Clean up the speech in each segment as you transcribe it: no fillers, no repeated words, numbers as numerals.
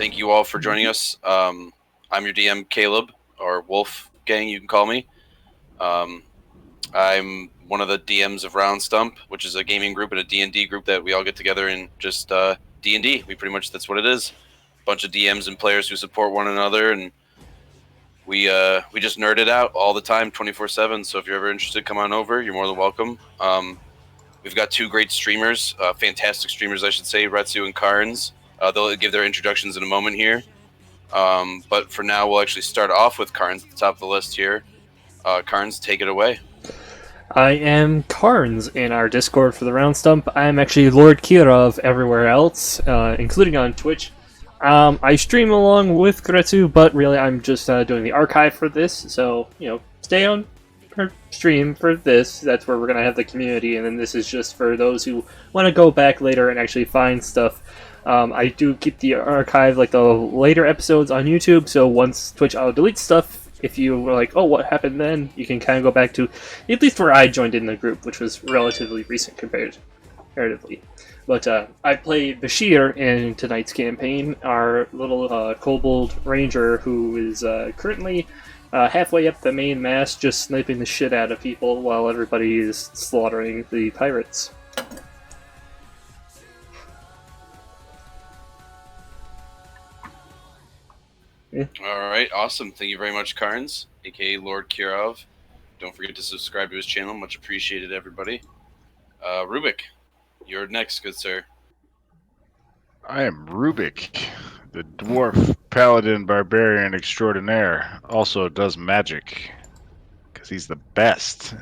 Thank you all for joining us. I'm your DM, Caleb, or Wolf Gang, you can call me. I'm one of the DMs of Round Stump, which is a gaming group and a D&D group that we all get together and just D&D. That's what it is. A bunch of DMs and players who support one another, and we just nerd it out all the time, 24/7. So if you're ever interested, come on over. You're more than welcome. We've got two great streamers, fantastic streamers, I should say, Retsu and Carnes. They'll give their introductions in a moment here. But for now, we'll actually start off with Carnes at the top of the list here. Carnes, take it away. I am Carnes in our Discord for the Round Stump. I am actually Lord Kirov everywhere else, including on Twitch. I stream along with Kuuretsu, but really I'm just doing the archive for this, so, stay on our stream for this. That's where we're going to have the community, and then this is just for those who want to go back later and actually find stuff. I do keep the archive, like the later episodes, on YouTube, so once Twitch deletes stuff, if you were like, oh, what happened then, you can kind of go back to at least where I joined in the group, which was relatively recent comparatively. But I played Bashir in tonight's campaign, our little kobold ranger who is currently halfway up the main mast, just sniping the shit out of people while everybody is slaughtering the pirates. Yeah. All right, awesome. Thank you very much, Carnes, aka Lord Kirov. Don't forget to subscribe to his channel. Much appreciated, everybody. Rubik, you're next, good sir. I am Rubik, the dwarf paladin barbarian extraordinaire. Also does magic, because he's the best.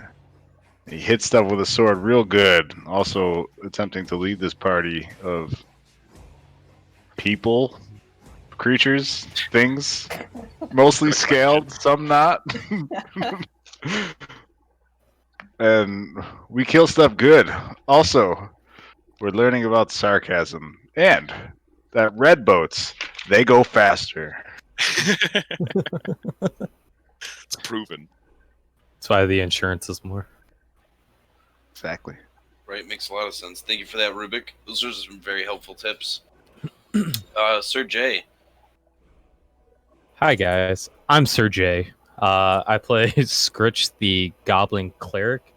He hits stuff with a sword real good. Also attempting to lead this party of people, creatures, things, mostly scaled, some not. And we kill stuff good. Also, we're learning about sarcasm and that red boats, they go faster. It's proven. That's why the insurance is more. Exactly. Right, makes a lot of sense. Thank you for that, Rubik. Those are some very helpful tips. Sir Jay. Hi guys, I'm Sir Jay. I play Scritch, the Goblin Cleric,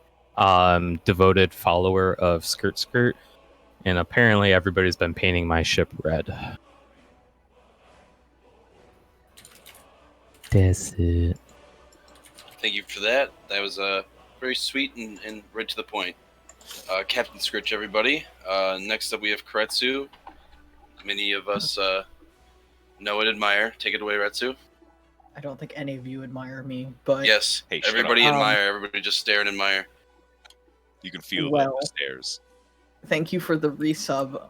devoted follower of Skirt Skirt, and apparently everybody's been painting my ship red. That's it. Thank you for that. That was very sweet and right to the point. Captain Scritch, everybody. Next up we have Kuuretsu. Many of us know and admire. Take it away, Retsu. I don't think any of you admire me, but... Yes, hey, everybody admire. Everybody just stare and admire. You can feel the stares. Thank you for the resub,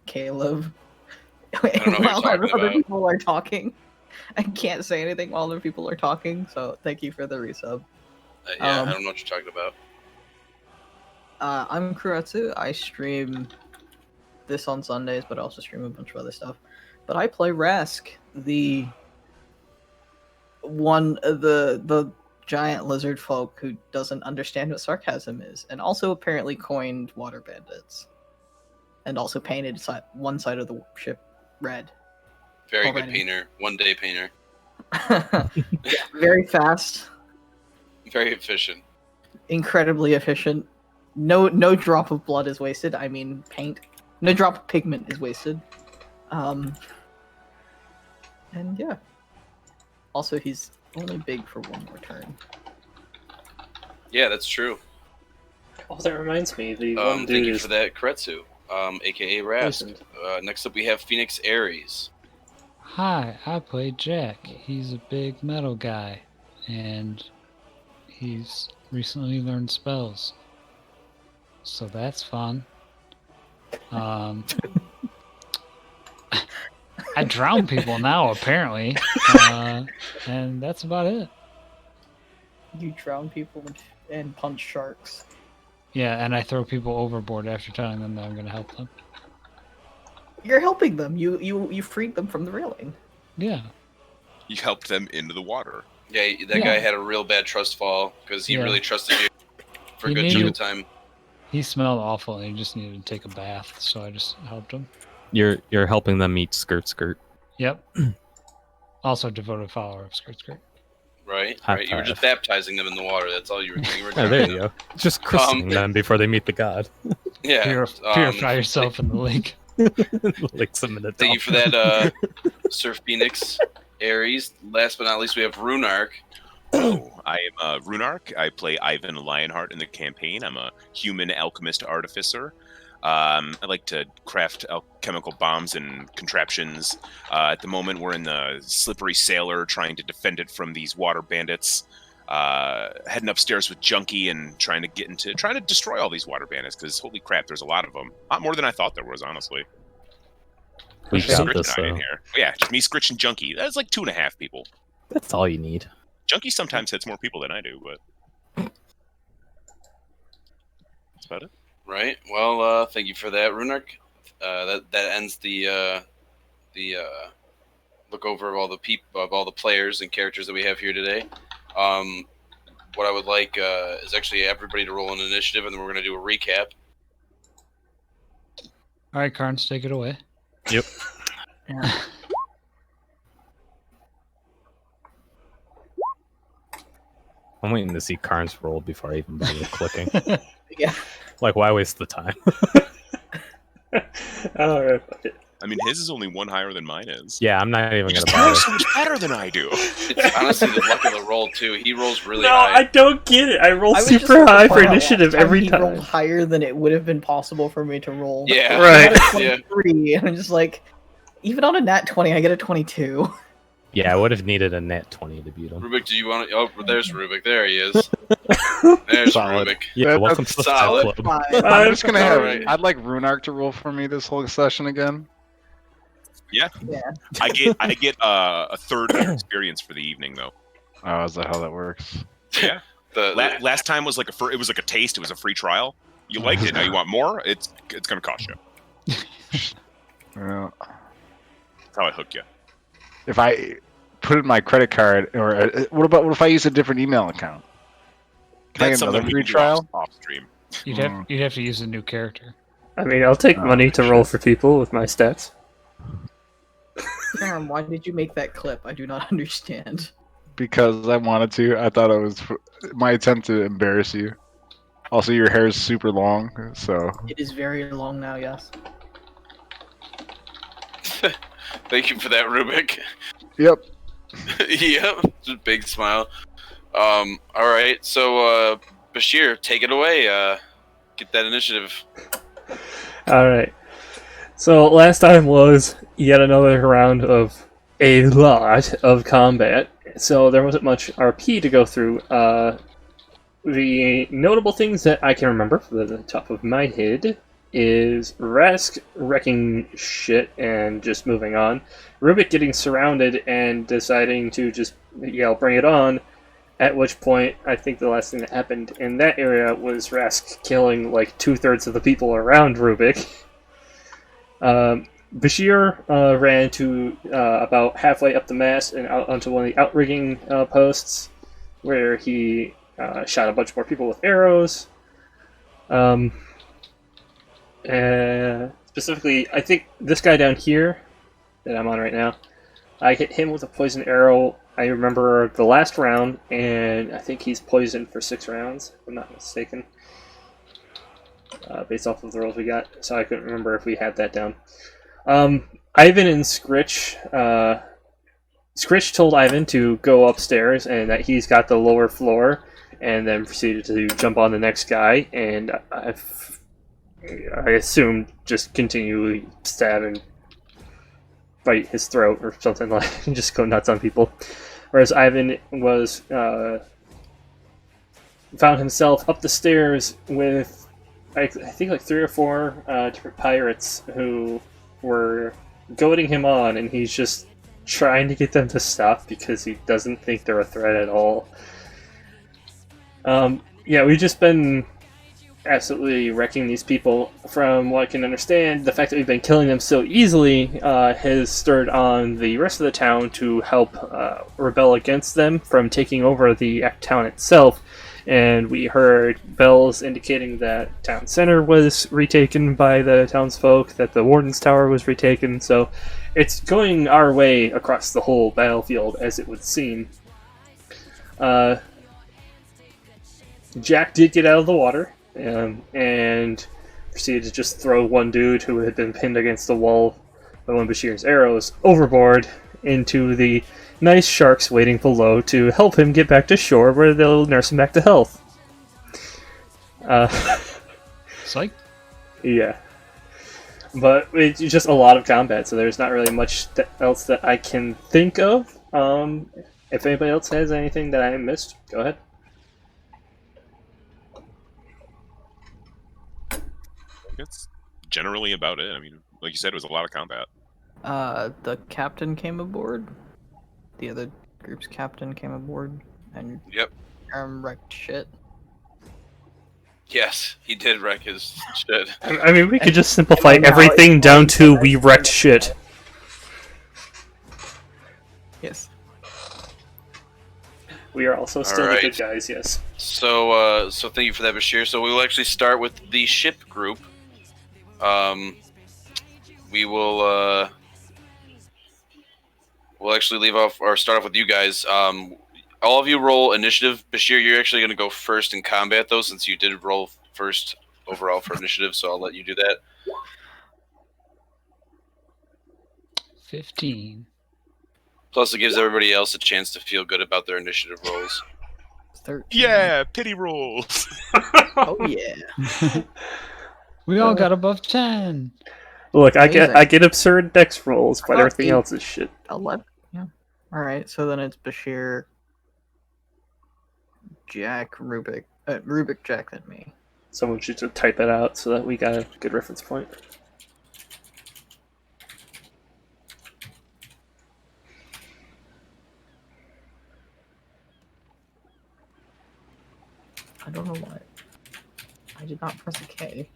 Caleb. I don't know while what you're talking other about. people are talking. I can't say anything while other people are talking, so thank you for the resub. I don't know what you're talking about. I'm Kuuretsu. I stream this on Sundays, but I also stream a bunch of other stuff. But I play Rask, the giant lizard folk who doesn't understand what sarcasm is, and also apparently coined water bandits, and also painted one side of the ship red. Very already. good painter. One-day painter. Yeah, very fast. Very efficient. Incredibly efficient. No drop of blood is wasted. I mean, paint. No drop of pigment is wasted. And yeah. Also, he's only big for one more turn. Yeah, that's true. Oh, that reminds me, the one dude thank you is... for that, Kuuretsu, aka Rask. Next up we have Phoenix Aries. Hi, I play Jack. He's a big metal guy, and he's recently learned spells. So that's fun. I drown people now, apparently, and that's about it. You drown people and punch sharks. Yeah, and I throw people overboard after telling them that I'm going to help them. You're helping them. You freed them from the railing. Yeah. You helped them into the water. Yeah, that guy had a real bad trust fall because he really trusted you for a good chunk of time. He smelled awful and he just needed to take a bath, so I just helped him. You're helping them eat Skirt Skirt. Yep. Also devoted follower of Skirt Skirt. Right. High Right. You were five. just baptizing them in the water. That's all you were doing. Oh, there you go. Just christening them before they meet the god. Yeah. Purify yourself in the lake. Like some minute. Thank you for that, Sir Phoenix, Ares. Last but not least, we have Runark. Oh, I am Runark. I play Ivan Lionheart in the campaign. I'm a human alchemist artificer. I like to craft alchemical bombs and contraptions. At the moment, we're in the Slippery Sailor, trying to defend it from these water bandits. Heading upstairs with Junkie and trying to destroy all these water bandits, because holy crap, there's a lot of them. A lot more than I thought there was, honestly. We There's just got Scritch this, and I in though. here. Yeah, just me, Scritch, and Junkie. That's like 2.5 people. That's all you need. Junkie sometimes hits more people than I do, but that's about it. Right. Well, thank you for that, Runark. That ends the look over of all the players and characters that we have here today. What I would like is actually everybody to roll an initiative, and then we're going to do a recap. All right, Carnes, take it away. Yep. I'm waiting to see Karn's roll before I even bother clicking. Yeah. Like, why waste the time? Alright. I mean, his is only one higher than mine is. Yeah, I'm not even He gonna just bother. rolls so much better than I do. It's honestly the luck of the roll too. He rolls really No, high. I don't get it. I roll I was just super high for point out initiative last every he rolled time. higher than it would have been possible for me to roll. Yeah. Right. I got a Yeah. 23, and I'm just like, even on a nat 20, I get a 22. Yeah, I would have needed a net 20 to beat him. Rubik, do you want to? Oh, there's Rubik. There he is. There's Solid. Rubik. Yeah, That- welcome to the solid. South Club. Five. I'm just gonna have. Alright. I'd like Runark to roll for me this whole session again. I get a third of experience for the evening, though. Oh, is that how that works? Yeah. The Last time was like it was like a taste. It was a free trial. You liked it. Now you want more. It's gonna cost you. Well, That's how I hook you. if I put in my credit card, or what if I use a different email account? Can I That's get another something we free can do trial? off stream. You'd have to use a new character. I mean, I'll take money to roll for people with my stats. Aaron, why did you make that clip? I do not understand. Because I wanted to. I thought it was my attempt to embarrass you. Also, your hair is super long, so It is very long now, yes. Thank you for that, Rubik. yep. Yep. Just a big smile. All right. So, Bashir, take it away. Get that initiative. Alright. So last time was yet another round of a lot of combat. So there wasn't much RP to go through. The notable things that I can remember from the top of my head is Rask wrecking shit and just moving on. Rubik getting surrounded and deciding to just yell, "Bring it on!" At which point, I think the last thing that happened in that area was Rask killing like 2/3 of the people around Rubik. Bashir ran to about halfway up the mast and out onto one of the outrigging posts, where he shot a bunch more people with arrows. Specifically, I think this guy down here that I'm on right now, I hit him with a poison arrow. I remember the last round, and I think he's poisoned for 6 rounds, if I'm not mistaken, based off of the rolls we got. So I couldn't remember if we had that down. Ivan and Scritch. Scritch told Ivan to go upstairs and that he's got the lower floor, and then proceeded to jump on the next guy, and I assumed just continually stab and bite his throat or something, like, and just go nuts on people. Whereas Ivan was found himself up the stairs with I think like 3 or 4 different pirates who were goading him on, and he's just trying to get them to stop because he doesn't think they're a threat at all. Yeah, we've just been absolutely wrecking these people. From what I can understand, the fact that we've been killing them so easily has stirred on the rest of the town to help rebel against them from taking over the town itself, and we heard bells indicating that town center was retaken by the townsfolk, that the warden's tower was retaken, so it's going our way across the whole battlefield, as it would seem. Jack did get out of the water, and proceeded to just throw one dude who had been pinned against the wall by one of Bashir's arrows overboard into the nice sharks waiting below to help him get back to shore, where they'll nurse him back to health. Psych. Yeah. But it's just a lot of combat, so there's not really much else that I can think of. If anybody else has anything that I missed, go ahead. That's generally about it. I mean, like you said, it was a lot of combat. The captain came aboard. The other group's captain came aboard and Yep. wrecked shit. Yes, he did wreck his shit. I mean, we could just simplify and now everything it's down one to direct we wrecked shit. Yes. We are also still the Alright. good guys, yes. So thank you for that, Bashir. So we will actually start with the ship group. We will we'll actually leave off or start off with you guys. All of you roll initiative. Bashir, you're actually going to go first in combat, though, since you did roll first overall for initiative. So I'll let you do that. 15. Plus, it gives everybody else a chance to feel good about their initiative rolls. 13. Yeah, pity rolls. Oh yeah. We all got above 10. Look, I Amazing. get absurd dex rolls, but got everything 8. else is shit. 11. Yeah. All right. So then it's Bashir, Jack, Rubik, Jack, and me. Someone should just type that out so that we got a good reference point. I don't know why. I did not press a K.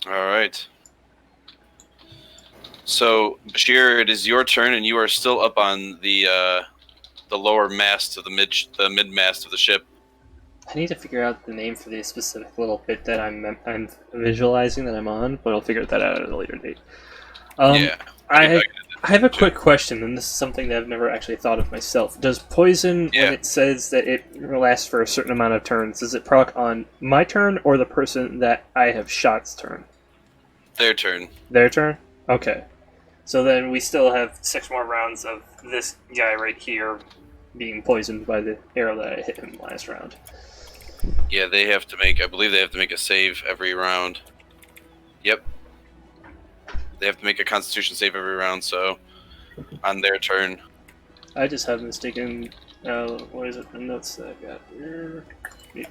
All right. So Bashir, it is your turn, and you are still up on the lower mast of the mid mast of the ship. I need to figure out the name for the specific little bit that I'm visualizing that I'm on, but I'll figure that out at a later date. Yeah. I have a quick question, and this is something that I've never actually thought of myself. Does poison, Yeah. when it says that it lasts for a certain amount of turns, does it proc on my turn or the person that I have shot's turn? Their turn. Their turn? Okay. So then we still have 6 more rounds of this guy right here being poisoned by the arrow that I hit him last round. Yeah, they have to make. I believe they have to make a save every round. Yep. They have to make a Constitution save every round. So, on their turn. I just have mistaken. What is it? The notes that I got.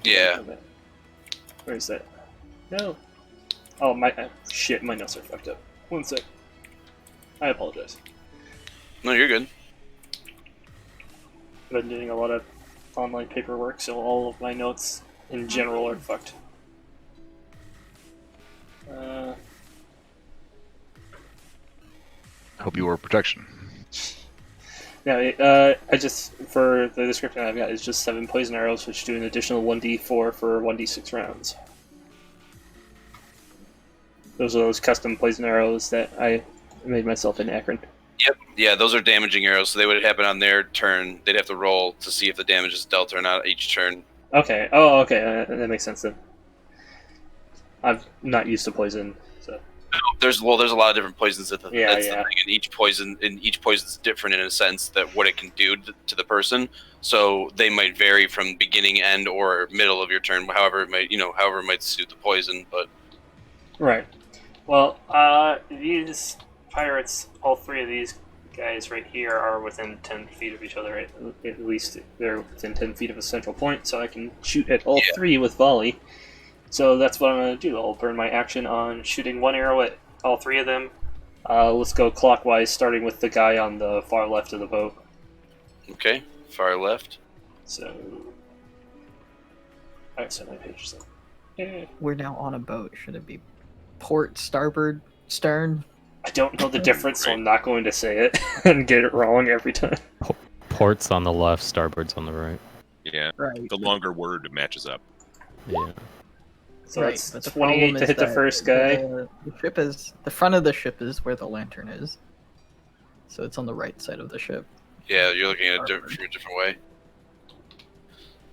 Yeah. Where is that? No. Oh my shit! My notes are fucked up. One sec. I apologize. No, you're good. I've been doing a lot of online paperwork, so all of my notes in general are fucked. Hope you wore protection. No, I just, for the description I've got, is just 7 poison arrows, which do an additional 1d4 for 1d6 rounds. Those are those custom poison arrows that I made myself in Akron. Yep. Yeah, those are damaging arrows, so they would happen on their turn. They'd have to roll to see if the damage is dealt or not each turn. Okay. Oh, okay. That makes sense then. I'm not used to poison, so. There's a lot of different poisons. That's Yeah. the thing, and each poison is different in a sense that what it can do to the person. So they might vary from beginning, end, or middle of your turn, however it might suit the poison. But Right. Well, these pirates, all 3 of these guys right here are within 10 feet of each other. At least they're within 10 feet of a central point, so I can shoot at all 3 with volley. So that's what I'm going to do. I'll burn my action on shooting 1 arrow at all 3 of them. Let's go clockwise, starting with the guy on the far left of the boat. okay, far left. So, alright, so my page is up. Yeah. We're now on a boat. Should it be port, starboard, stern? I don't know the difference, so I'm not going to say it and get it wrong every time. Port's on the left, starboard's on the right. Yeah, Right. the longer word matches up. Yeah. So Right, it's but the 28 problem to is hit the that first guy. The ship is the front of the ship is where the lantern is, so it's on the right side of the ship. Yeah, you're looking at it from a different way.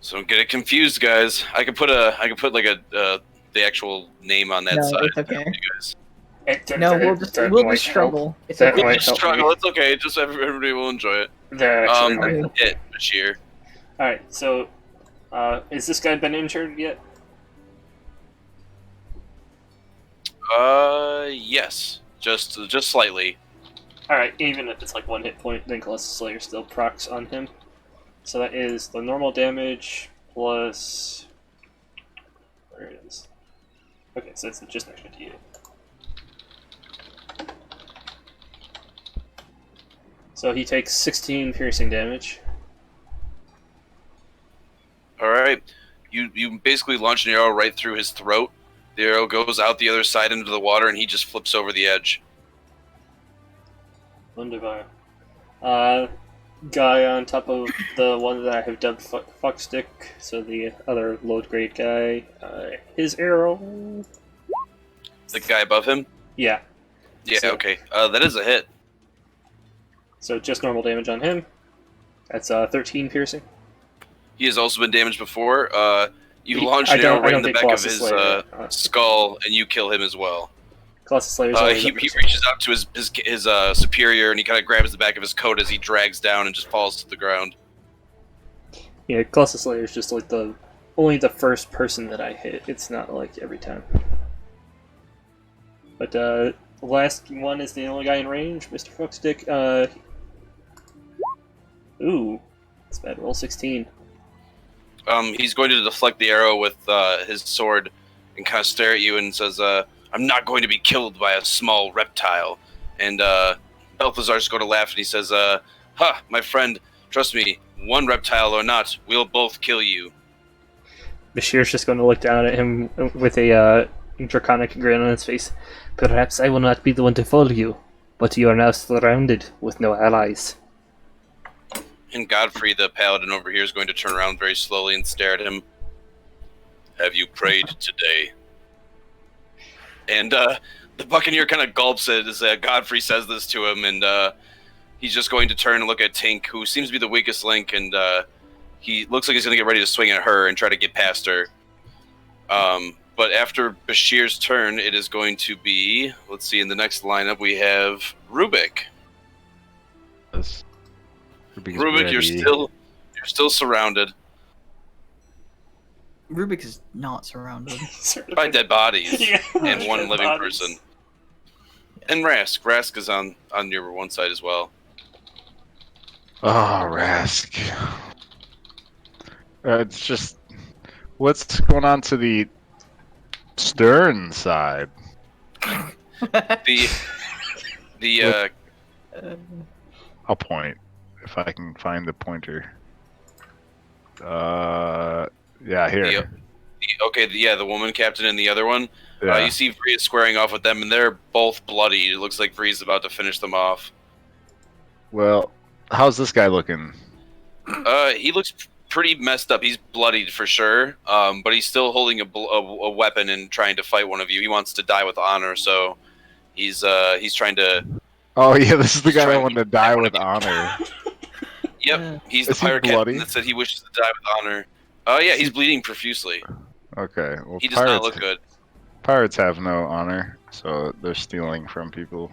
So don't get it confused, guys. I could put like the actual name on that No, side. it's okay. You guys. No, we'll just struggle. It's That okay. might Just help struggle. me. It's okay. Just everybody will enjoy it. That actually might help. Hit Bashir. Alright, so is this guy been injured yet? Yes, just slightly. Alright, even if it's like 1 hit point, then Colossus Slayer still procs on him. So that is the normal damage plus. Where it is. Okay, so it's just next to you. So he takes 16 piercing damage. All right, you basically launch an arrow right through his throat. The arrow goes out the other side into the water, and he just flips over the edge. Wunderbar. Guy on top of the one that I have dubbed Fuckstick, so the other load grade guy, his arrow. The guy above him. Yeah. Yeah. So- Okay. That is a hit. So just normal damage on him. That's 13 piercing. He has also been damaged before. You He- launch I an arrow don't- I right don't in the think back of Colossus his Slayer, skull, and you kill him as well. Colossus Slayer's always He a person. reaches out to his superior, and he kind of grabs the back of his coat as he drags down and just falls to the ground. Yeah, Colossus Slayer is just like only the first person that I hit. It's not like every time. But the last one is the only guy in range, Mr. Fuckstick. Ooh, it's bad. Roll 16. He's going to deflect the arrow with his sword and kind of stare at you and says, I'm not going to be killed by a small reptile. And Balthazar's going to laugh and he says, my friend, trust me, one reptile or not, we'll both kill you. Bashir's just going to look down at him with a draconic grin on his face. Perhaps I will not be the one to follow you, but you are now surrounded with no allies. And Godfrey, the paladin over here, is going to turn around very slowly and stare at him. Have you prayed today? And the Buccaneer kind of gulps it as Godfrey says this to him, and he's just going to turn and look at Tink, who seems to be the weakest link, and he looks like he's going to get ready to swing at her and try to get past her. But after Bashir's turn, it is going to be, let's see, in the next lineup we have Rubik. Yes. Rubik, Rubik, you're still surrounded Rubik is not surrounded. by dead bodies Yeah, and one dead living bodies. person. And Rask. Rask is on your one side as well. Oh, Rask. It's just what's going on to the stern side. The I'll point if I can find the pointer. Yeah, here. the woman captain and the other one. Yeah. You see Vree is squaring off with them, and they're both bloody. It looks like Vree's about to finish them off. Well, how's this guy looking? He looks pretty messed up. He's bloodied for sure, but he's still holding a weapon and trying to fight one of you. He wants to die with honor, so he's trying to. Oh yeah, this is the guy Trying that to wanted to get die one with of you. honor. Yep, he's the Is he pirate bloody? captain that said he wishes to die with honor. Yeah, he's bleeding profusely. Okay, well, He does not look good. Pirates have no honor, so they're stealing from people.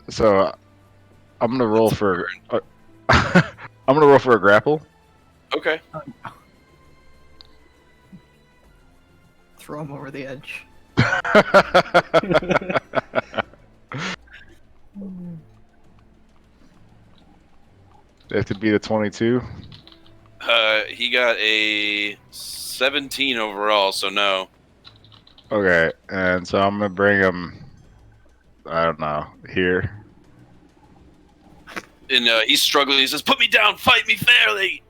So I'm gonna roll for. I'm gonna roll for a grapple. Okay. Throw him over the edge. They have to beat a 22. He got a 17 overall, so no. Okay, and so I'm gonna bring him. I don't know here. And he's struggling. He says, "Put me down, fight me fairly."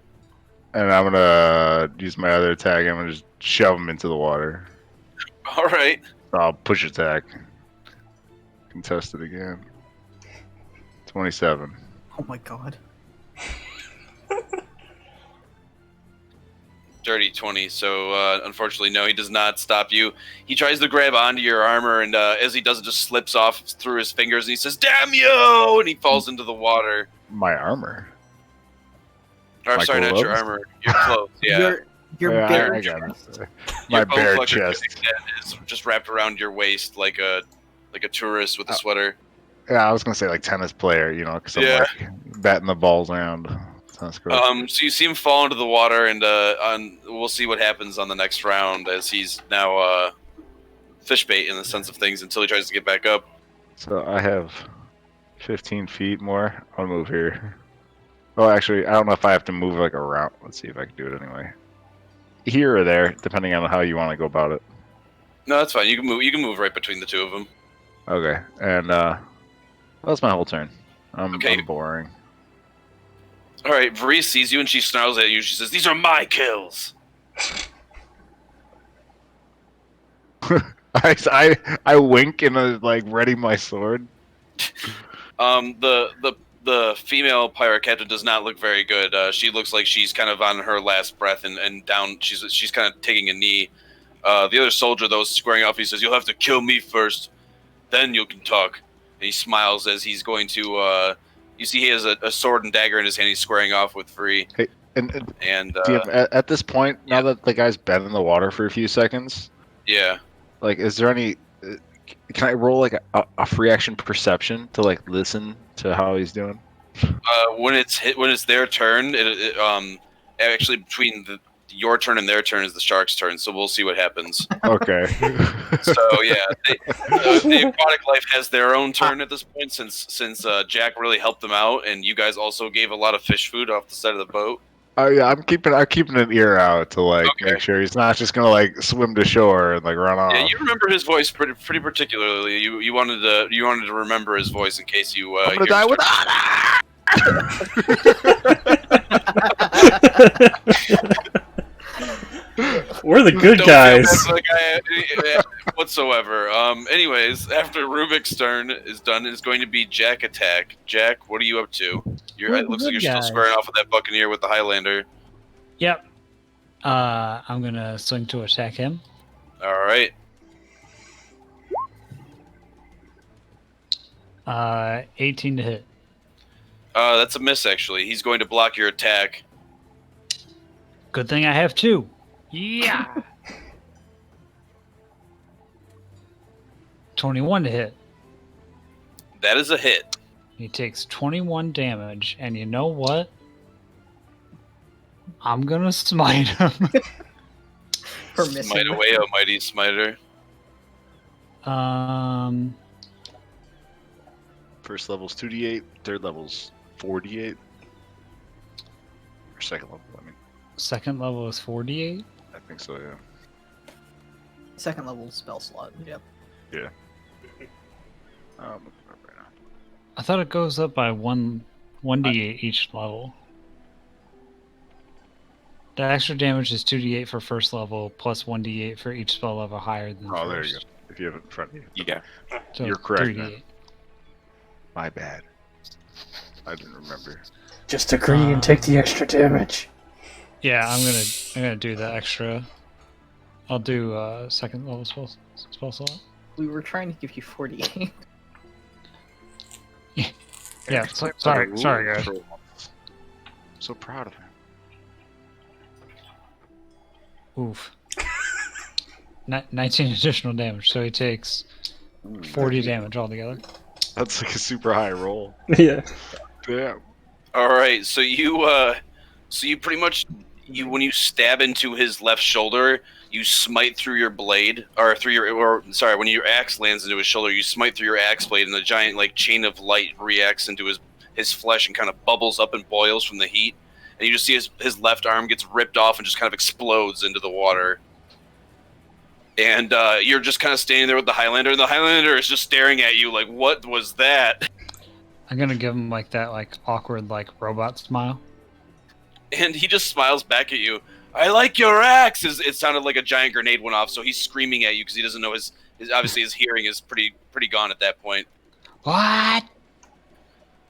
And I'm gonna use my other attack. I'm gonna just shove him into the water. All right. I'll push attack. Contested again. 27. Oh my god. Dirty 20. So unfortunately, no, he does not stop you. He tries to grab onto your armor, and as he does, it just slips off through his fingers, and he says, "Damn you!" And he falls into the water. My armor. Or, My sorry, not your gloves? armor. Your clothes. Yeah. Your Yeah, bare I got chest. it. My Your bone bare collector chest. is just wrapped around your waist like a tourist with a sweater. Yeah, I was gonna say like tennis player, you know, because I'm Yeah. like batting the balls around. Tennis court. So you see him fall into the water, and we'll see what happens on the next round, as he's now fish bait in the sense of things until he tries to get back up. So I have 15 feet more. I'll move here. Oh, actually, I don't know if I have to move like around. Let's see if I can do it anyway. Here or there, depending on how you want to go about it. No, that's fine. You can move. You can move right between the two of them. Okay, and that's my whole turn. I'm boring. All right, Varese sees you and she snarls at you. She says, "These are my kills." I wink and like ready my sword. The female pirate captain does not look very good. She looks like she's kind of on her last breath and down. She's kind of taking a knee. The other soldier, though, is squaring off. He says, "You'll have to kill me first, then you can talk." And he smiles as he's going to. You see, he has a sword and dagger in his hand. He's squaring off with Free. Hey, and Do you have, at this point, now that the guy's been in the water for a few seconds, yeah. like, is there any? Can I roll like a free action perception to like listen to how he's doing? When it's their turn, actually between your turn and their turn is the shark's turn. So we'll see what happens. Okay. So yeah, the aquatic life has their own turn at this point since Jack really helped them out, and you guys also gave a lot of fish food off the side of the boat. Oh yeah, I'm keeping an ear out to like make sure he's not just gonna like swim to shore and like run off. Yeah, you remember his voice pretty particularly. You wanted to remember his voice in case you. I'm gonna die with honor. We're the good Don't guys. feel bad for the guy whatsoever. Anyways, after Rubik's turn is done, it's going to be Jack attack. Jack, what are you up to? It looks like you're still squaring off with that Buccaneer with the Highlander. Yep. I'm gonna swing to attack him. All right. 18 to hit. That's a miss, actually. He's going to block your attack. Good thing I have two. Yeah. 21 to hit. That is a hit. He takes 21 damage, and you know what? I'm gonna smite him. For missing. Smite away, oh mighty smiter. First level's 2d8, third level's 4d8. Or second level, I mean. Second level is 48. I think so, yeah. Second level spell slot. Yep. Yeah. Looking up right now. I thought it goes up by 1d8 each level. The extra damage is 2d8 for first level, plus 1d8 for each spell level higher than Oh, first. there you go. If you have it in front of you. Yeah. So You're correct, 3d8. man. My bad. I didn't remember. Just agree and take the extra damage. Yeah, I'm gonna do the extra. I'll do second level spell slot. We were trying to give you 48. Yeah, sorry guys. I'm so proud of him. Oof. 19 additional damage, so he takes 40 damage altogether. That's like a super high roll. Yeah. Damn. All right, so you pretty much when you stab into his left shoulder, you smite through your blade, when your axe lands into his shoulder, you smite through your axe blade, and the giant like chain of light reacts into his flesh and kind of bubbles up and boils from the heat, and you just see his left arm gets ripped off and just kind of explodes into the water. And you're just kind of standing there with the Highlander, and the Highlander is just staring at you like, "What was that?" I'm gonna give him like that awkward robot smile. And he just smiles back at you. "I like your axe." It sounded like a giant grenade went off, so he's screaming at you because he doesn't know his hearing is pretty gone at that point. What?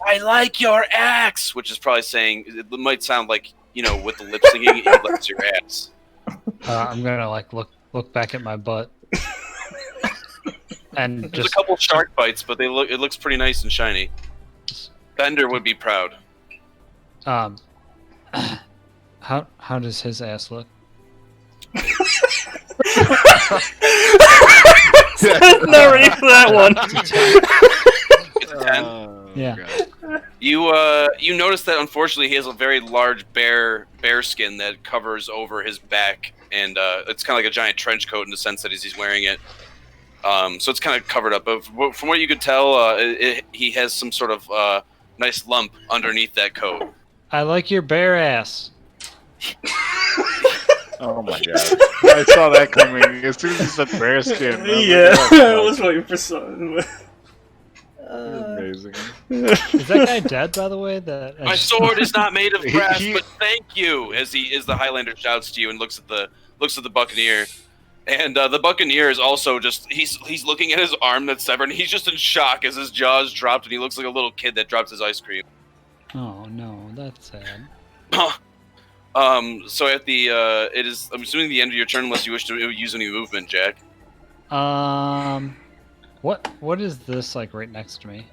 I like your axe, which is probably saying it might sound like with the lip syncing, he likes your axe. I'm gonna like look back at my butt. And There's just a couple shark bites, but it looks pretty nice and shiny. Bender would be proud. how does his ass look? Not ready for that one. It's a 10. Yeah. God. You notice that unfortunately he has a very large bear skin that covers over his back, and it's kind of like a giant trench coat in the sense that he's wearing it. So it's kind of covered up. But from what you could tell, he has some sort of nice lump underneath that coat. I like your bare ass. Oh my god. I saw that coming as soon as he said bear skin. Yeah, I was waiting for something. Amazing. Is that guy dead, by the way? My sword is not made of brass, but thank you. As the Highlander shouts to you and looks at the Buccaneer, and the Buccaneer is also just he's looking at his arm that's severed, and he's just in shock as his jaws dropped, and he looks like a little kid that drops his ice cream. Oh no, that's sad. So at the it is I'm assuming the end of your turn unless you wish to use any movement, Jack. What is this like right next to me?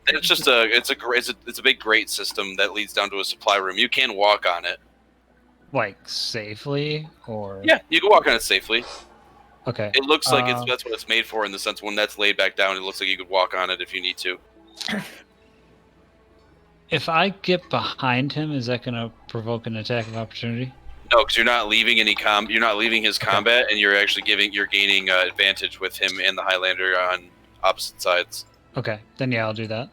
It's just it's a big grate system that leads down to a supply room. You can walk on it. Like safely or? Yeah, you can walk on it safely. Okay. It looks like that's what it's made for in the sense when that's laid back down, it looks like you could walk on it if you need to. If I get behind him, is that gonna provoke an attack of opportunity? No, because you're not leaving you're not leaving his combat, and you're actually gaining advantage with him and the Highlander on opposite sides. Okay, then yeah, I'll do that.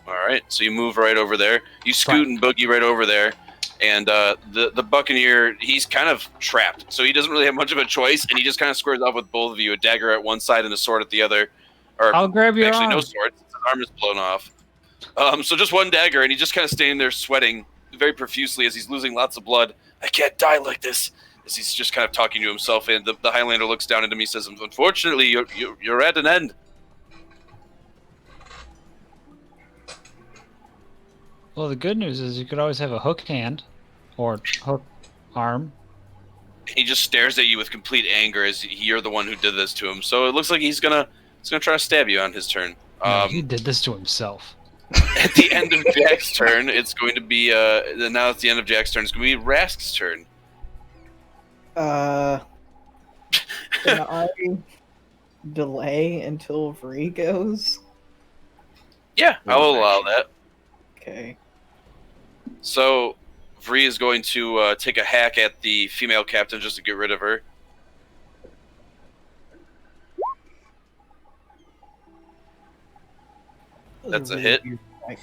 All right, so you move right over there. You scoot and boogie right over there, and the Buccaneer, he's kind of trapped, so he doesn't really have much of a choice, and he just kind of squares off with both of you, a dagger at one side and a sword at the other. Or I'll grab your actually, arm. no sword. His arm is blown off. So just one dagger, and he's just kind of standing there sweating very profusely as he's losing lots of blood. I can't die like this. As he's just kind of talking to himself, and the Highlander looks down at him. He says, "Unfortunately, you're at an end." Well, the good news is you could always have a hook hand, or hook arm. He just stares at you with complete anger as you're the one who did this to him. So it looks like he's gonna try to stab you on his turn. No, he did this to himself. At the end of Jack's turn, it's going to be now it's the end of Jack's turn. It's going to be Rask's turn. Can I delay until Vree goes? Yeah, I will allow that. Okay. So Vree is going to take a hack at the female captain just to get rid of her. That's a hit. Right.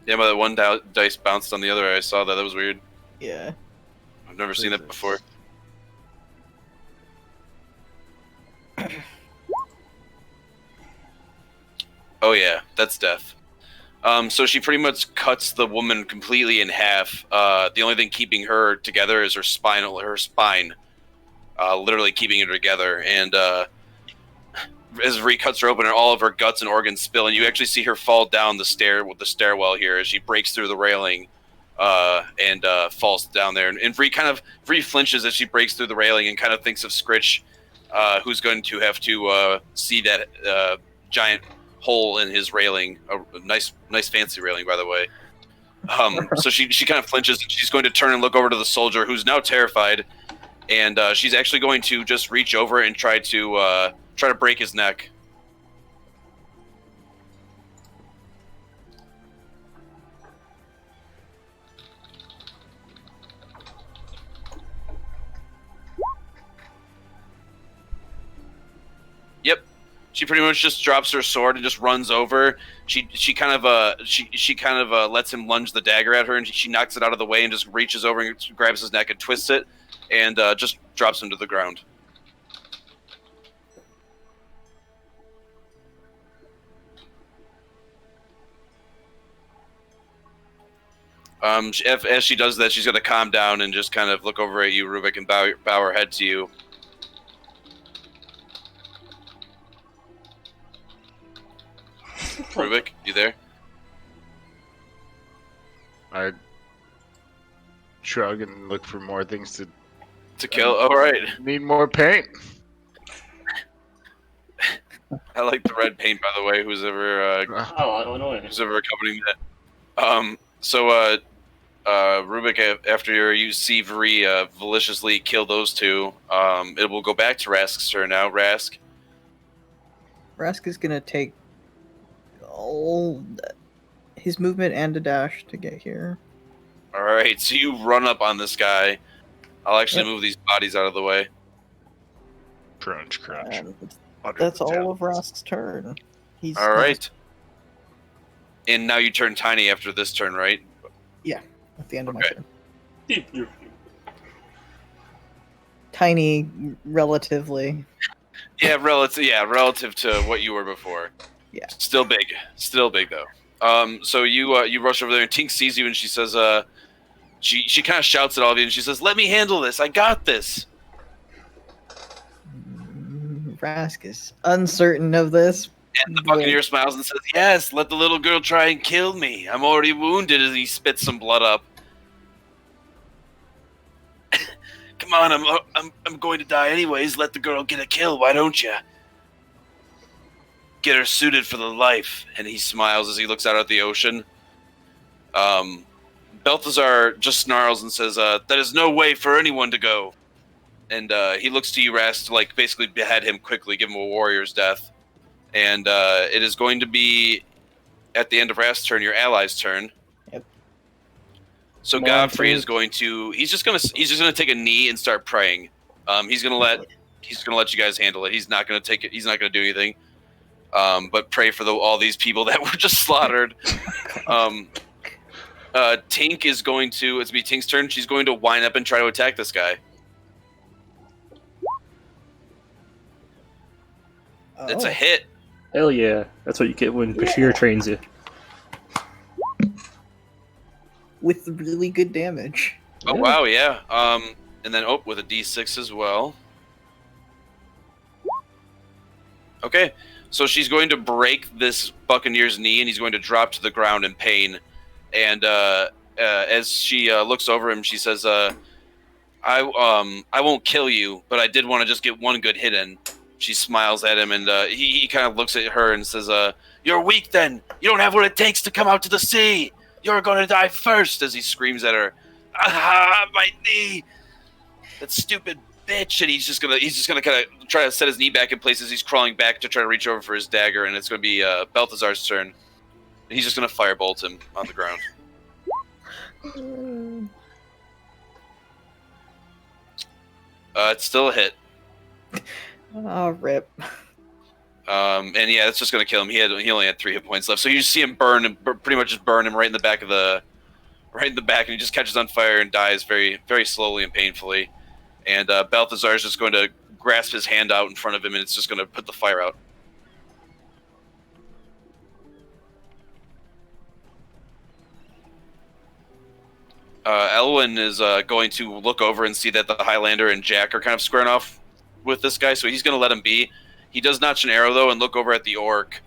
Yeah, but that one dice bounced on the other. I saw that. That was weird. Yeah. I've never seen that before. Oh yeah, that's death. So she pretty much cuts the woman completely in half. The only thing keeping her together is her spine, literally keeping her together. And as Vree cuts her open, and all of her guts and organs spill, and you actually see her fall down the stairwell here as she breaks through the railing and falls down there. And Vree flinches as she breaks through the railing and kind of thinks of Scritch, who's going to have to see that giant hole in his railing. A nice fancy railing, by the way. So she kind of flinches, and she's going to turn and look over to the soldier, who's now terrified, and she's actually going to just reach over and try to break his neck. Yep. She pretty much just drops her sword and just runs over. She kind of lets him lunge the dagger at her, and she knocks it out of the way and just reaches over and grabs his neck and twists it, and just drops him to the ground. As she does that, she's going to calm down and just kind of look over at you, Rubik, and bow her head to you. Rubik, you there? I shrug and look for more things To kill? All right. need more paint. I like the red paint, by the way. Who's ever Oh, Illinois. accompanying that. Rubik, after you see Vri maliciously kill those two, it will go back to Rask's turn now. Rask. Rask is gonna take all his movement and a dash to get here. All right, so you run up on this guy. I'll actually Yep. move these bodies out of the way. Crunch, crunch. And Under that's the all of talons. Rask's turn. He's All right. And now you turn tiny after this turn, right? at the end of my Okay. turn. Tiny, relatively. Yeah, relative to what you were before. Yeah. Still big though. So you rush over there, and Tink sees you, and she says, she kind of shouts at all of you, and she says, "Let me handle this. I got this." Rask is uncertain of this. And the Buccaneer smiles and says, "Yes, let the little girl try and kill me. I'm already wounded." As he spits some blood up. Come on, I'm going to die anyways. Let the girl get a kill. Why don't you? Get her suited for the life. And he smiles as he looks out at the ocean. Balthazar just snarls and says, "That is no way for anyone to go." And he looks to you, Rast, to like basically behead him quickly, give him a warrior's death. And it is going to be at the end of Rast's turn, your ally's turn. Yep. So Come on, Godfrey is Frank. going to he's just gonna take a knee and start praying. He's gonna let you guys handle it. He's not gonna take it. He's not gonna do anything. But pray for all these people that were just slaughtered. Tink is going to. It's be Tink's turn. She's going to wind up and try to attack this guy. It's a hit. Hell yeah. That's what you get when Bashir trains you. With really good damage. Oh wow, yeah. And then with a D6 as well. Okay, so she's going to break this Buccaneer's knee, and he's going to drop to the ground in pain. And as she looks over him, she says, "I won't kill you, but I did want to just get one good hit in." She smiles at him, and he kind of looks at her and says, "You're weak then. You don't have what it takes to come out to the sea. You're going to die first," as he screams at her. "Ah, my knee! That stupid bitch!" And he's just gonna kind of try to set his knee back in place as he's crawling back to try to reach over for his dagger, and it's going to be Balthazar's turn. And he's just going to firebolt him on the ground. It's still a hit. Oh, rip. And yeah, it's just going to kill him. He only had 3 hit points left, so you just see him pretty much just burn him right in the back and he just catches on fire and dies very, very slowly and painfully. And Balthazar is just going to grasp his hand out in front of him, and it's just going to put the fire out. Elwyn is going to look over and see that the Highlander and Jack are kind of squaring off with this guy, so he's going to let him be. He does notch an arrow, though, and look over at the orc,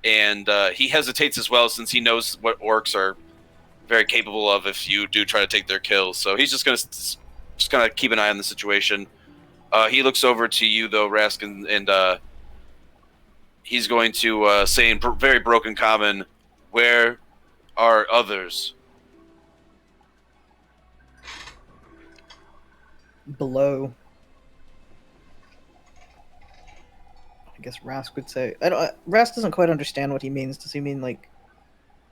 and he hesitates as well, since he knows what orcs are very capable of if you do try to take their kills. So he's just going to keep an eye on the situation. He looks over to you, though, Rask, and he's going to say in very broken common, "Where are others?" Below. I guess Rask would say. Rask doesn't quite understand what he means. Does he mean like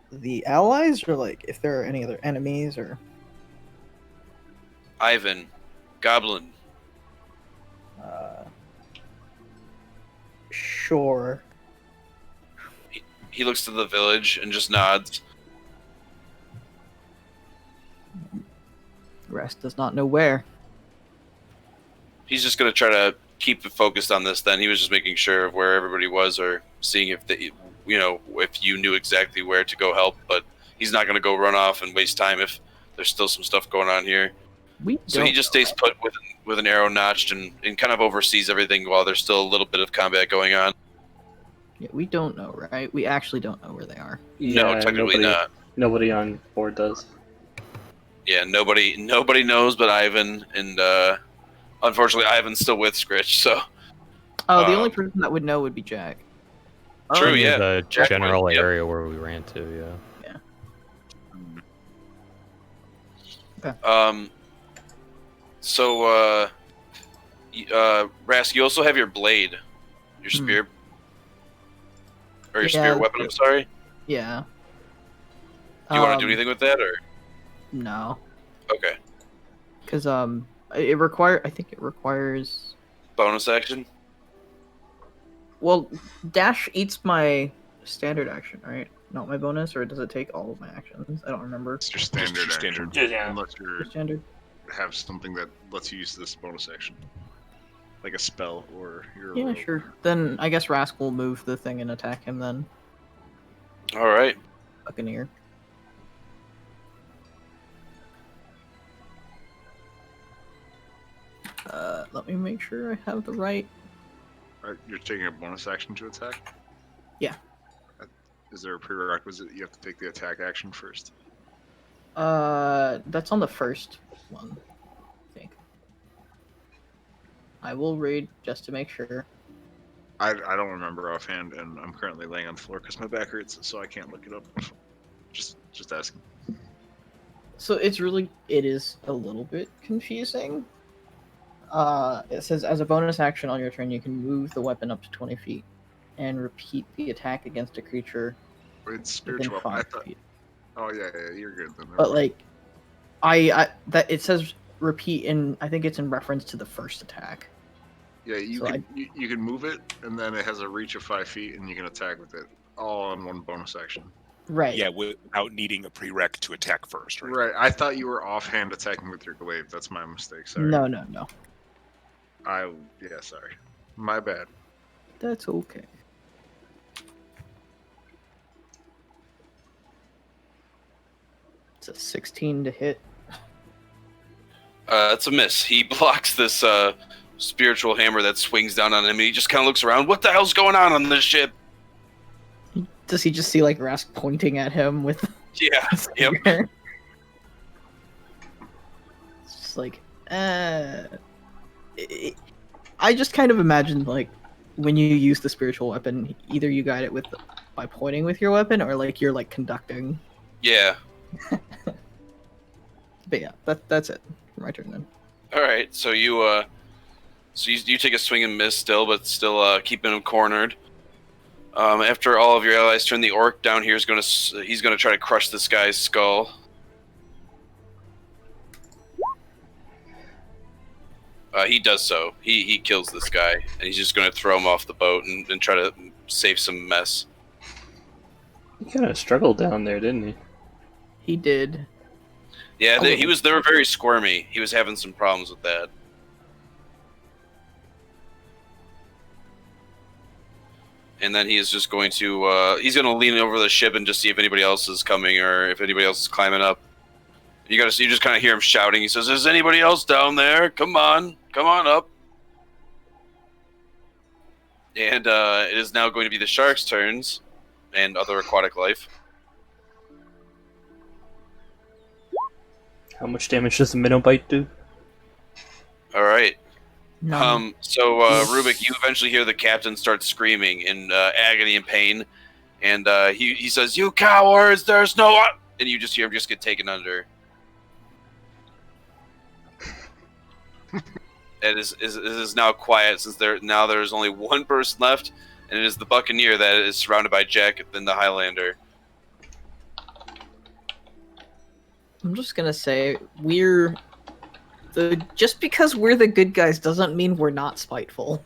the allies, or like if there are any other enemies, or? Ivan, Goblin. Sure. He looks to the village and just nods. Rask does not know where. He's just going to try to keep it focused on this. Then he was just making sure of where everybody was, or seeing if if you knew exactly where to go help. But he's not going to go run off and waste time if there's still some stuff going on here. So he just stays put with an arrow notched and kind of oversees everything while there's still a little bit of combat going on. Yeah, we don't know, right? We actually don't know where they are. No, technically not. Nobody on board does. Yeah, nobody knows but Ivan, and unfortunately, Ivan's still with Scritch. So Oh, the only person that would know would be Jack. true, Only yeah. the Jack general went, yep. area where we ran to, yeah. So Rask, you also have your blade, your spear, or your spear weapon. I'm sorry. Yeah. Do you want to do anything with that, or No, okay? because I think it requires. Bonus action. Well, dash eats my standard action, right? Not my bonus, or does it take all of my actions? I don't remember. It's your standard Just action. standard. Yeah. Unless you Standard. have something that lets you use this bonus action. Like a spell or your Yeah, sure. Then I guess Rask will move the thing and attack him then. All right. Buccaneer. Let me make sure I have the right. Alright, you're taking a bonus action to attack? Yeah. Is there a prerequisite you have to take the attack action first? That's on the first one, I think. I will read just to make sure. I don't remember offhand, and I'm currently laying on the floor because my back hurts, so I can't look it up. Just asking. So it is a little bit confusing. It says, as a bonus action on your turn, you can move the weapon up to 20 feet and repeat the attack against a creature It's within spiritual. 5 feet. Oh yeah, you're good then. But like, that it says repeat in, I think it's in reference to the first attack. Yeah, you So can move it, and then it has a reach of 5 feet, and you can attack with it, all on one bonus action. Right. Yeah, without needing a prereq to attack first, right? Right. I thought you were offhand attacking with your glaive. That's my mistake. Sorry. No. Sorry. My bad. That's okay. It's a 16 to hit. It's a miss. He blocks this spiritual hammer that swings down on him, and he just kind of looks around. What the hell's going on this ship? Does he just see like Rask pointing at him with? Yeah. Yep. It's just like, I just kind of imagine like when you use the spiritual weapon, either you guide it by pointing with your weapon, or like you're like conducting. Yeah. But yeah, that's it. My turn then. All right. So you take a swing and miss still, but still keeping him cornered. After all of your allies turn, the orc down here he's gonna try to crush this guy's skull. He does so. He kills this guy, and he's just gonna throw him off the boat and try to save some mess. He kind of struggled down there, didn't he? He did. Yeah, they were very squirmy. He was having some problems with that. And then he is just going to lean over the ship and just see if anybody else is coming or if anybody else is climbing up. You just kind of hear him shouting. He says, "Is anybody else down there? Come on up." And it is now going to be the sharks' turns and other aquatic life. How much damage does the minnow bite do? All right. No. So Rubik, you eventually hear the captain start screaming in agony and pain, and he says, "You cowards! There's no one!" And you just hear him just get taken under. It is now quiet since there's only one person left, and it is the Buccaneer that is surrounded by Jack and the Highlander. I'm just gonna say just because we're the good guys doesn't mean we're not spiteful.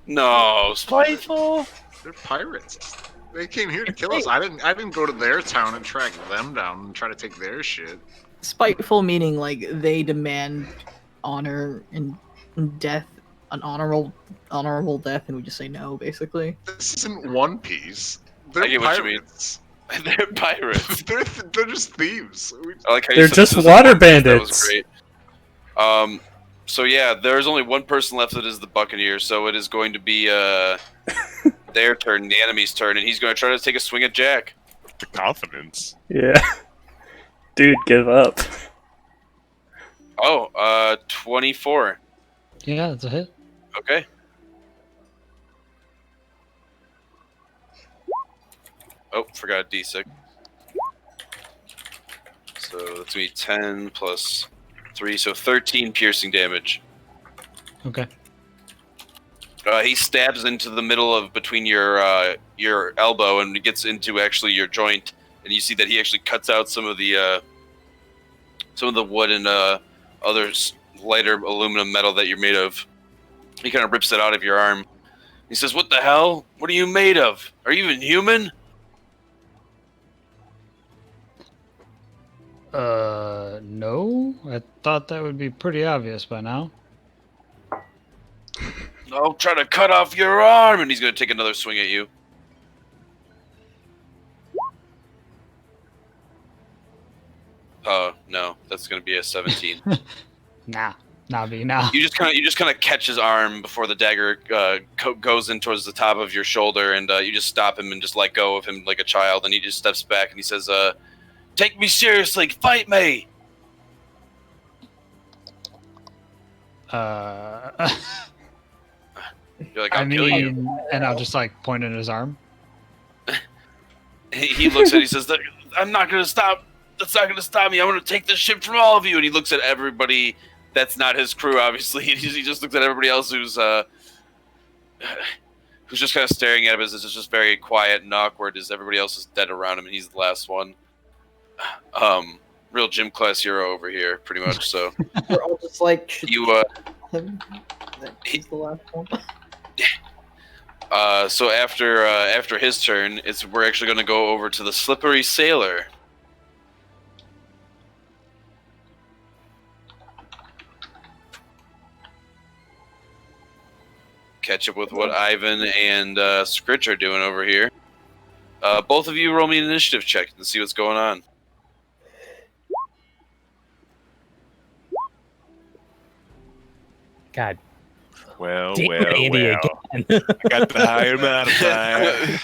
No, spiteful. They're pirates. They came here to kill us. I didn't go to their town and track them down and try to take their shit. Spiteful meaning like they demand honor and death, an honorable death, and we just say no, basically. This isn't One Piece. They're I get what you mean. pirates. They're pirates. they're just thieves. I like how They're you said just this is water One Piece. That bandits. was great. So yeah, there's only one person left that is the Buccaneer, so it is going to be their turn, the enemy's turn, and he's going to try to take a swing at Jack. The confidence. Yeah. Dude, give up. Oh, 24. Yeah, that's a hit. Okay. Oh, forgot a D6. So that's going to be 10 plus 3, so 13 piercing damage. Okay. He stabs into the middle of between your elbow and gets into actually your joint, and you see that he actually cuts out some of the wood and other lighter aluminum metal that you're made of. He kind of rips it out of your arm. He says, "What the hell? What are you made of? Are you even human?" No. I thought that would be pretty obvious by now. I'll try to cut off your arm, and he's going to take another swing at you. No, that's going to be a 17. Nah, Navi, nah. You just kind of catch his arm before the dagger goes in towards the top of your shoulder, and you just stop him and just let go of him like a child, and he just steps back and he says, "Take me seriously, fight me." You're like, "I'll kill you." And I'll just like point at his arm. He looks at it, he says, "I'm not going to stop. That's not going to stop me. I'm going to take this ship from all of you." And he looks at everybody that's not his crew, obviously. He just looks at everybody else who's just kind of staring at him as it's just very quiet and awkward as everybody else is dead around him and he's the last one. Real gym class hero over here, pretty much. So We're all just like, you he's the last one. so after his turn, we're actually going to go over to the Slippery Sailor. Catch up with what Ivan and Scritch are doing over here. Both of you roll me an initiative check and see what's going on. God Well, damn it, Andy again. I got the higher modifier.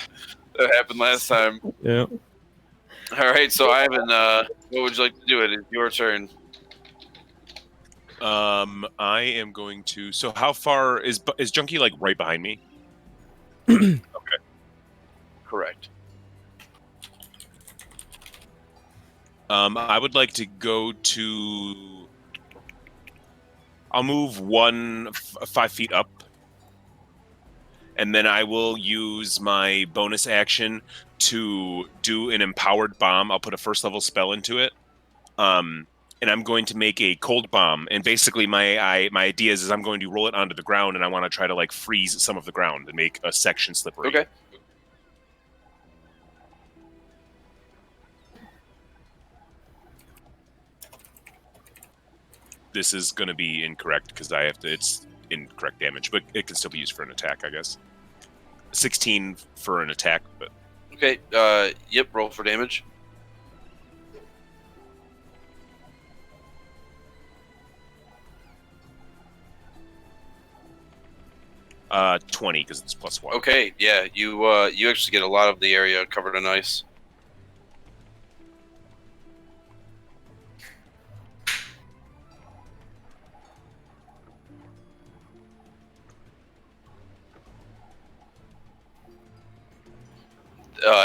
That happened last time. Yeah. All right, so Ivan, what would you like to do? It is your turn. I am going to. So, how far is Junkie like right behind me? Correct. I would like to go to. I'll move 5 feet up, and then I will use my bonus action to do an empowered bomb. I'll put a first level spell into it, and I'm going to make a cold bomb. And basically, my idea is I'm going to roll it onto the ground, and I want to try to like freeze some of the ground and make a section slippery. Okay. This is going to be incorrect because I have to. It's incorrect damage, but it can still be used for an attack, I guess. 16 for an attack, but Okay. Yep. Roll for damage. uh, 20 because it's +1. Okay. Yeah. You actually get a lot of the area covered in ice.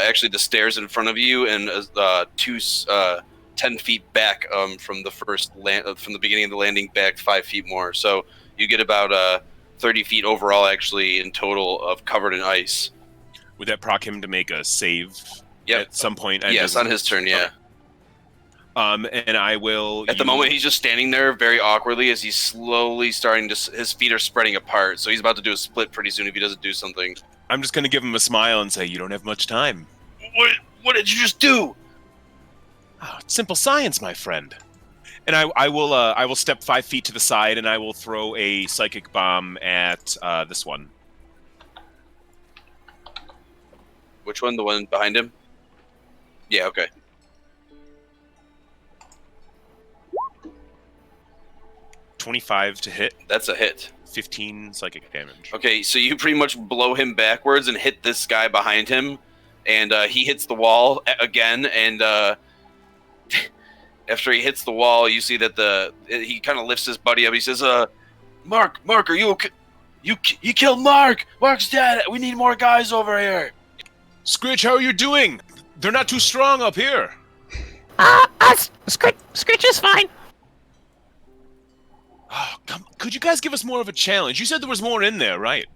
Actually, the stairs in front of you and 10 feet back from the first from the beginning of the landing back 5 feet more. So you get about 30 feet overall, actually, in total of covered in ice. Would that proc him to make a save Yep. at some point? Yes, on his turn, yeah. And I will. At the moment, he's just standing there very awkwardly as he's slowly starting to. His feet are spreading apart, so he's about to do a split pretty soon if he doesn't do something. I'm just going to give him a smile and say, "You don't have much time." What did you just do? Oh, it's simple science, my friend. And I will step 5 feet to the side and I will throw a psychic bomb at this one. Which one? The one behind him? Yeah, okay. . 25 to hit. That's a hit. 15 psychic damage. Okay, so you pretty much blow him backwards and hit this guy behind him, and he hits the wall again. And after he hits the wall, you see that he kind of lifts his buddy up. He says, "Mark, are you okay? You killed Mark. Mark's dead. We need more guys over here." Scritch, how are you doing? They're not too strong up here. Scritch is fine. Oh, could you guys give us more of a challenge? You said there was more in there, right?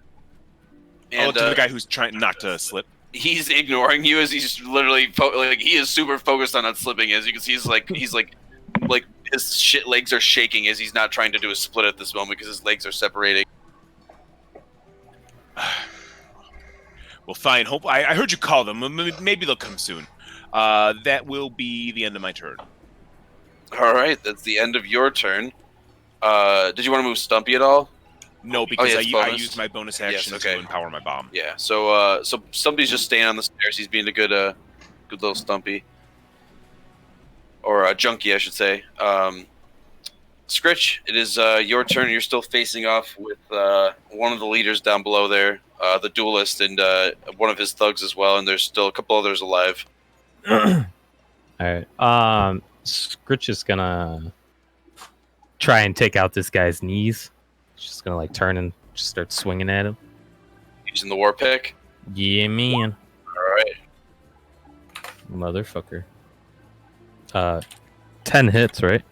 And to the guy who's trying not to slip. He's ignoring you as he's literally he is super focused on not slipping. As you can see, he's like his legs are shaking as he's not trying to do a split at this moment because his legs are separating. Well, fine. Hope I heard you call them. Maybe they'll come soon. That will be the end of my turn. All right, that's the end of your turn. Did you want to move Stumpy at all? No, because yeah, I used my bonus action okay. to empower my bomb. Yeah. So Stumpy's just staying on the stairs. He's being a good little Stumpy, or a junkie, I should say. Scritch, it is your turn. You're still facing off with one of the leaders down below there, the duelist, and one of his thugs as well. And there's still a couple others alive. All right. Scritch is gonna try and take out this guy's knees. She's just gonna turn and just start swinging at him. Using the war pick. Yeah, man. All right. Motherfucker. 10 hits, right?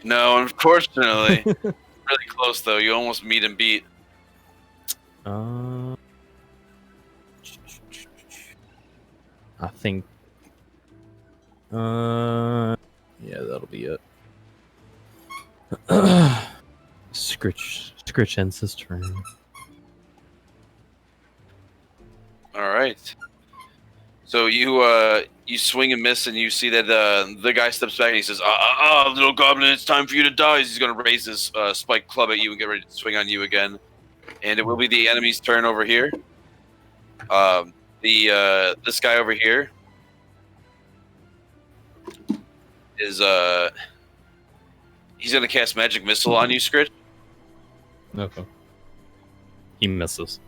No, unfortunately. Really close though. You almost meet and beat. I think. Yeah, that'll be it. Scritch ends his turn. All right. So you swing and miss, and you see that the guy steps back and he says, little goblin, it's time for you to die." He's going to raise his spiked club at you and get ready to swing on you again. And it will be the enemy's turn over here. This guy over here is he's going to cast Magic Missile on you, Scritch. Okay. He misses.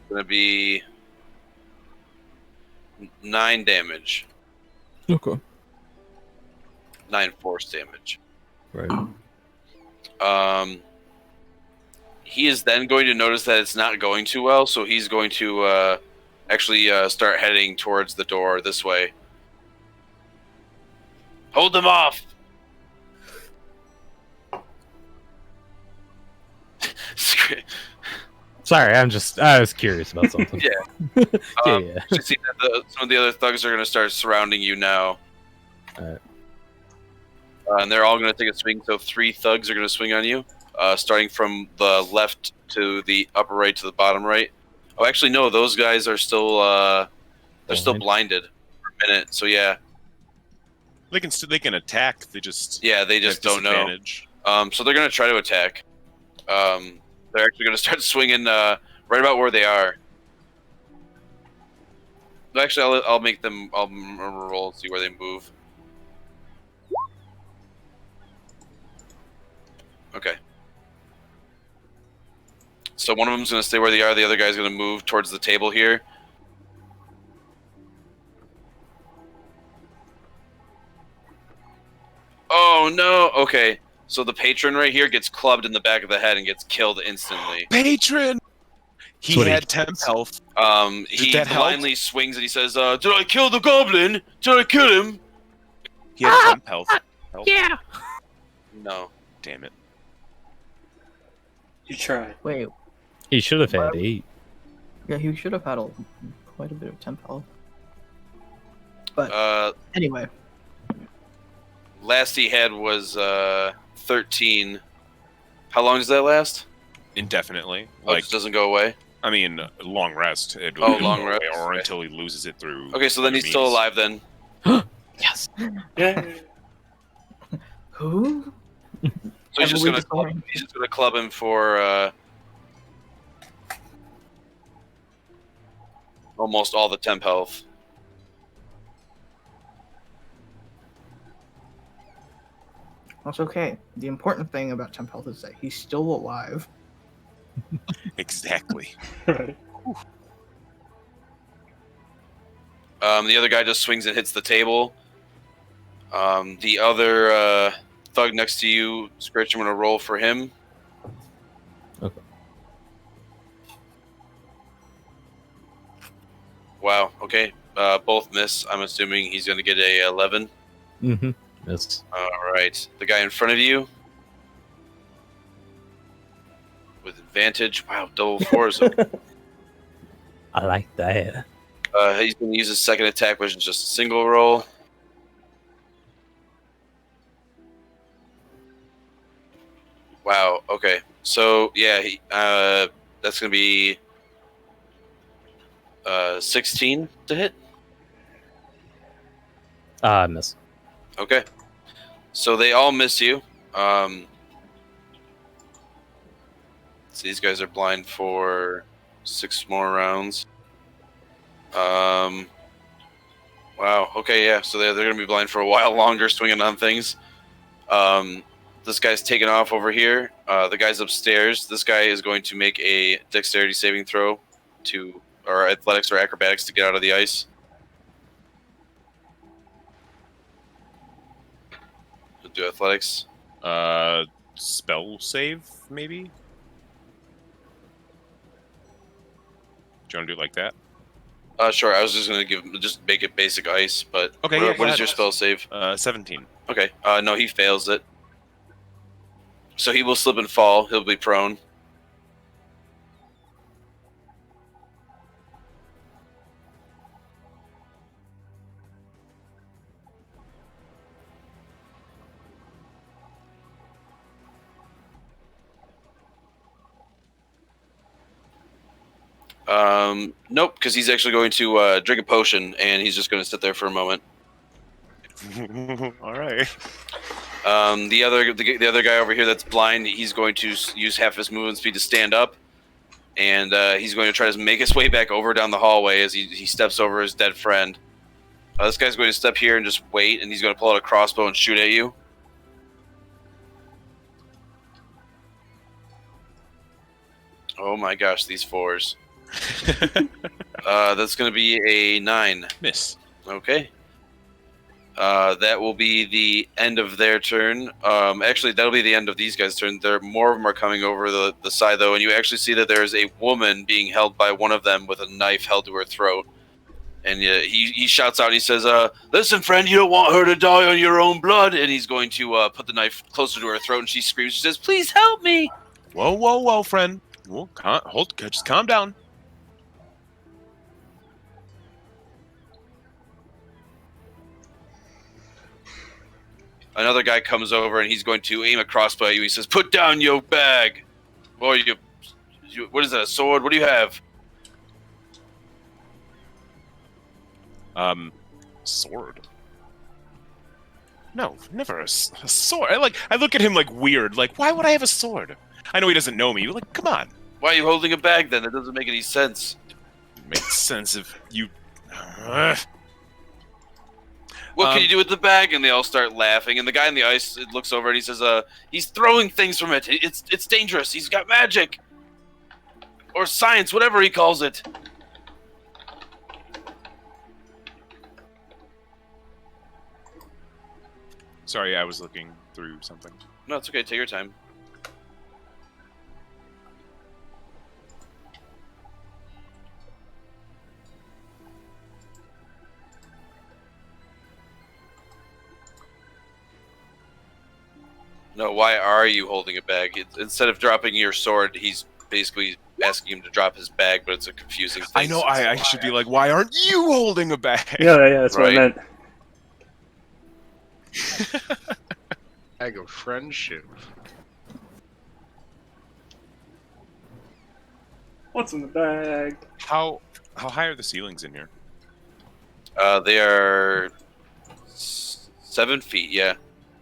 Going to be 9 damage. Okay. 9 force damage. Right. He is then going to notice that it's not going too well, so he's going to actually start heading towards the door this way. Hold them off! Sorry, I was curious about something. Yeah. Yeah. You see that some of the other thugs are going to start surrounding you now. Alright. And they're all going to take a swing, so 3 thugs are going to swing on you, starting from the left to the upper right to the bottom right. Oh, actually, no, those guys are still still blinded for a minute, so yeah. They can attack. They just don't know. So they're going to try to attack. They're actually going to start swinging right about where they are. Actually, I'll make them. I'll roll and see where they move. Okay. So one of them's going to stay where they are. The other guy's going to move towards the table here. Oh no! Okay. So the patron right here gets clubbed in the back of the head and gets killed instantly. Patron! He had 10 health. He blindly swings and he says, "Did I kill the goblin? Did I kill him?" He had 10 health. Yeah. No. Damn it. You tried. Wait, He should have had 8. yeah, he should have had quite a bit of temp health. But anyway, Last he had was 13. How long does that last? Indefinitely. Oh, it just doesn't go away? I mean, long rest. Long rest. Or Okay. until he loses it through. Okay, so then he's still alive then. yes. Yeah. Who? So he's just Heavily gonna club him for almost all the temp health. That's okay. The important thing about temp health is that he's still alive. Exactly. Right. The other guy just swings and hits the table. The other thug next to you, Scritch, I'm going to roll for him. Okay. Wow, okay. Both miss. I'm assuming he's going to get a 11. Mm-hmm. Yes. All right. The guy in front of you with advantage. Wow, double fours. I like that. He's going to use his second attack, which is just a single roll. Wow. Okay. So yeah, that's going to be 16 to hit. Miss. Okay. So they all miss you. So these guys are blind for 6 more rounds. Wow. Okay. Yeah. So they're going to be blind for a while longer, swinging on things. This guy's taken off over here. The guy's upstairs. This guy is going to make a dexterity saving throw or athletics or acrobatics to get out of the ice. He'll do athletics. Spell save, maybe? Do you want to do it like that? Sure. I was just going to just make it basic ice, but Okay, what, yeah, what go is ahead. your spell save? 17. Okay. No, he fails it. So he will slip and fall. He'll be prone. Nope, because he's actually going to drink a potion, and he's just going to sit there for a moment. All right. The other guy over here that's blind, he's going to use half his movement speed to stand up, and he's going to try to make his way back over down the hallway as he steps over his dead friend. This guy's going to step here and just wait, and he's going to pull out a crossbow and shoot at you. Oh my gosh, these 4s. That's going to be a 9. Miss. Okay. That will be the end of their turn. Actually, that'll be the end of these guys' turn. More of them are coming over the side, though, and you actually see that there's a woman being held by one of them with a knife held to her throat. And he shouts out and he says, listen, friend, you don't want her to die on your own blood. And he's going to put the knife closer to her throat, and she screams. She says, please help me. Whoa, whoa, whoa, friend. Whoa, just calm down. Another guy comes over, and he's going to aim a crossbow at you. He says, put down your bag. What is that, a sword? What do you have? Sword. No, never a sword. I look at him like weird. Like, why would I have a sword? I know he doesn't know me. Like, come on. Why are you holding a bag, then? That doesn't make any sense. Makes sense if you. What can you do with the bag? And they all start laughing. And the guy in the ice looks over and he says, he's throwing things from it. It's dangerous. He's got magic. Or science, whatever he calls it. Sorry, I was looking through something. No, it's okay. Take your time. No, why are you holding a bag? Instead of dropping your sword, he's basically asking him to drop his bag, but it's a confusing thing. I know, I should be like, why aren't you holding a bag? Yeah, that's what I meant. Bag of friendship. What's in the bag? How high are the ceilings in here? They are 7 feet, yeah.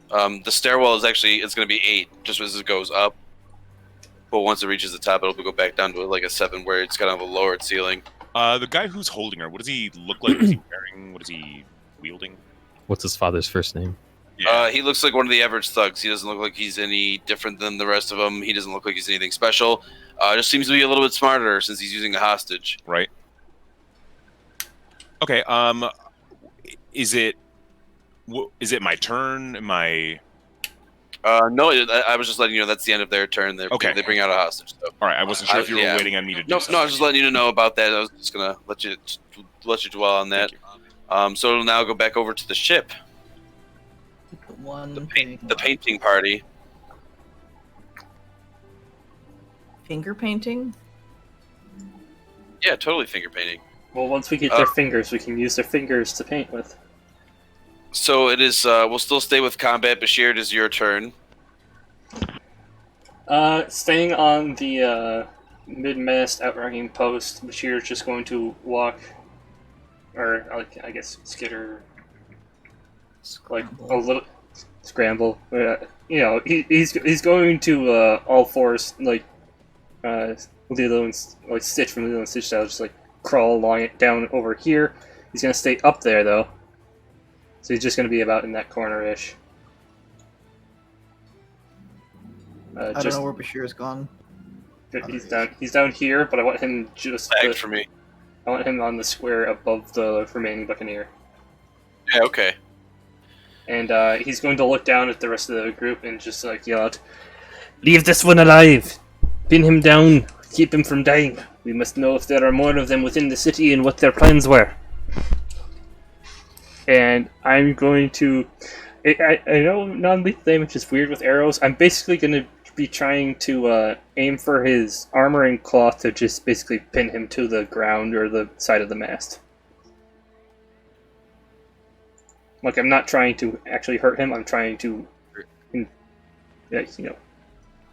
The stairwell is actually it's going to be 8 just as it goes up. But once it reaches the top, it'll go back down to like a 7, where it's kind of a lowered ceiling. The guy who's holding her, what does he look like? What is he wearing? What is he wielding? What's his father's first name? He looks like one of the average thugs. He doesn't look like he's any different than the rest of them. He doesn't look like he's anything special. Just seems to be a little bit smarter since he's using a hostage. Right. Okay. Is it my turn? No, I was just letting you know that's the end of their turn. Okay. They bring out a hostage. So. All right. I wasn't sure if you were waiting on me to do something. No, I was just letting you know about that. I was just gonna let you dwell on that. So it'll now go back over to the ship. The painting party. Finger painting? Yeah, totally finger painting. Well, once we get their fingers, we can use their fingers to paint with. So it is. We'll still stay with combat. Bashir, it is your turn. Staying on the mid-mast outranking post, Bashir is just going to walk, or I guess skitter, like a little scramble. He's going to all fours, like Lilo and Stitch from Lilo and Stitch style, just like crawl along it down over here. He's gonna stay up there though, so he's just gonna be about in that corner-ish. I don't know where Bashir's gone. He's down here, but I want him just. For me. I want him on the square above the remaining Buccaneer. Yeah. Okay. And he's going to look down at the rest of the group and just like yell out, "Leave this one alive! Pin him down! Keep him from dying! We must know if there are more of them within the city and what their plans were." And I'm going to... I know non-lethal damage is weird with arrows. I'm basically going to be trying to aim for his armor and cloth to just basically pin him to the ground or the side of the mast. Like, I'm not trying to actually hurt him, I'm trying to,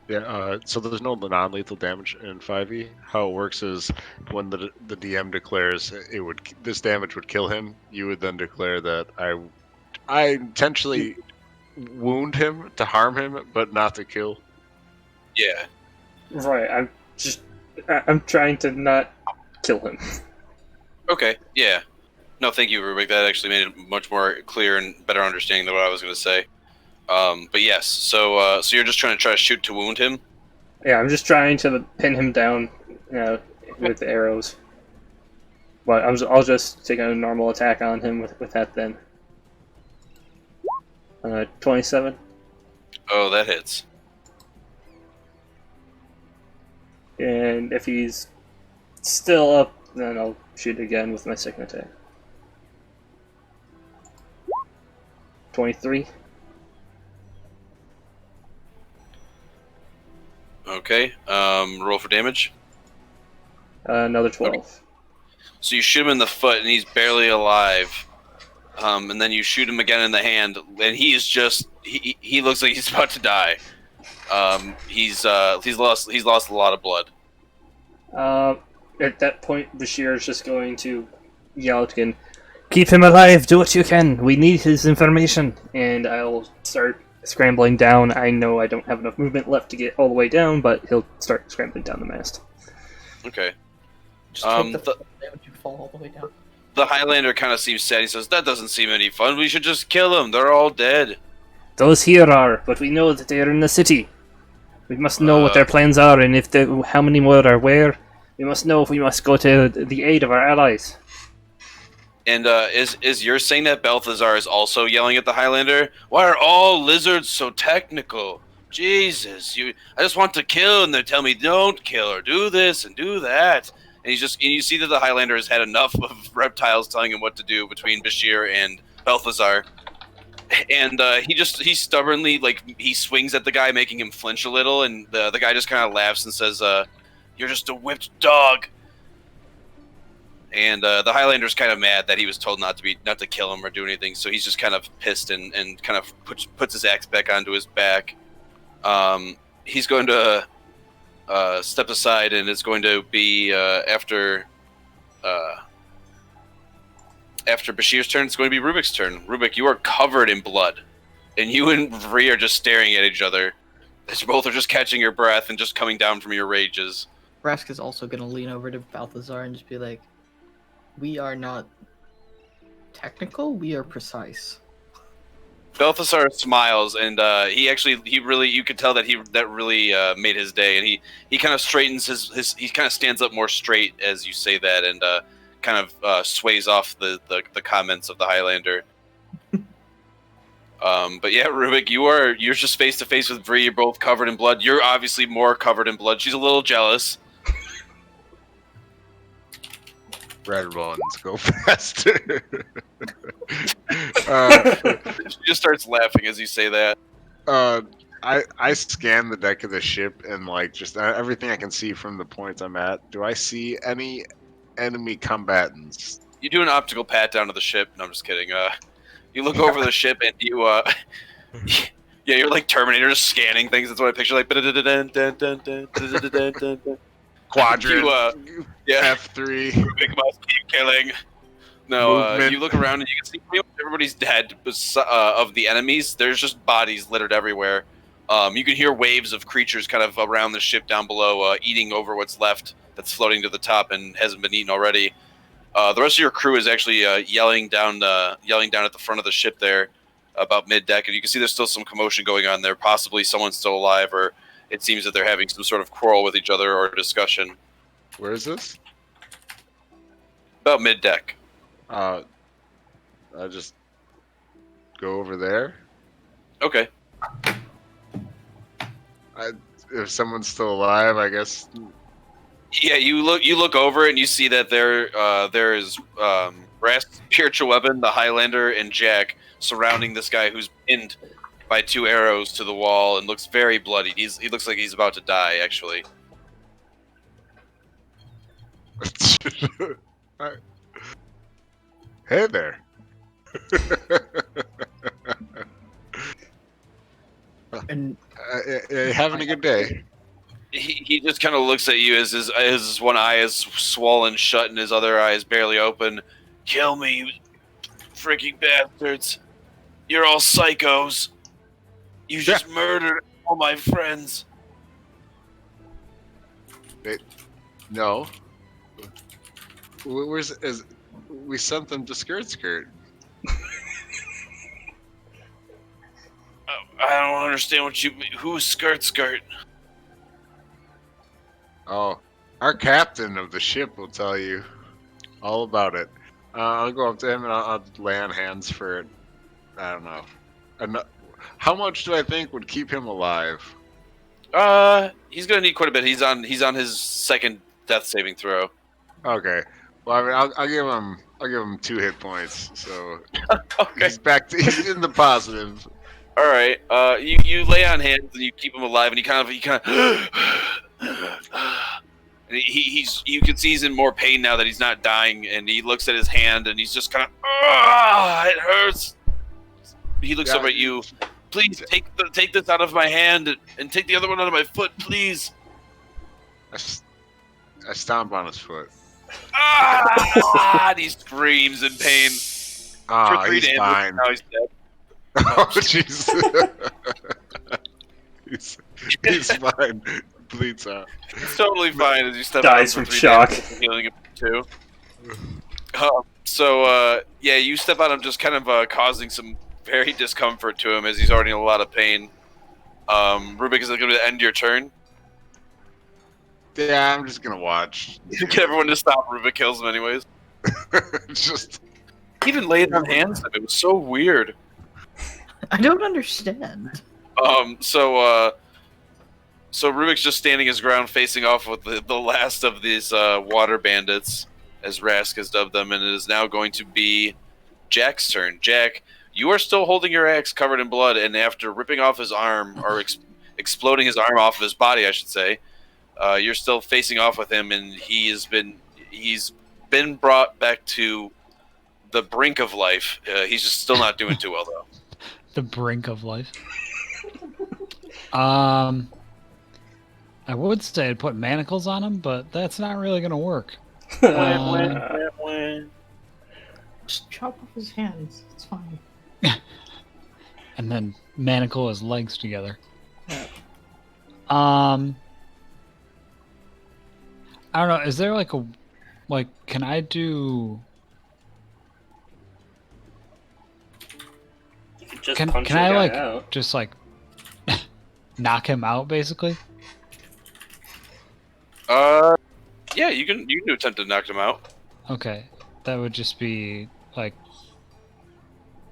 Yeah, so there's no non-lethal damage in 5e. How it works is when the DM declares this damage would kill him, you would then declare that I intentionally wound him to harm him, but not to kill. Yeah. Right, I'm trying to not kill him. Okay. Yeah. No, thank you, Rubik. That actually made it much more clear and better understanding than what I was going to say. But yes, so you're just trying to shoot to wound him? Yeah, I'm just trying to pin him down with the arrows. But I'll just take a normal attack on him with that then. 27. Oh, that hits. And if he's still up, then I'll shoot again with my second attack. 23. Okay. Roll for damage. Another 12. Okay. So you shoot him in the foot, and he's barely alive. And then you shoot him again in the hand, and he's just he looks like he's about to die. He's lost a lot of blood. At that point, Bashir is just going to yell out again, "Keep him alive! Do what you can! We need his information!" And I'll start scrambling down. I know I don't have enough movement left to get all the way down, but he'll start scrambling down the mast. Okay. Just take the damage and fall all the way down. The Highlander kind of seems sad. He says, "That doesn't seem any fun. We should just kill them. They're all dead." Those here are, but we know that they are in the city. We must know what their plans are, and how many more are where. We must know if we must go to the aid of our allies. And is you're saying that Balthazar is also yelling at the Highlander? Why are all lizards so technical? Jesus, I just want to kill, and they tell me don't kill or do this and do that. And you see that the Highlander has had enough of reptiles telling him what to do between Bashir and Balthazar. And he stubbornly, he swings at the guy, making him flinch a little, and the guy just kind of laughs and says, "You're just a whipped dog." And the Highlander's kind of mad that he was told not to kill him or do anything, so he's just kind of pissed and kind of puts his axe back onto his back. He's going to step aside, and it's going to be after Bashir's turn. It's going to be Rubik's turn. Rubik, you are covered in blood. and you and Vree are just staring at each other. As you both are just catching your breath and just coming down from your rages. Rask is also gonna lean over to Balthazar and just be like, "We are not technical. We are precise." Balthasar smiles, and you could tell that that really made his day, and he kind of straightens he kind of stands up more straight as you say that, and kind of sways off the comments of the Highlander. But yeah, Rubik, you're just face to face with Bree. You're both covered in blood. You're obviously more covered in blood. She's a little jealous. Red ones go faster. She just starts laughing as you say that. I scan the deck of the ship and like just everything I can see from the points I'm at. Do I see any enemy combatants? You do an optical pat down to the ship. No, I'm just kidding. You look over the ship and you yeah, you're like Terminator, just scanning things. That's what I picture. Like Quadrant. yeah. F3. Rubik must keep killing. No, Movement. you look around and you can see pretty much everybody's dead. Of the enemies, there's just bodies littered everywhere. You can hear waves of creatures kind of around the ship down below, eating over what's left that's floating to the top and hasn't been eaten already. The rest of your crew is actually yelling down at the front of the ship there, about mid-deck, and you can see there's still some commotion going on there. Possibly someone's still alive, or it seems that they're having some sort of quarrel with each other or discussion. Where is this? About mid-deck. I just go over there. Okay. If someone's still alive, I guess. Yeah, you look over and you see that there is Rask, Spiritual Weapon, the Highlander, and Jack surrounding this guy who's pinned by 2 arrows to the wall and looks very bloody. He looks like he's about to die, actually. Hey there. And Having a good day. He just kind of looks at you as his one eye is swollen shut and his other eye is barely open. Kill me, you freaking bastards. You're all psychos. You just murdered all my friends. No. We sent them to Skirt. I don't understand what you mean. Who's Skirt? Oh, our captain of the ship will tell you all about it. I'll go up to him and I'll lay on hands for, I don't know. How much do I think would keep him alive? He's gonna need quite a bit. He's on his second death saving throw. Okay. Well, I mean, I'll give him 2 hit points. So Okay. he's in the positive. All right. You lay on hands and you keep him alive, and he kind of and you can see he's in more pain now that he's not dying, and he looks at his hand and he's just kind of it hurts. He looks over at you. Please take this out of my hand and take the other one out of my foot, please. I stomp on his foot. And he screams in pain. He's fine. Now he's dead. Oh, jeez. he's fine. Bleeds out. It's totally fine as you step Dies out from shock. Healing him too. Yeah, you step out. I'm just kind of causing some very discomfort to him as he's already in a lot of pain. Rubik, is it going to end your turn? Yeah, I'm just gonna watch. Get everyone to stop. Rubik kills him anyways. Just He even laid on hands. It was so weird. I don't understand. So Rubik's just standing his ground, facing off with the last of these water bandits, as Rask has dubbed them, and it is now going to be Jack's turn. Jack, you are still holding your axe covered in blood, and after ripping off his arm, or exploding his arm off of his body, I should say, you're still facing off with him, and he's been brought back to the brink of life. He's just still not doing too well, though. The brink of life. I would say I'd put manacles on him, but that's not really gonna work. Just chop off his hands. It's fine. and then manacle his legs together. Yeah. I don't know. Is there can I do? You can just Can punch I the guy out. just knock him out basically? Yeah, you can do attempt to knock him out. Okay, that would just be like.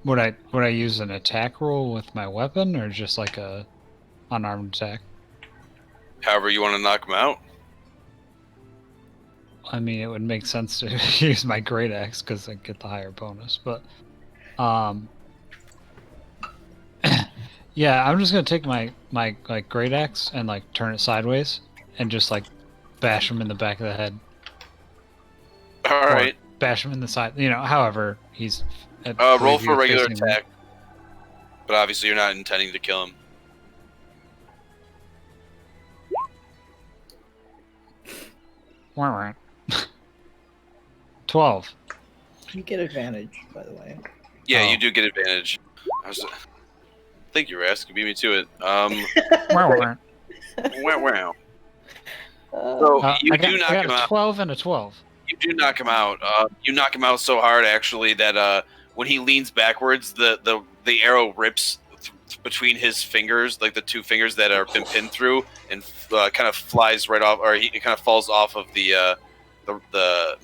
Would I use an attack roll with my weapon or just like a unarmed attack? However you want to knock him out. I mean, it would make sense to use my great axe because I get the higher bonus, but yeah, I'm just gonna take my great axe and turn it sideways and just bash him in the back of the head. All right. Bash him in the side. However he's. Roll for a regular attack. But obviously you're not intending to kill him. Wah. 12. You get advantage, by the way. Yeah, Oh. you do get advantage. I think you were asking, beat me to it. Wah. Wow. So you do knock I got him a out. 12 and a 12. You do knock him out. You knock him out so hard, actually, that when he leans backwards, the arrow rips between his fingers, like the two fingers that are been pinned through, and kind of flies right off, or it kind of falls off of the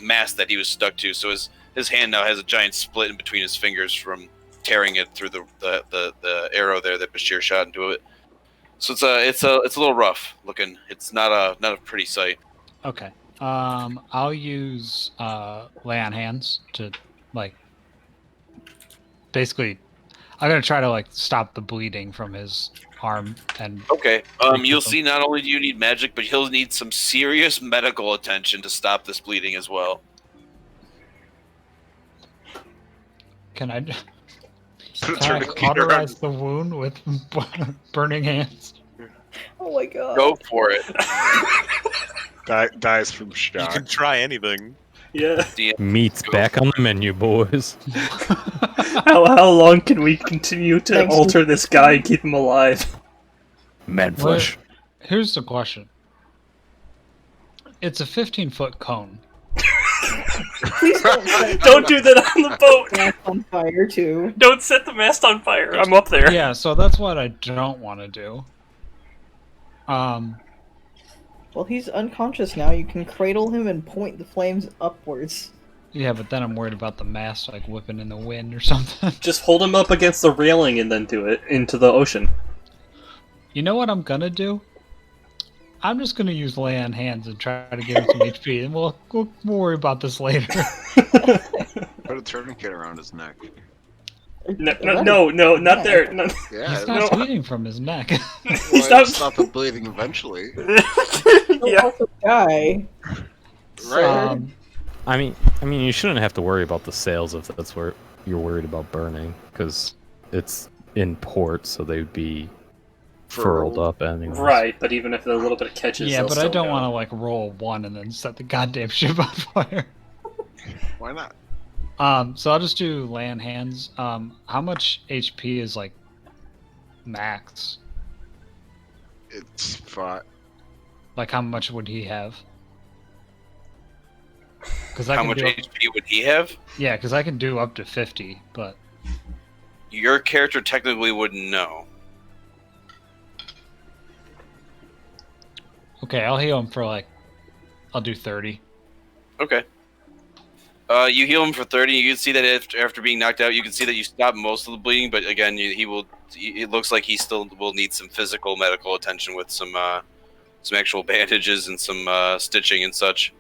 mast that he was stuck to. So his hand now has a giant split in between his fingers from tearing it through the arrow there that Bashir shot into it. So it's a little rough looking. It's not a pretty sight. Okay. I'll use lay on hands to basically I'm gonna try to stop the bleeding from his arm and Okay. You'll see. Not only do you need magic, but he'll need some serious medical attention to stop this bleeding as well. can I Turn the key around. cauterize the wound with burning hands? Oh my god. Go for it. Dies from You shock. can try anything. Yeah. Meat's back on the menu, boys. How long can we continue to Thanks. alter this guy and keep him alive? Man flesh. Here's the question. It's a 15-foot cone. Please don't set Don't do that on the boat! the gas on fire, too. Don't set the mast on fire. I'm up there. Yeah, so that's what I don't want to do. Well, he's unconscious now. You can cradle him and point the flames upwards. Yeah, but then I'm worried about the mast whipping in the wind or something. Just hold him up against the railing and then do it into the ocean. You know what I'm gonna do? I'm just gonna use lay on hands and try to give him some HP, and we'll worry about this later. Put a tourniquet around his neck. No, not there. No. Yeah, He's not bleeding from his neck. He's not- stop the bleeding eventually. He'll Yeah. also die. Right. I mean, you shouldn't have to worry about the sails if that's where you're worried about burning, because it's in port, so they'd be furled up anyways. Right, but even if a little bit of catches, Yeah, but I don't want to roll one and then set the goddamn ship on fire. Why not? So I'll just do lay on hands. How much HP is max? It's fine. How much would he have? Because How much HP would he have? Yeah, because I can do up to 50, but Your character technically wouldn't know. okay, I'll heal him for I'll do 30. Okay. You heal him for 30. You can see that after being knocked out, you can see that you stop most of the bleeding. But again, he will. It looks like he still will need some physical medical attention with some actual bandages and some stitching and such.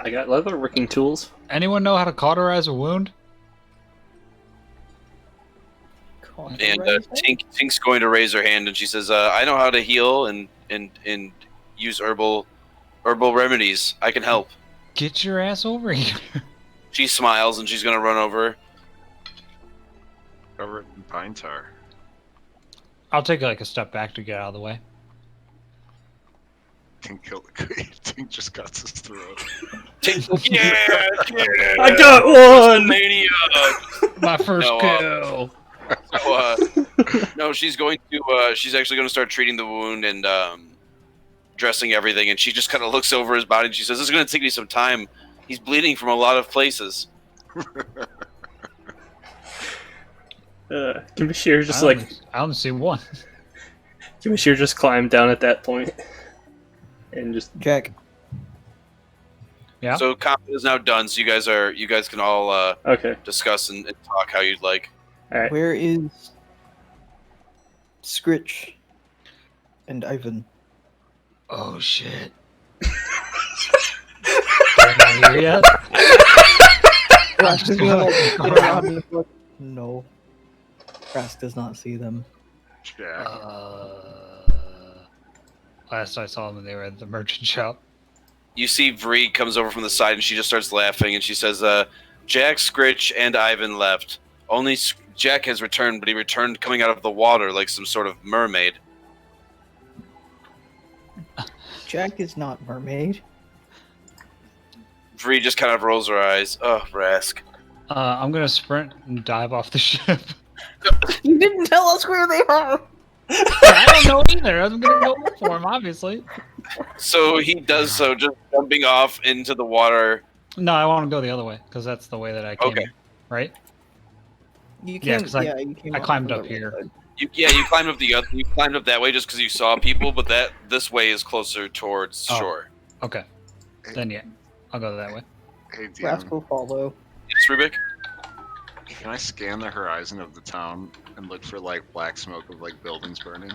I got leather working tools. Anyone know how to cauterize a wound? And Tink's going to raise her hand, and she says, "I know how to heal and use herbal remedies. I can help." Get your ass over here. She smiles, and she's going to run over. Cover it in pine tar. I'll take a step back to get out of the way. Tink killed the queen. Tink just cuts his throat. Tink, yeah, I got one. Mania. My first No, kill. No, she's going to. She's actually going to start treating the wound and dressing everything. And she just kind of looks over his body and she says, "This is going to take me some time. He's bleeding from a lot of places." Can Bashir just I only see one. Can Bashir just climb down at that point and just Jack. Yeah. So combat is now done. So you guys can all okay. discuss and talk how you'd like. All right. Where is Scritch and Ivan? Oh shit. They're not here yet. Rask is gonna like, get around and look. No. Rask does not see them. Jack. Last I saw them, they were at the merchant shop. You see Vree comes over from the side and she just starts laughing and she says, "Jack, Scritch, and Ivan left. Only Jack has returned, but he returned coming out of the water like some sort of mermaid." Jack is not mermaid. Vree just kind of rolls her eyes. Oh, Rask. I'm gonna sprint and dive off the ship. You didn't tell us where they are. I don't know either. I'm gonna go look for him, obviously. So he does so, just jumping off into the water. No, I want to go the other way because that's the way that I came. Okay. Right? You Yeah, came, 'cause you came I off climbed the up other here. side. You climbed up you climbed up that way just because you saw people, but this way is closer towards Oh. shore. Okay. Then yeah, I'll go that way. Hey, Rask DM, will follow. Yes, Rubik? can I scan the horizon of the town and look for like black smoke of like buildings burning?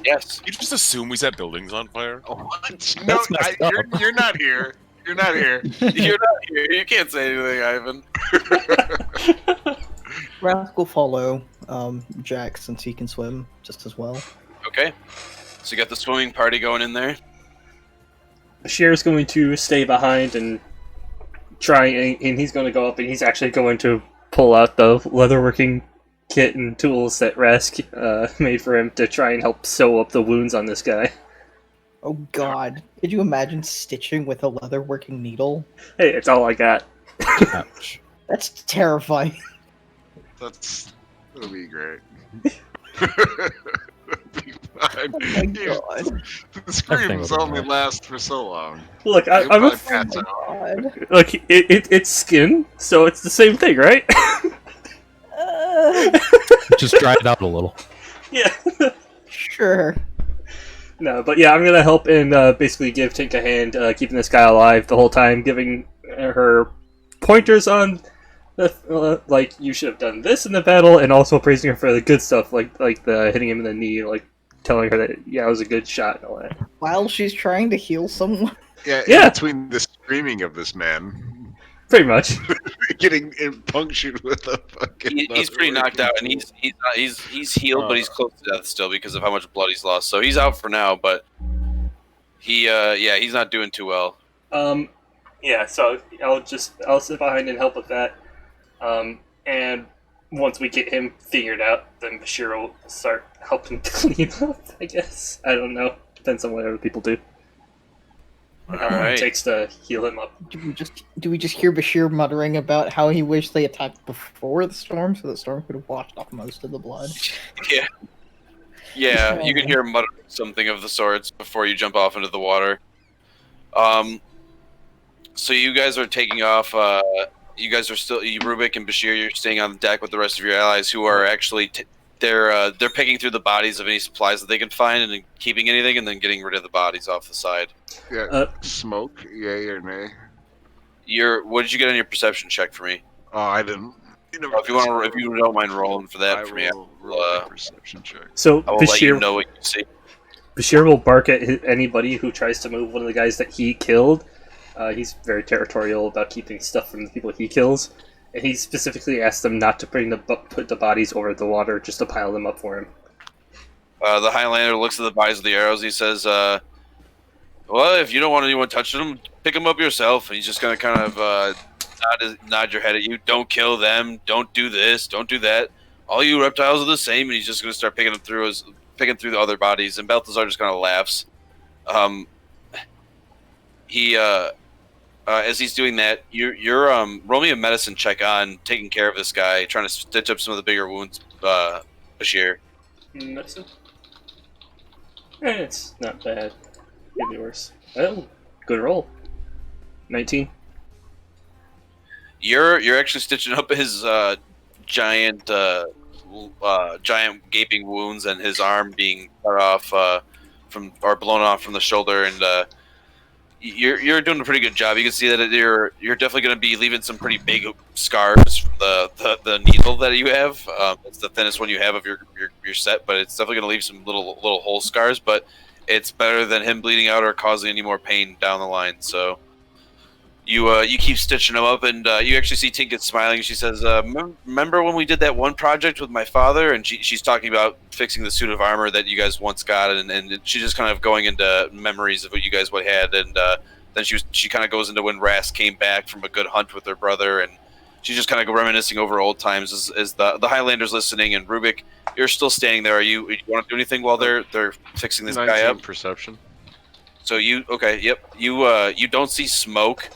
Yes. You just assume we set buildings on fire? Oh, what? No, messed up. you're not here. You're not here. You're not here. You can't say anything, Ivan. Rask will follow Jack since he can swim just as well. Okay. So you got the swimming party going in there. Bashir's going to stay behind and try, and he's going to go up, and he's actually going to pull out the leatherworking kit and tools that Rask made for him to try and help sew up the wounds on this guy. Oh god. Could you imagine stitching with a leatherworking needle? Hey, it's all I got. Ouch. That's terrifying. That'll be great. That'll be fine. Oh my god. The screams will be only fine. last for so long. Look, You'll I'm a probably pass out. God. look. It's skin, so it's the same thing, right? Just dry it out a little. Yeah. Sure. No, but yeah, I'm gonna help and basically give Tink a hand keeping this guy alive the whole time, giving her pointers on the like you should have done this in the battle, and also praising her for the good stuff, like the hitting him in the knee, like telling her that yeah, it was a good shot and all that. While she's trying to heal someone. Yeah, Yeah. in between the screaming of this man, Pretty much. getting punctured with a fucking. He's pretty knocked out, and he's healed, but he's close to death still because of how much blood he's lost. So he's out for now, but he's not doing too well. Yeah. So I'll sit behind and help with that. And once we get him figured out, then Bashir will start helping clean up. I guess I don't know. Depends on what other people do. How long Alright. it takes to heal him up. Do we just hear Bashir muttering about how he wished they attacked before the storm, so the storm could have washed off most of the blood? Yeah, you can hear him muttering something of the sorts before you jump off into the water. So you guys are taking off. You guys are still Rubik and Bashir. You're staying on the deck with the rest of your allies, who are actually they're picking through the bodies of any supplies that they can find, and then keeping anything, and then getting rid of the bodies off the side. Yeah, smoke, yay or nay? What did you get on your perception check for me? Oh, I didn't. You never If you don't mind rolling for that for me, will roll a perception check. So I will let you know what you see. Bashir will bark at anybody who tries to move one of the guys that he killed. He's very territorial about keeping stuff from the people he kills, and he specifically asked them not to put the bodies over the water, just to pile them up for him. The Highlander looks at the bodies of the arrows. He says, "Well, if you don't want anyone touching them, pick them up yourself." And he's just gonna kind of nod your head at you. Don't kill them. Don't do this. Don't do that. All you reptiles are the same. And he's just gonna start picking through the other bodies. And Balthazar just kind of laughs. as he's doing that, you're roll me a medicine check on taking care of this guy, trying to stitch up some of the bigger wounds, Bashir. Medicine. It's not bad. Could be worse. Oh, good roll. 19. You're actually stitching up his giant giant gaping wounds and his arm being cut off from or blown off from the shoulder, and you're doing a pretty good job. You can see that you're definitely going to be leaving some pretty big scars from the needle that you have. It's the thinnest one you have of your set, but it's definitely going to leave some little hole scars. But it's better than him bleeding out or causing any more pain down the line. So you keep stitching him up, and you actually see Tink smiling. She says, "Remember when we did that one project with my father?" And she's talking about fixing the suit of armor that you guys once got, and she's just kind of going into memories of what you guys had, and then she kind of goes into when Rast came back from a good hunt with her brother, and she's just kind of reminiscing over old times as the Highlanders listening. And Rubik, you're still standing there. You want to do anything while they're fixing this guy up? Perception. So you don't see smoke.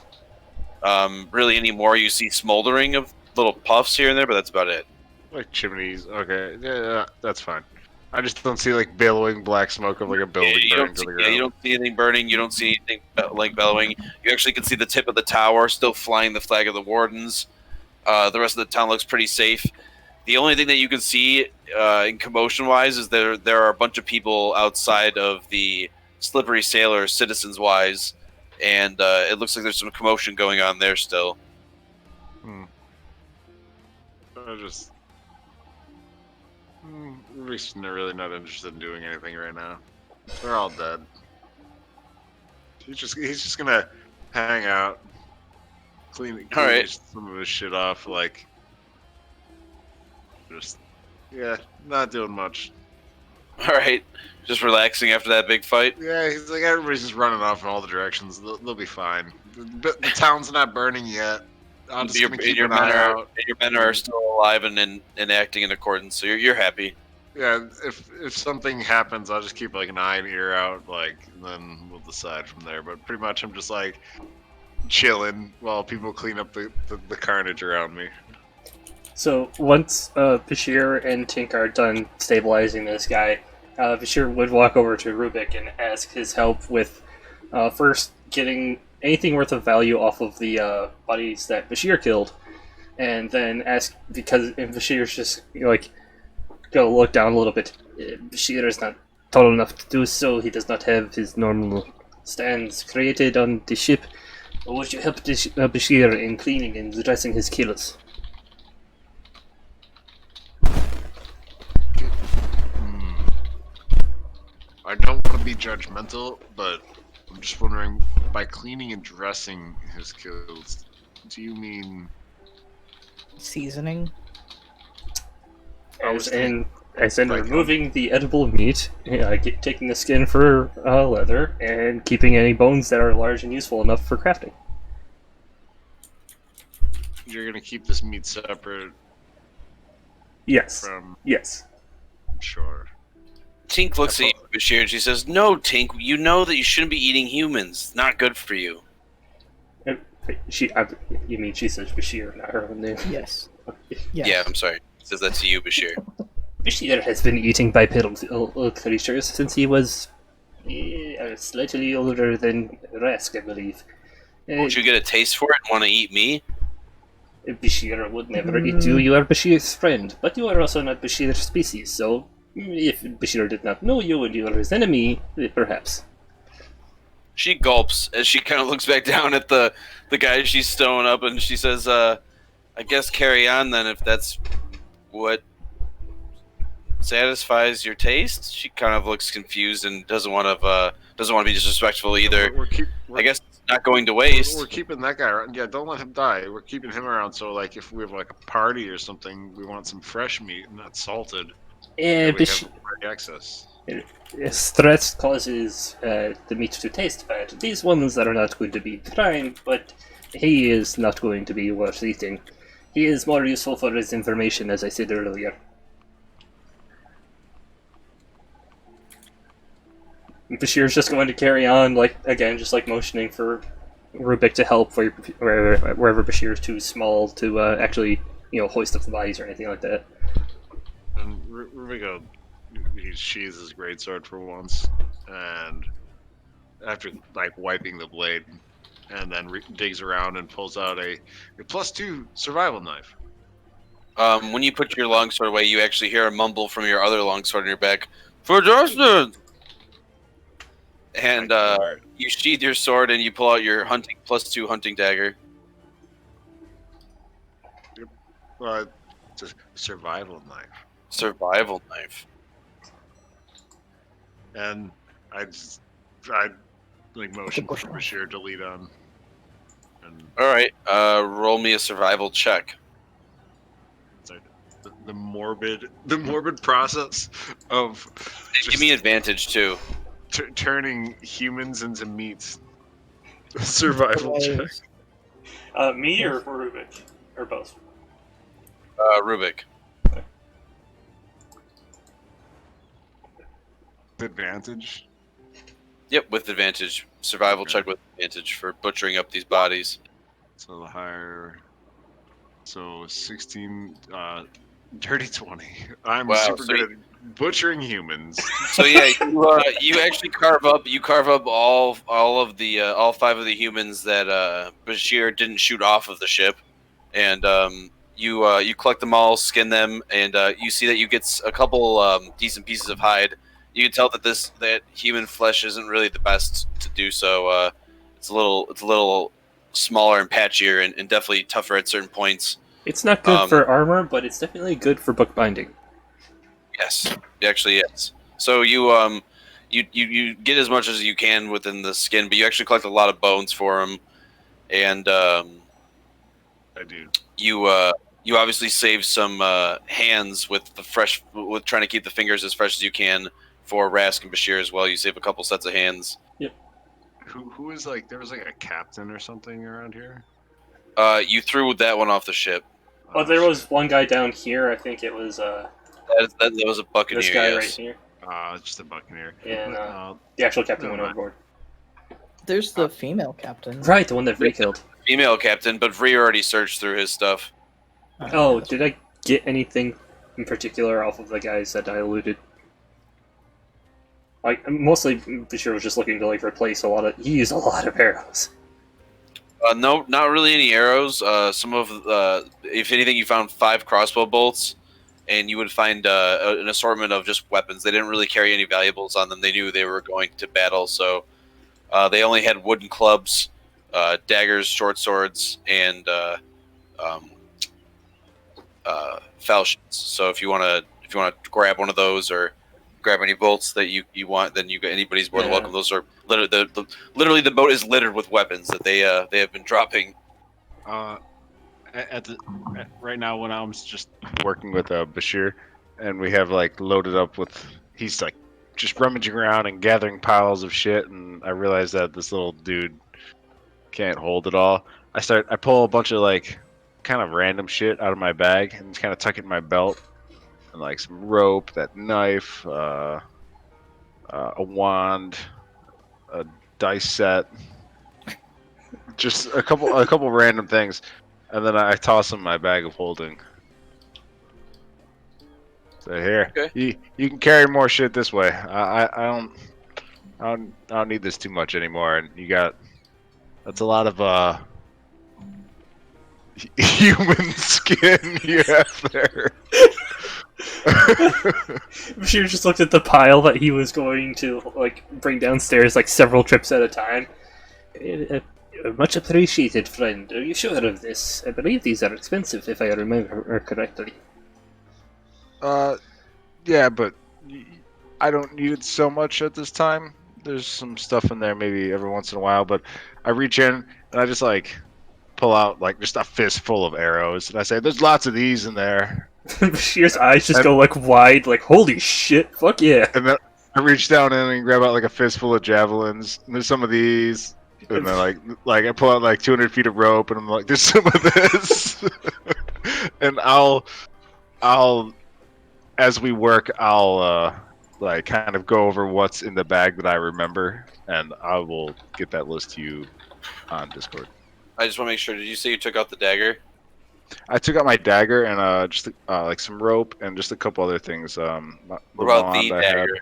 Really anymore. You see smoldering of little puffs here and there, but that's about it. Like chimneys. Okay, yeah, that's fine. I just don't see like billowing black smoke of like a building burning to the ground. You don't see anything burning. You don't see anything like bellowing. You actually can see the tip of the tower still flying the flag of the wardens. The rest of the town looks pretty safe. The only thing that you can see in commotion-wise is there are a bunch of people outside of the Slippery Sailor, citizens-wise, and it looks like there's some commotion going on there still. We're really not interested in doing anything right now. They're all dead. He's just gonna hang out, clean some of his shit off, like not doing much. All right, just relaxing after that big fight. Yeah, he's like everybody's just running off in all the directions. They'll be fine. The town's not burning yet. I'm just gonna keep an eye out. Your men are still alive and acting in accordance, so you're happy. Yeah, if something happens, I'll just keep like an eye and ear out, like, and then we'll decide from there. But pretty much, I'm just like chilling while people clean up the carnage around me. So once Bashir and Tink are done stabilizing this guy, Bashir would walk over to Rubik and ask his help with first getting anything worth of value off of the bodies that Bashir killed, and then ask, because Bashir's just go look down a little bit. Bashir is not tall enough to do so. He does not have his normal stands created on the ship. Would you help Bashir in cleaning and dressing his kills? I don't want to be judgmental, but I'm just wondering, by cleaning and dressing his kills, do you mean seasoning? As in removing the edible meat, taking the skin for leather, and keeping any bones that are large and useful enough for crafting. You're gonna keep this meat separate? Yes. Yes. Sure. Tink looks at you, Bashir, and she says, "No, Tink, you know that you shouldn't be eating humans. Not good for you." You mean she says Bashir, not her own name? Yes. Yeah, I'm sorry. It says that to you, Bashir. Bashir has been eating bipedal creatures since he was slightly older than Rask, I believe. Won't you get a taste for it and want to eat me? Bashir would never eat you. You are Bashir's friend, but you are also not Bashir's species, so if Bashir did not know you and you are his enemy, perhaps. She gulps as she kind of looks back down at the guy she's stowing up, and she says, "I guess carry on then, if that's what satisfies your taste." She kind of looks confused and doesn't want to be disrespectful either. I guess it's not going to waste. We're keeping that guy around. Yeah, don't let him die. We're keeping him around, so like if we have like a party or something, we want some fresh meat, not salted. Access. Stress causes the meat to taste bad. These ones are not going to be prime, but he is not going to be worth eating. He is more useful for his information, as I said earlier. Bashir's just going to carry on, just motioning for Rubik to help wherever Bashir is too small to actually hoist up the bodies or anything like that. And Rubigo, he sheathes his greatsword for once, and after like wiping the blade, and then digs around and pulls out a +2 survival knife. When you put your longsword away, you actually hear a mumble from your other longsword in your back. For Justin! And you sheath your sword and you pull out your hunting +2 hunting dagger. It's a survival knife. Survival knife. And I like motion for Bashir to lead on. And Alright, roll me a survival check. it's like the morbid process of Give me advantage too. turning humans into meat. Survival check. Me or Rubik? Or both? Rubik. Advantage. Yep, with advantage. Survival check with advantage for butchering up these bodies. So the higher. So 16, dirty 20. I'm Wow, super so good at butchering humans. So yeah, you actually carve up all of the all 5 of the humans that Bashir didn't shoot off of the ship, and you collect them all, skin them, and you see that you get a couple decent pieces of hide. You can tell that human flesh isn't really the best to do so. It's a little smaller and patchier, and definitely tougher at certain points. It's not good for armor, but it's definitely good for bookbinding. Yes, it actually is. So you get as much as you can within the skin, but you actually collect a lot of bones for them, and I do. you obviously save some hands with trying to keep the fingers as fresh as you can for Rask and Bashir as well. You save a couple sets of hands. Who is like there was like a captain or something around here? You threw that one off the ship. Well, there was one guy down here. I think it was That was a Buccaneer. this guy yes. right here. Just a Buccaneer. And the actual captain went overboard. There's the female captain. Right, the one that Vree killed. Female captain, but Vree already searched through his stuff. Oh, did I get anything in particular off of the guys that I eluded? Like, mostly Bashir was just looking to like replace a lot of. He used a lot of arrows. No, not really any arrows. Some of if anything, you found 5 crossbow bolts, and you would find an assortment of just weapons. They didn't really carry any valuables on them. They knew they were going to battle, so they only had wooden clubs, daggers, short swords, and falchions. So if you want to grab one of those or grab any bolts that you want, then anybody's more than welcome. Those are literally the boat is littered with weapons that they have been dropping. Right now, when I'm just working with Bashir, and we have like loaded up with, he's like just rummaging around and gathering piles of shit, and I realize that this little dude can't hold it all. I pull a bunch of like kind of random shit out of my bag and kind of tuck it in my belt, and like some rope, that knife, a wand, a dice set, just a couple random things, and then I toss them in my bag of holding. So here, okay. you can carry more shit this way. I don't need this too much anymore. And that's a lot of human skin you have there. Bashir just looked at the pile that he was going to like bring downstairs like several trips at a time. Much appreciated, friend. Are you sure of this? I believe these are expensive, if I remember correctly. Yeah, but I don't need it so much at this time. There's some stuff in there maybe every once in a while, but I reach in and I just like pull out like just a fistful of arrows, and I say, "There's lots of these in there." Bashir's eyes just go like wide, like holy shit, fuck yeah! And then I reach down in and grab out like a fistful of javelins, and there's some of these, and then like I pull out like 200 feet of rope, and I'm like, "There's some of this," and I'll as we work, I'll like kind of go over what's in the bag that I remember, and I will get that list to you on Discord. I just want to make sure. Did you say you took out the dagger? I took out my dagger and just like some rope and just a couple other things. The What about the wand I had. dagger?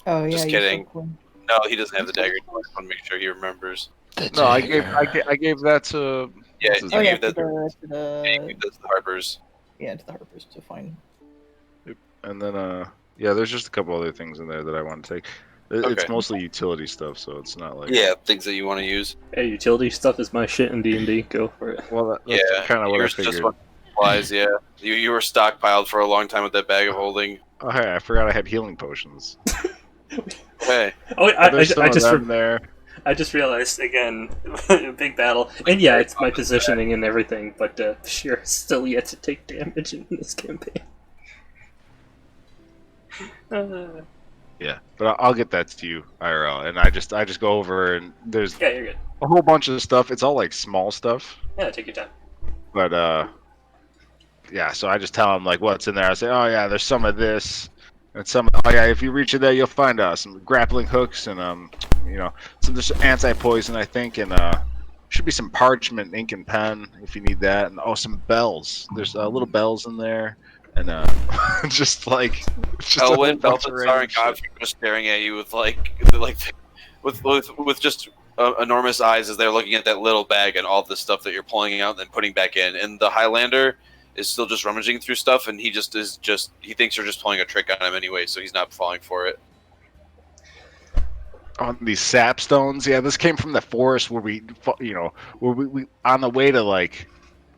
Oh yeah, Just you're so kidding. cool. No, he doesn't have the dagger. I just want to make sure he remembers. No, I gave that to. Yeah, what's his you Oh name? yeah, gave that. to You the gave that to the Harpers. yeah, to the Harpers to find. And then yeah, there's just a couple other things in there that I want to take. It's Okay. mostly utility stuff, so it's not like. Yeah, things that you want to use. Hey, utility stuff is my shit in D&D. Go for it. Well, that's Yeah, kind of what I yours figured. just went supplies. Yeah, you were stockpiled for a long time with that bag of holding. Oh, hey, I forgot I had healing potions. Hey, Oh, There's some of them there. I just realized again, big battle, and yeah, it's my positioning and everything, but Bashir is still yet to take damage in this campaign. Yeah, but I'll get that to you IRL, and I just go over and there's Yeah, you're good. a whole bunch of stuff. It's all like small stuff, Yeah, take your time. but yeah. So I just tell them like what's in there. I say, oh yeah, there's some of this, and some. Oh yeah, if you reach in there, you'll find some grappling hooks and there's anti-poison I think, and should be some parchment, ink, and pen if you need that, and some bells. There's little bells in there, and just a whole Elwyn, bunch of Balthazar, random and shit. Godfrey are staring at you with with just enormous eyes as they're looking at that little bag and all the stuff that you're pulling out and then putting back in. And the Highlander is still just rummaging through stuff, and he thinks you're just pulling a trick on him anyway, so he's not falling for it. On these sap stones, yeah, this came from the forest where we on the way to like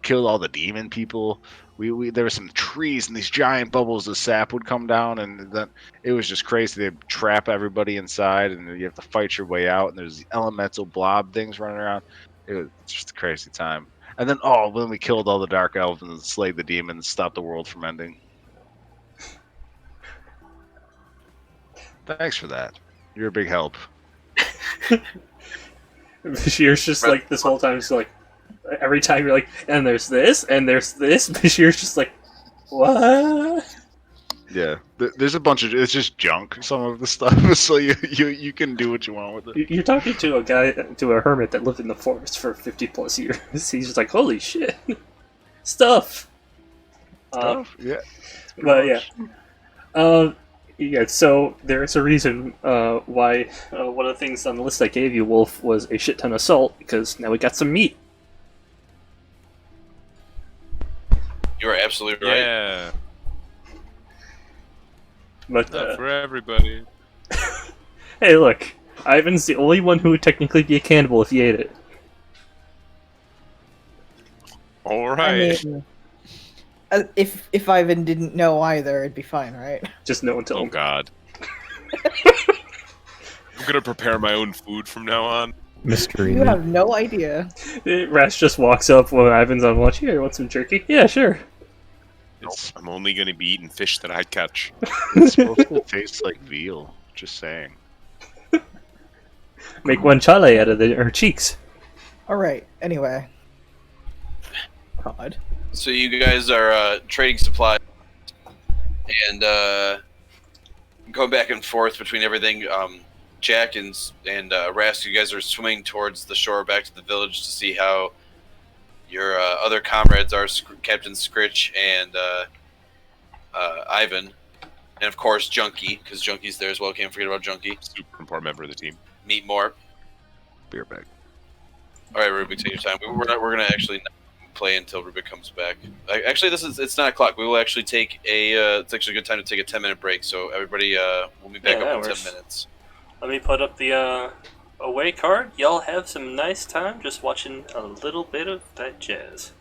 kill all the demon people. We there were some trees and these giant bubbles of sap would come down, and then it was just crazy. They'd trap everybody inside, and you have to fight your way out. And there's elemental blob things running around. It was just a crazy time. And then when we killed all the dark elves and slayed the demons, stopped the world from ending. Thanks for that. You're a big help. Bashir's just like this whole time, just like every time you're like, and there's this, and there's this. Bashir's just like, what? Yeah, there's a bunch of it's just junk. Some of the stuff, so you can do what you want with it. You're talking to a hermit that lived in the forest for 50 plus years. He's just like, holy shit, stuff. Yeah, But yeah, so there's a reason why one of the things on the list I gave you, Wolf, was a shit ton of salt, because now we got some meat. You are absolutely right. Yeah, But not for everybody. hey, look, Ivan's the only one who would technically be a cannibal if he ate it. All I right. mean, if Ivan didn't know either, it'd be fine, right? Just no one tell Oh him. God. I'm gonna prepare my own food from now on. Mystery You meat. have no idea. Rash just walks up when Ivan's on watch. Here, want some jerky? Yeah, sure. I'm only gonna be eating fish that I catch. It's supposed to taste like veal. Just saying. Make guanciale out of her cheeks. Alright, anyway. God. So you guys are trading supplies and going back and forth between everything. Jack and Rask, you guys are swimming towards the shore back to the village to see how your other comrades are, Captain Scritch and Ivan. And of course, Junkie, because Junkie's there as well. Can't forget about Junkie. Super important member of the team. Meet more. Beer bag. All right, Rubik, take your time. We're gonna actually not play until Rubik comes back. Actually, it's 9 o'clock. We will actually take it's actually a good time to take a 10-minute break. So everybody, we'll be back Yeah, up in that 10 works. minutes. Let me put up the away card. Y'all have some nice time just watching a little bit of that jazz.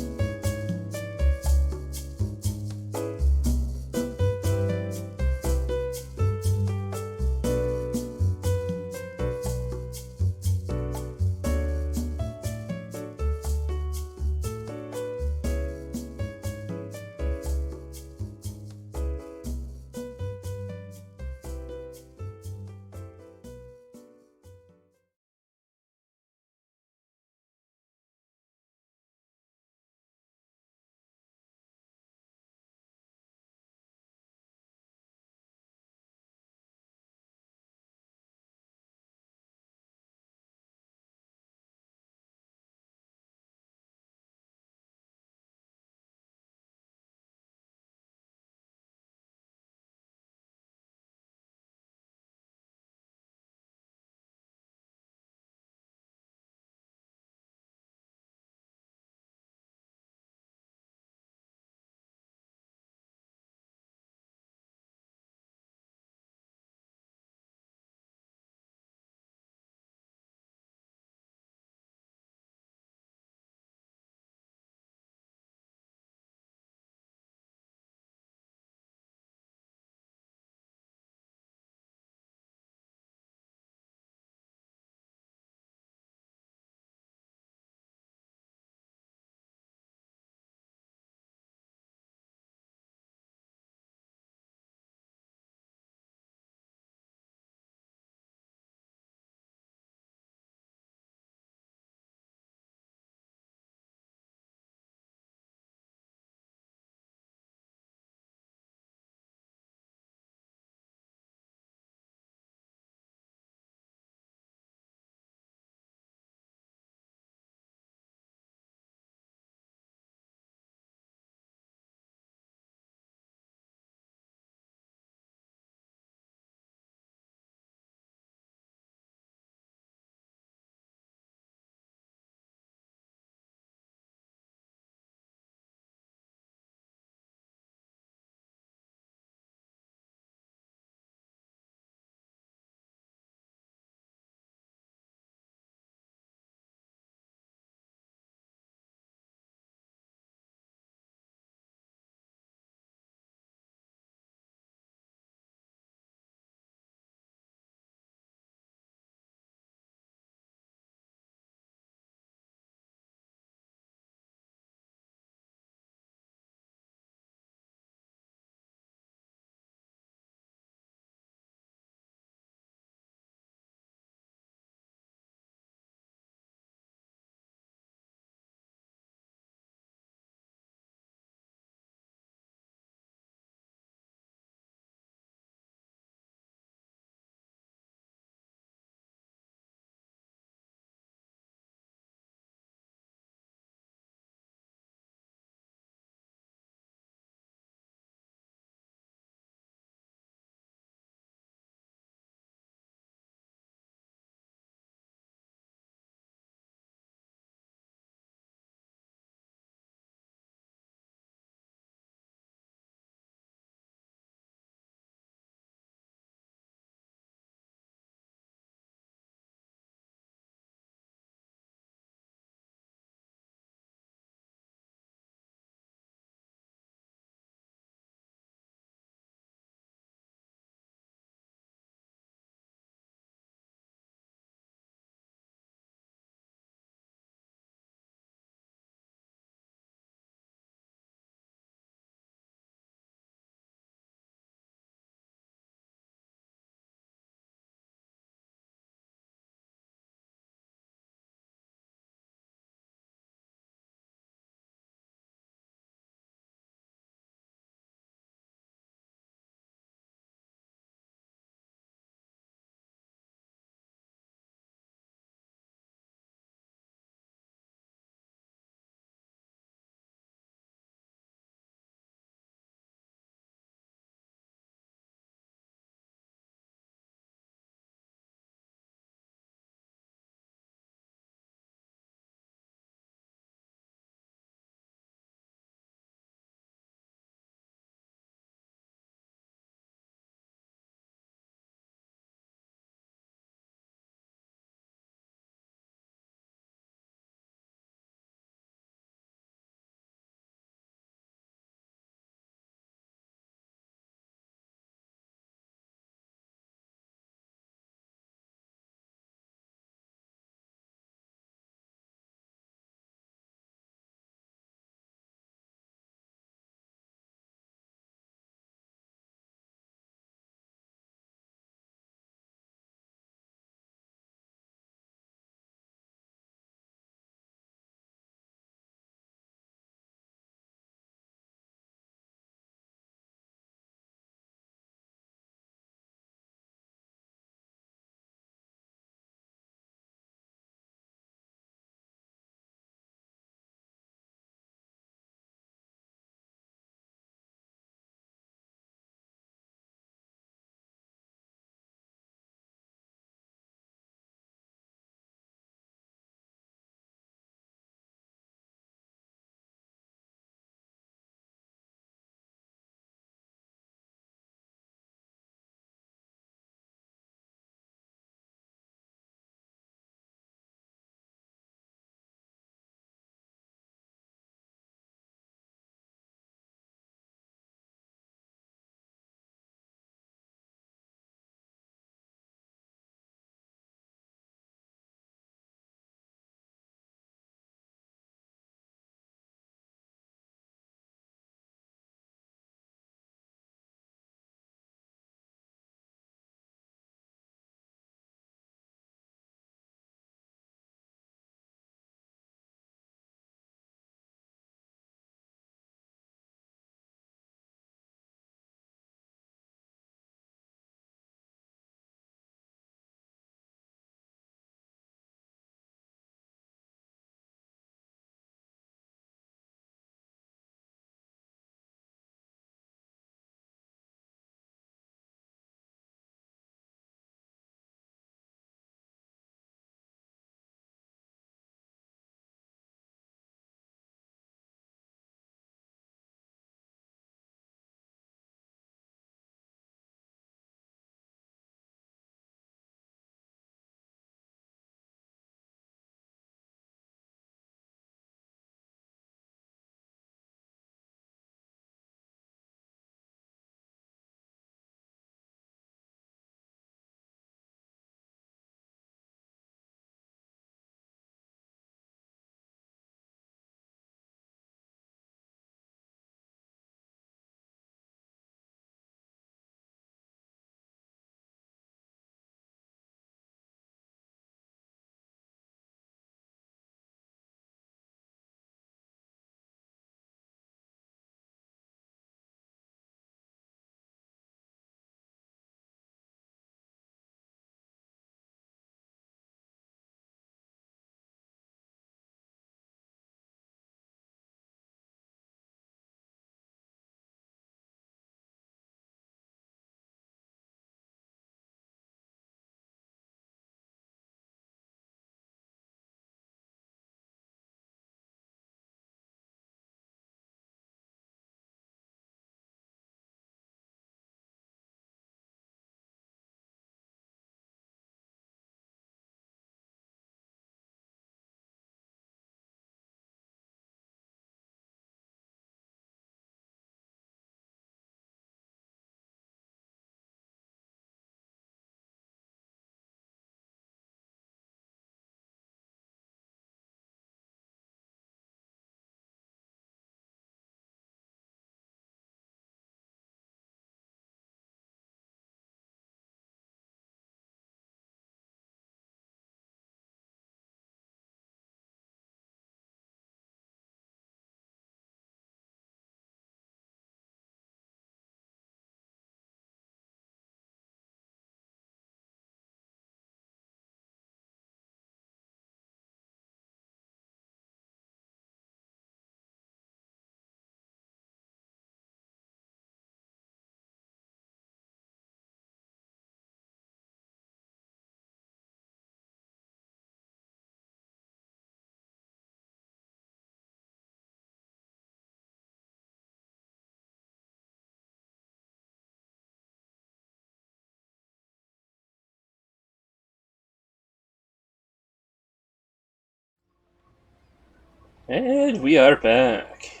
And we are back.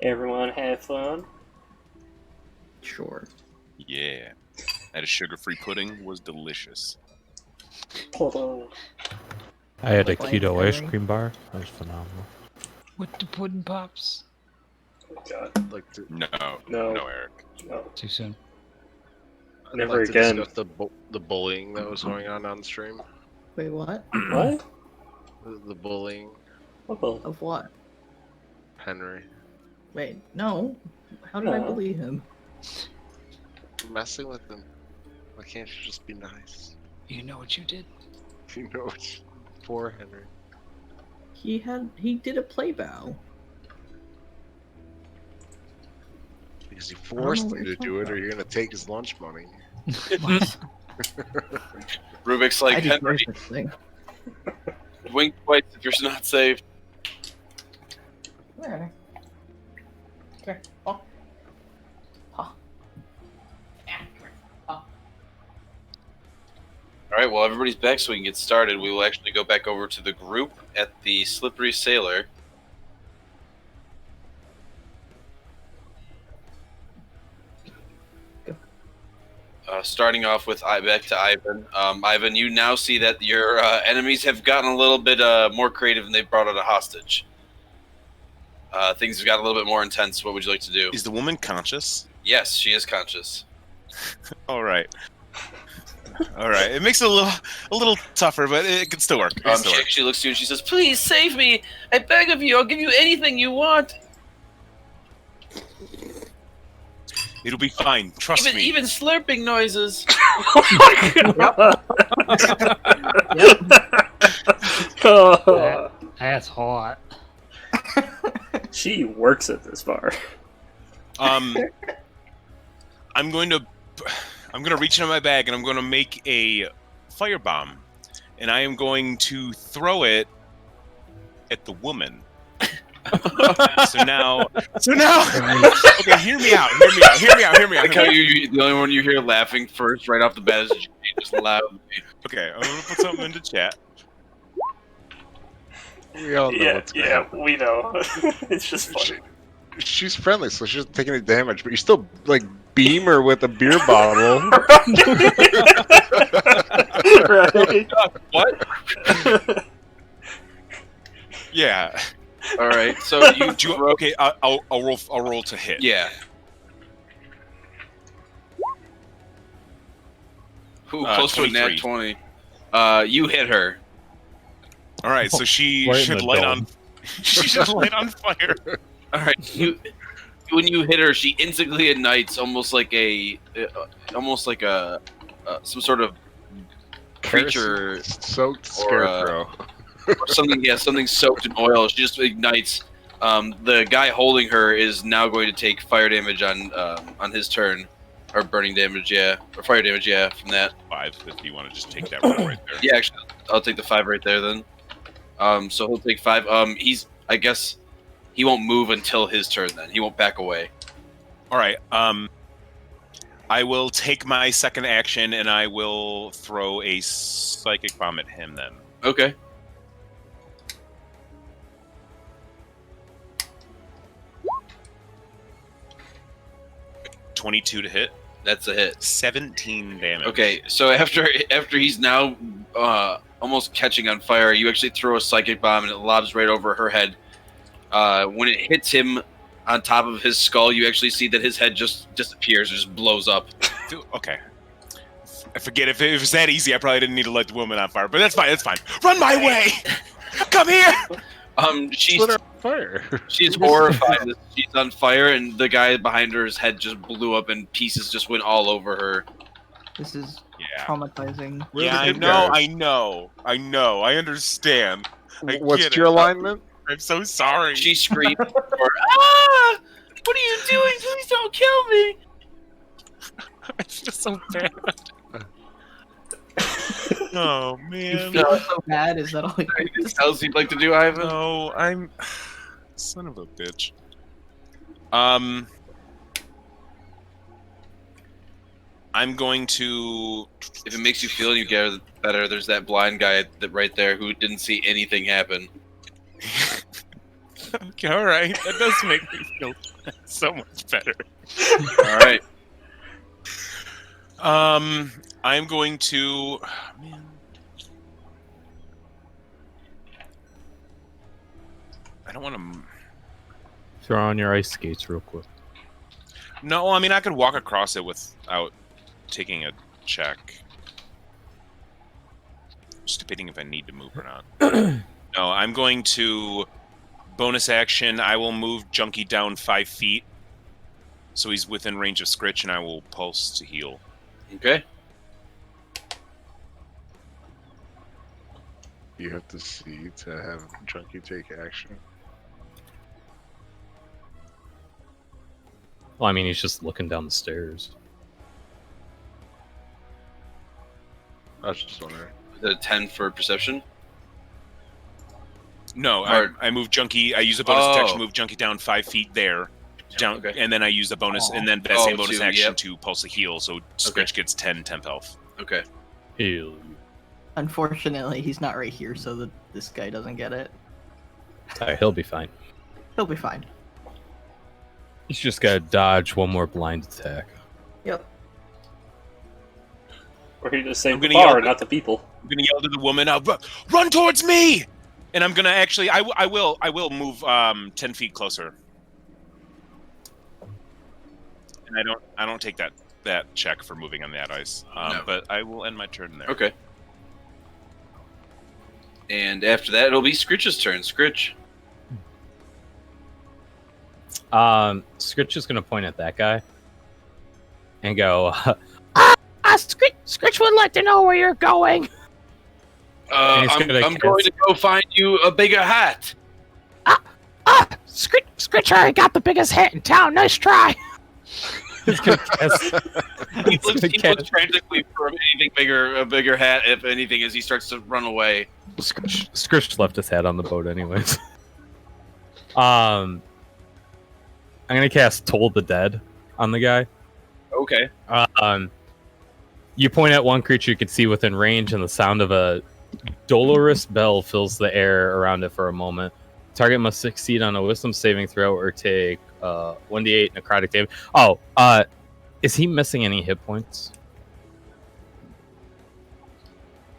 Everyone have fun? Sure. Yeah. That sugar-free pudding was delicious. Hold on. I had a Like Lion keto ice Henry. cream bar. That was phenomenal. With the pudding pops. Oh, God. Like to, No, No. no, Eric. No. Too soon. I'd Never like to again. discuss the bullying that was going on stream. Wait, what? What? The bullying, What the? Of what? Henry. Wait, no. How did I No. bully him? Messing with him. Why can't you just be nice? You know what you did? You know it's poor Henry. He did a play bow. Because you know forced what him you're to do talking it, or about. you're gonna take his lunch money. Rubik's I like, did no Henry, such thing. wink twice if you're not saved. Where? Okay. Oh. Oh. All right, well, everybody's back, so we can get started. We will actually go back over to the group at the Slippery Sailor. Starting off with back to Ivan. Ivan, you now see that your enemies have gotten a little bit more creative and they've brought out a hostage. Things have gotten a little bit more intense. What would you like to do? Is the woman conscious? Yes, she is conscious. All right. All right. It makes it a little tougher, but it can still work. It can still She work. actually looks to you and she says, "Please save me! I beg of you. I'll give you anything you want. It'll be fine. Trust me. Even slurping noises." Oh, That's hot. she works at this bar. I'm going to reach into my bag and I'm going to make a firebomb, and I am going to throw it at the woman. So now, okay, hear me out. Like how the only one you hear laughing first right off the bat is just loudly. Okay, I'm gonna put something into chat. We all know what's going on. we know. It's just funny. She's friendly, so she's not taking any damage, but you still like beam her with a beer bottle. Right? What? Yeah. All right, so you Do you, throw. okay, I'll roll to hit. Yeah. Ooh, close to a nat 23. 20. You hit her. All right, so she Right in should the light dome. on. She should light on fire. All right, when you hit her, she instantly ignites, almost like some sort of creature Soaked or, scarecrow. or something. Yeah, something soaked in oil. She just ignites. The guy holding her is now going to take fire damage on his turn, or burning damage. Yeah, or fire damage. Yeah, from that. 5, if you want to just take that roll right there. Yeah, actually, I'll take the 5 right there then. So he'll take 5. I guess he won't move until his turn. Then he won't back away. All right. I will take my second action and I will throw a psychic bomb at him then. Okay. .22 to hit. That's a hit. 17 damage. Okay, so after he's now almost catching on fire, you actually throw a psychic bomb and it lobs right over her head. When it hits him on top of his skull, you actually see that his head just disappears, or just blows up. Okay. I forget if it was that easy. I probably didn't need to light the woman on fire, but that's fine. That's fine. Run my way. Come here. She's Lit her on fire. she's horrified that she's on fire, and the guy behind her's head just blew up, and pieces just went all over her. This is Yeah. traumatizing. We're Yeah, the I good know. guys. I know. I understand. I What's get your it. alignment? I'm so sorry. She screams, "Ah! What are you doing? Please don't kill me!" I feel so bad. Oh You man. feel so bad? Is that all you Anything else you'd like to do, Ivan? No, I'm son of a bitch. I'm going to. If it makes you feel any better, there's that blind guy that right there who didn't see anything happen. Okay, all right, that does make me feel so much better. All right. I'm going to. Man. I don't want to. Throw on your ice skates real quick. No, I mean I could walk across it without taking a check. Just debating if I need to move or not. No, I'm going to bonus action. I will move Junkie down 5 feet, so he's within range of Scritch, and I will pulse to heal. Okay. You have to see to have Junkie take action. Well, I mean, he's just looking down the stairs. I was just wondering. Is it a 10 for perception? No, Or- I move Junkie. I use a bonus action to Oh. move Junkie down 5 feet there. Down, Okay. and then I use the bonus, and then that Oh, same bonus to- action yep. to pulse a heal, so Scritch gets 10 temp health. Okay. Heal. Unfortunately, he's not right here, so that this guy doesn't get it. Alright, he'll be fine. He'll be fine. He's just gotta dodge one more blind attack. Yep. We're here to save I'm the gonna bar, yell- not the people. I'm gonna yell to the woman, "Run towards me!" And I'm gonna actually, I will move 10 feet closer. And I don't take that check for moving on that ice. No. But I will end my turn there. Okay. And after that, it'll be Scritch's turn. Scritch. Scritch is gonna point at that guy and go, Scritch would like to know where you're going. And he's I'm gonna going to go find you a bigger hat. Scritch already got the biggest hat in town. Nice try. he's gonna cast, He he's looks, gonna he cast- looks frantically for anything bigger, a bigger hat, if anything, as he starts to run away. Scritch left his hat on the boat anyways. I'm gonna cast Toll the Dead on the guy. Okay. You point at one creature you can see within range, and the sound of a dolorous bell fills the air around it for a moment. Target must succeed on a Wisdom saving throw or take 1d8 necrotic damage. Oh, is he missing any hit points?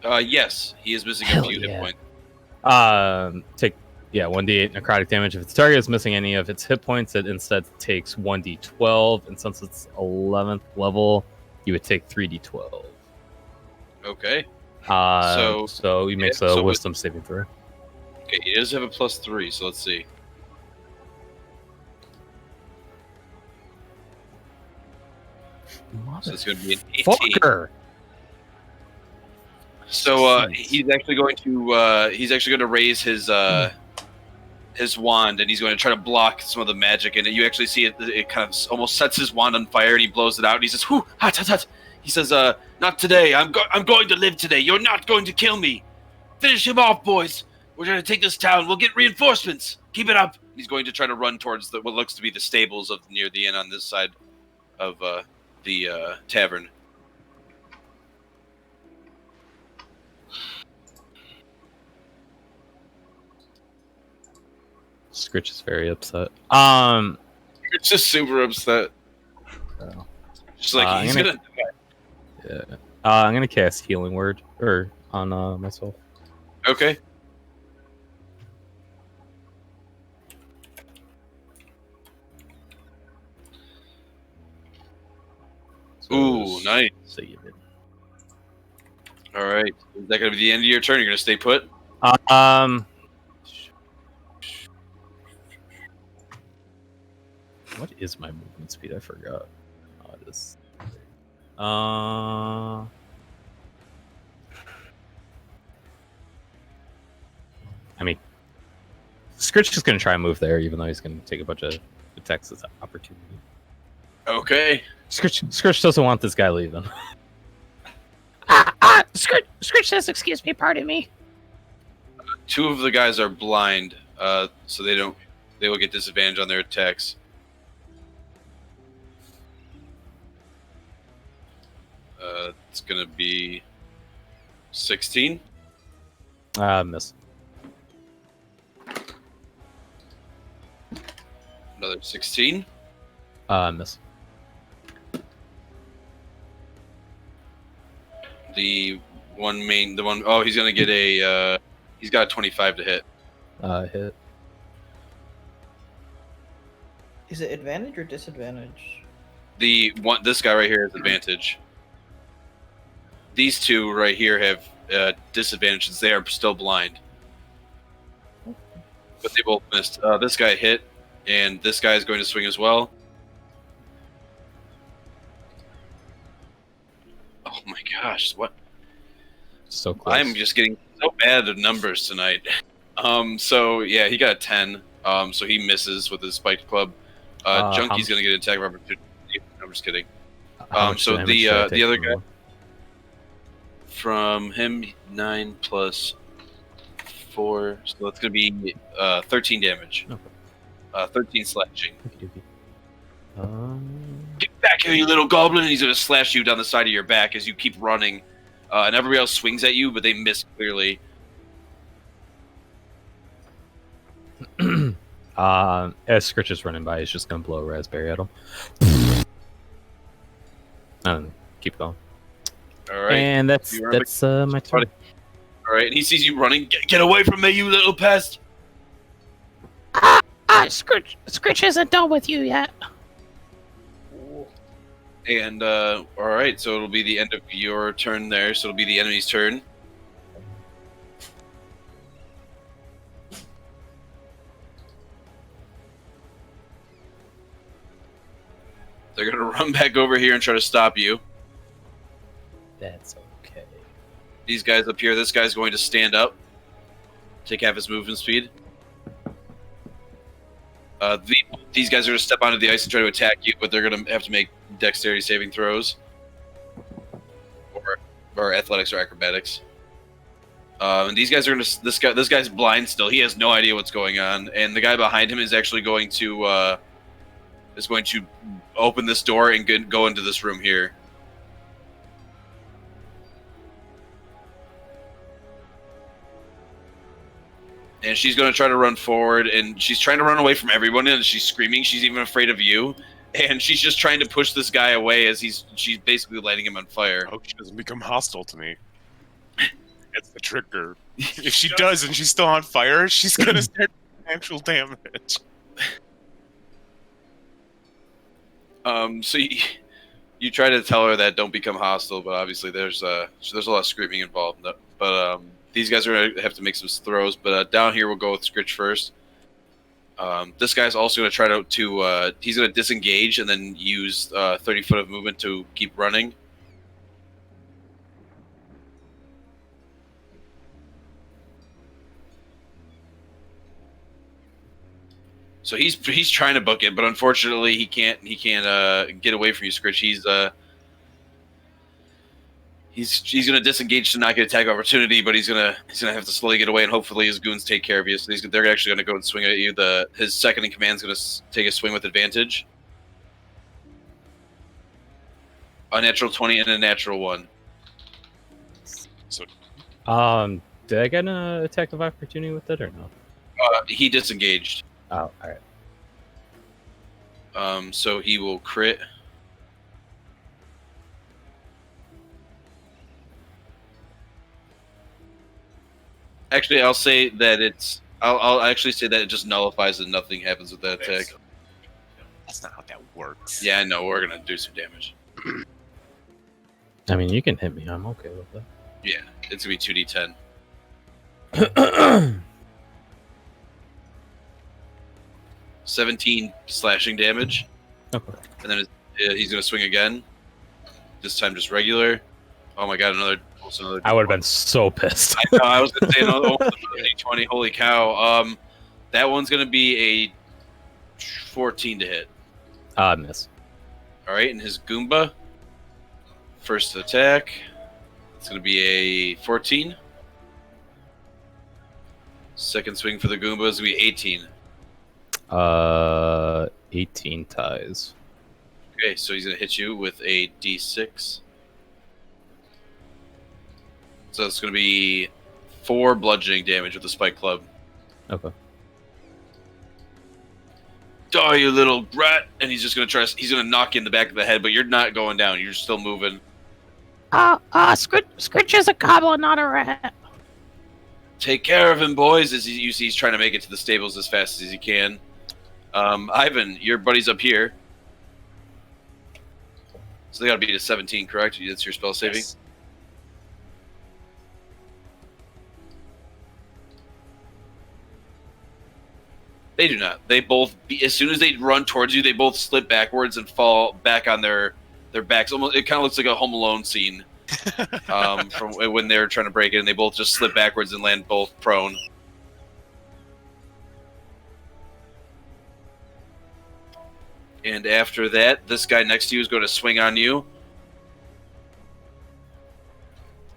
Yes, he is missing a Hell few hit yeah. points. Take 1d8 necrotic damage. If the target is missing any of its hit points, it instead takes 1d12, and since it's 11th level, you would take 3d12. Okay. So he makes yeah, a so Wisdom saving throw. Okay, he does have a +3, so let's see. So it's going to be an 18. Fucker! So he's actually going to raise his wand, and he's going to try to block some of the magic. And you actually see it kind of almost sets his wand on fire, and he blows it out. And he says, "Whoo, hot, hot, hot." He says, "Not today. I'm going to live today. You're not going to kill me. Finish him off, boys. We're going to take this town. We'll get reinforcements. Keep it up." He's going to try to run towards what looks to be the stables of near the inn on this side of the tavern. Scritch is very upset. It's just super upset. Oh. Just like I'm he's gonna- gonna. Yeah. I'm gonna cast Healing Word on myself. Okay. So Ooh, nice. save it. All right. Is that gonna be the end of your turn? You're gonna stay put. What is my movement speed? I forgot. Oh, it is. I mean, Scritch is gonna try and move there, even though he's gonna take a bunch of attacks as an opportunity. Okay. Scritch doesn't want this guy leaving. Scritch says, excuse me, pardon me. Two of the guys are blind, so they will get disadvantage on their attacks. It's gonna be 16. Miss. Another 16. Miss. The one. Oh, he's gonna get a. He's got a 25 to hit. Hit. Is it advantage or disadvantage? This guy right here has advantage. These two right here have disadvantages. They are still blind, but they both missed. This guy hit, and this guy is going to swing as well. Oh my gosh! What? So close. I'm just getting so bad at numbers tonight. So yeah, he got a 10. So he misses with his spiked club. Junkie's gonna get an attack of opportunity. I'm just kidding. How much So damage should I take the other from guy him? from him 9 plus 4, so that's gonna be 13 damage. Okay. 13 slashing. Okey-dokey. Get back here, you little goblin! And he's gonna slash you down the side of your back as you keep running. And everybody else swings at you, but they miss clearly. As Scritch is running by, he's just gonna blow a raspberry at him. Keep going. All right. And that's You are my turn. All right, and he sees you running. Get away from me, you little pest! Scritch isn't done with you yet. And all right, so it'll be the end of your turn there. So it'll be the enemy's turn. They're gonna run back over here and try to stop you. That's okay. These guys up here. This guy's going to stand up, take half his movement speed. These guys are going to step onto the ice and try to attack you, but they're going to have to make dexterity saving throws, or athletics or acrobatics. And these guys are going to. This guy's blind still. He has no idea what's going on, and the guy behind him is actually going to open this door and go into this room here. And she's going to try to run forward, and she's trying to run away from everyone, and she's screaming. She's even afraid of you, and she's just trying to push this guy away as she's basically lighting him on fire. I hope she doesn't become hostile to me. That's the trigger. If she does and she's still on fire, she's gonna start doing actual damage. So you try to tell her that don't become hostile, but obviously there's a lot of screaming involved. But these guys are going to have to make some throws. But down here we'll go with Scritch first. This guy's also going to try to he's going to disengage and then use 30 foot of movement to keep running. So he's trying to book it, but unfortunately he can't get away from you, Scritch. He's gonna disengage to not get attack opportunity, but he's gonna have to slowly get away, and hopefully his goons take care of you. So they're actually gonna go and swing at you. His second in command is gonna take a swing with advantage. A natural 20 and a natural 1. So Did I get an attack of opportunity with it or no? He disengaged. Oh, all right. So he will crit. Actually, I'll say that I'll actually say that it just nullifies and nothing happens with that attack. that's not how that works. Yeah, I know. We're gonna do some damage. I mean, you can hit me. I'm okay with that. Yeah, it's gonna be 2d10. 17 slashing damage. Okay. And then he's going to swing again. This time just regular. Oh my god, another I would have been so pissed. I know, I was going to say another 20. Holy cow. That one's going to be a 14 to hit. Miss. All right, and his Goomba. First attack. It's going to be a 14. Second swing for the Goomba is going to be 18. 18 ties. Okay, so he's going to hit you with a d6. So it's going to be 4 bludgeoning damage with the spike club. Okay. Die, you little rat! And he's just going to try. He's going to knock you in the back of the head, but you're not going down. You're still moving. Scritch is a goblin, not a rat. Take care of him, boys. As you see, he's trying to make it to the stables as fast as he can. Ivan, your buddy's up here. So they got to beat a 17, correct? That's your spell saving. Yes. They do not. They both, as soon as they run towards you, they both slip backwards and fall back on their backs. Almost, it kind of looks like a Home Alone scene from when they were trying to break it, and they both just slip backwards and land both prone. And after that, this guy next to you is going to swing on you.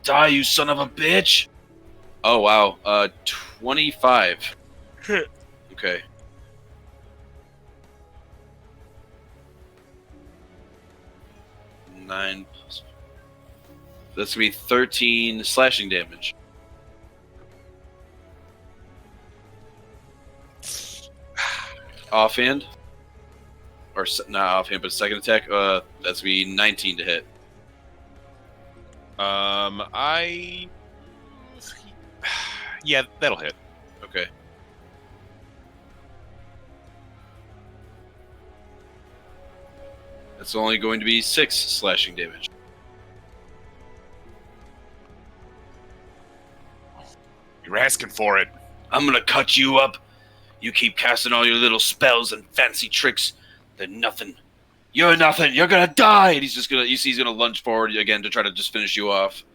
Die, you son of a bitch! Oh, wow. 25. Okay. Nine plus. That's gonna be 13 slashing damage. Offhand, or not offhand, but second attack. That's gonna be 19 to hit. Yeah, that'll hit. Okay. That's only going to be 6 slashing damage. You're asking for it. I'm gonna cut you up. You keep casting all your little spells and fancy tricks. They're nothing. You're nothing. You're gonna die. And he's just gonna. You see, he's gonna lunge forward again to try to just finish you off.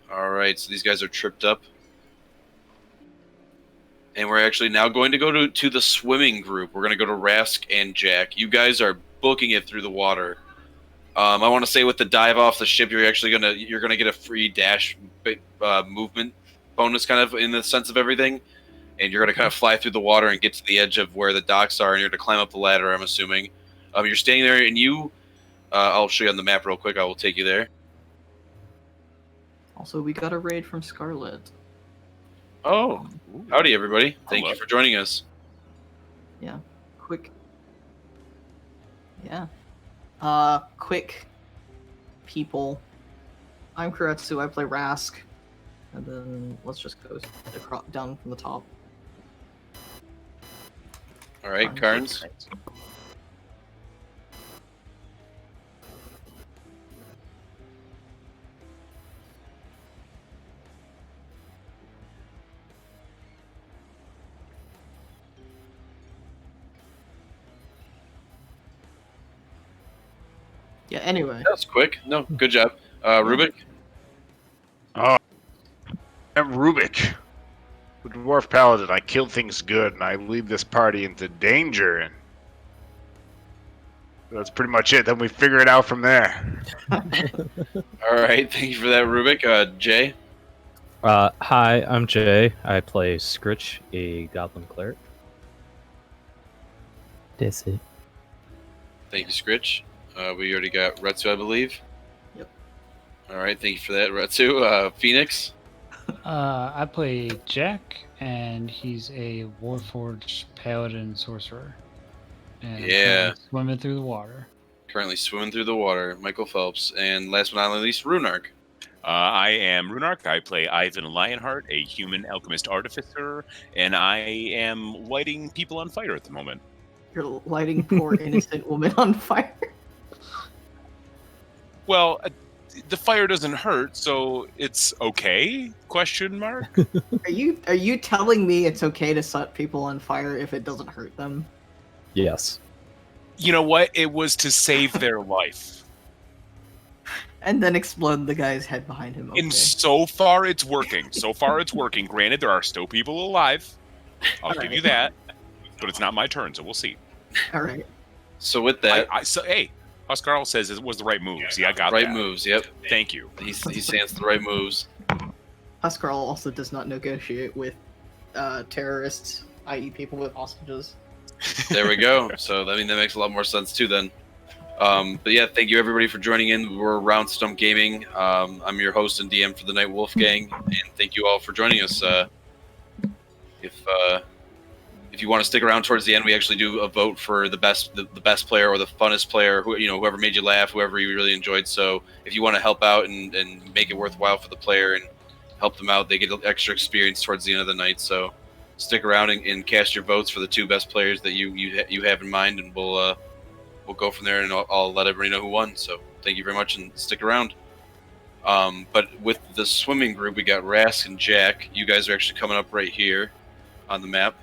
All right. So these guys are tripped up. And we're actually now going to go to the swimming group. We're going to go to Rask and Jack. You guys are booking it through the water. I want to say with the dive off the ship, you're gonna get a free dash movement bonus, kind of in the sense of everything. And you're gonna kind of fly through the water and get to the edge of where the docks are, and you're gonna climb up the ladder. I'm assuming. You're standing there, and I'll show you on the map real quick. I will take you there. Also, we got a raid from Scarlet. Oh, howdy, everybody. Thank Hello. you for joining us. Yeah. Quick. Yeah. Quick people. I'm Kuuretsu, I play Rask. And then let's just go down from the top. All right, Carnes. Yeah, anyway. That was quick. No, good job. Rubik? I'm Rubik, the dwarf paladin. I kill things good, and I lead this party into danger, and that's pretty much it. Then we figure it out from there. All right, thank you for that, Rubik. Jay? Hi, I'm Jay. I play Scritch, a goblin cleric. That's it. Thank you, Scritch. We already got Retsu, I believe. Yep. All right, thank you for that, Retsu. Phoenix? I play Jack, and he's a Warforged paladin sorcerer. And I'm Yeah. currently swimming through the water. Currently swimming through the water, Michael Phelps. And last but not least, Runark. I am Runark. I play Ivan Lionheart, a human alchemist artificer, and I am lighting people on fire at the moment. You're lighting poor innocent woman on fire. Well, the fire doesn't hurt, so it's okay? Question mark. Are you telling me it's okay to set people on fire if it doesn't hurt them? Yes. You know what? It was to save their life. And then explode the guy's head behind him. Okay. And so far, it's working. So far, it's working. Granted, there are still people alive. I'll give you that. But it's not my turn, so we'll see. All right. So with that, So, hey, Huskarl says it was the right move. See, I got right that. moves, yep. Thank you. He stands the right moves. Huskarl also does not negotiate with terrorists, i.e. people with hostages. There we go. So I mean that makes a lot more sense too then. But yeah, thank you everybody for joining in. We're Round Stump Gaming. I'm your host and DM for the Night Wolf Gang, and thank you all for joining us. If you want to stick around towards the end, we actually do a vote for the best player or the funnest player, whoever made you laugh, whoever you really enjoyed. So if you want to help out and make it worthwhile for the player and help them out, they get extra experience towards the end of the night. So stick around and cast your votes for the 2 best players that you have in mind, and we'll go from there, and I'll let everybody know who won. So thank you very much, and stick around. But with the swimming group, we got Rask and Jack. You guys are actually coming up right here on the map.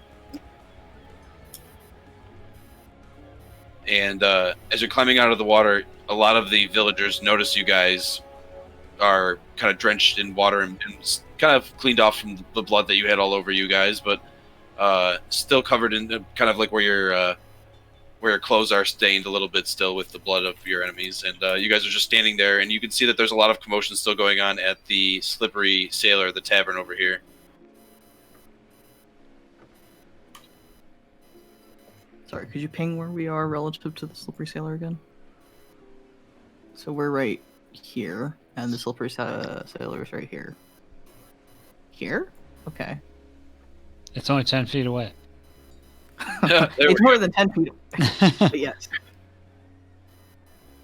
And as you're climbing out of the water, a lot of the villagers notice you guys are kind of drenched in water and kind of cleaned off from the blood that you had all over you guys, but still covered in kind of like where your clothes are stained a little bit still with the blood of your enemies. And you guys are just standing there, and you can see that there's a lot of commotion still going on at the Slippery Sailor, the tavern over here. Sorry, could you ping where we are relative to the Slippery Sailor again? So we're right here, and the Slippery Sailor is right here. Here? Okay. It's only 10 feet away. It's more than 10 feet away. But yes.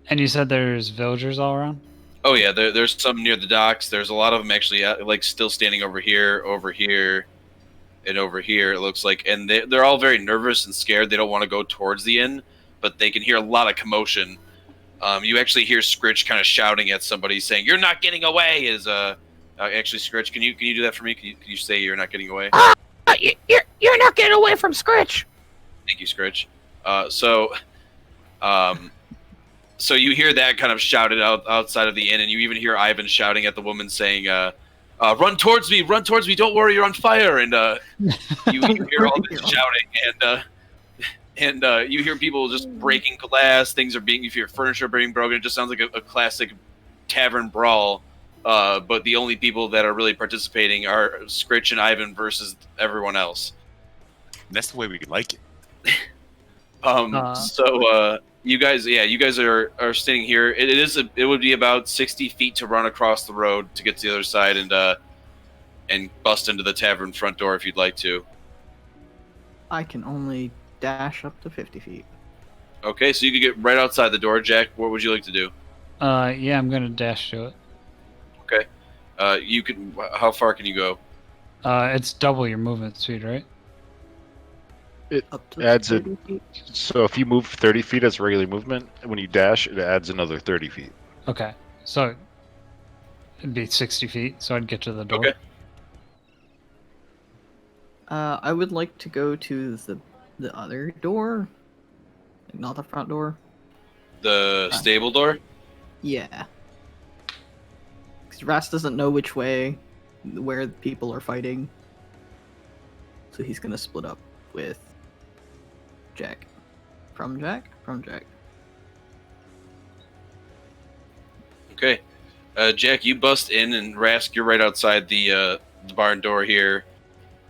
And you said there's villagers all around? Oh yeah, there's some near the docks. There's a lot of them actually, like still standing over here, and over here. It looks like, and they're all very nervous and scared. They don't want to go towards the inn, but they can hear a lot of commotion. You actually hear Scritch kind of shouting at somebody, saying, "You're not getting away!" Actually, Scritch, can you do that for me? Can you say you're not getting away? You're not getting away from Scritch. Thank you, Scritch. So you hear that kind of shouted outside of the inn, and you even hear Ivan shouting at the woman, saying, "Run towards me! Run towards me! Don't worry, you're on fire!" And you hear all this shouting, and you hear people just breaking glass. Things are you hear furniture being broken. It just sounds like a classic tavern brawl. But the only people that are really participating are Scritch and Ivan versus everyone else. That's the way we like it. So you guys are standing here. It would be about 60 feet to run across the road to get to the other side and bust into the tavern front door if you'd like to. I can only dash up to 50 feet. Okay, so you could get right outside the door. Jack, what would you like to do? Yeah, I'm gonna dash to it. Okay. You can. How far can you go? It's double your movement speed, right? It Up to adds 30 feet. So if you move 30 feet as regular movement, when you dash, it adds another 30 feet. Okay, so it'd be 60 feet, so I'd get to the door. Okay. I would like to go to the other door, like not the front door. The stable door? Yeah. Because Ras doesn't know where the people are fighting, so he's gonna split up with Jack. From Jack. Okay. Jack, you bust in, and Rask, you're right outside the barn door here.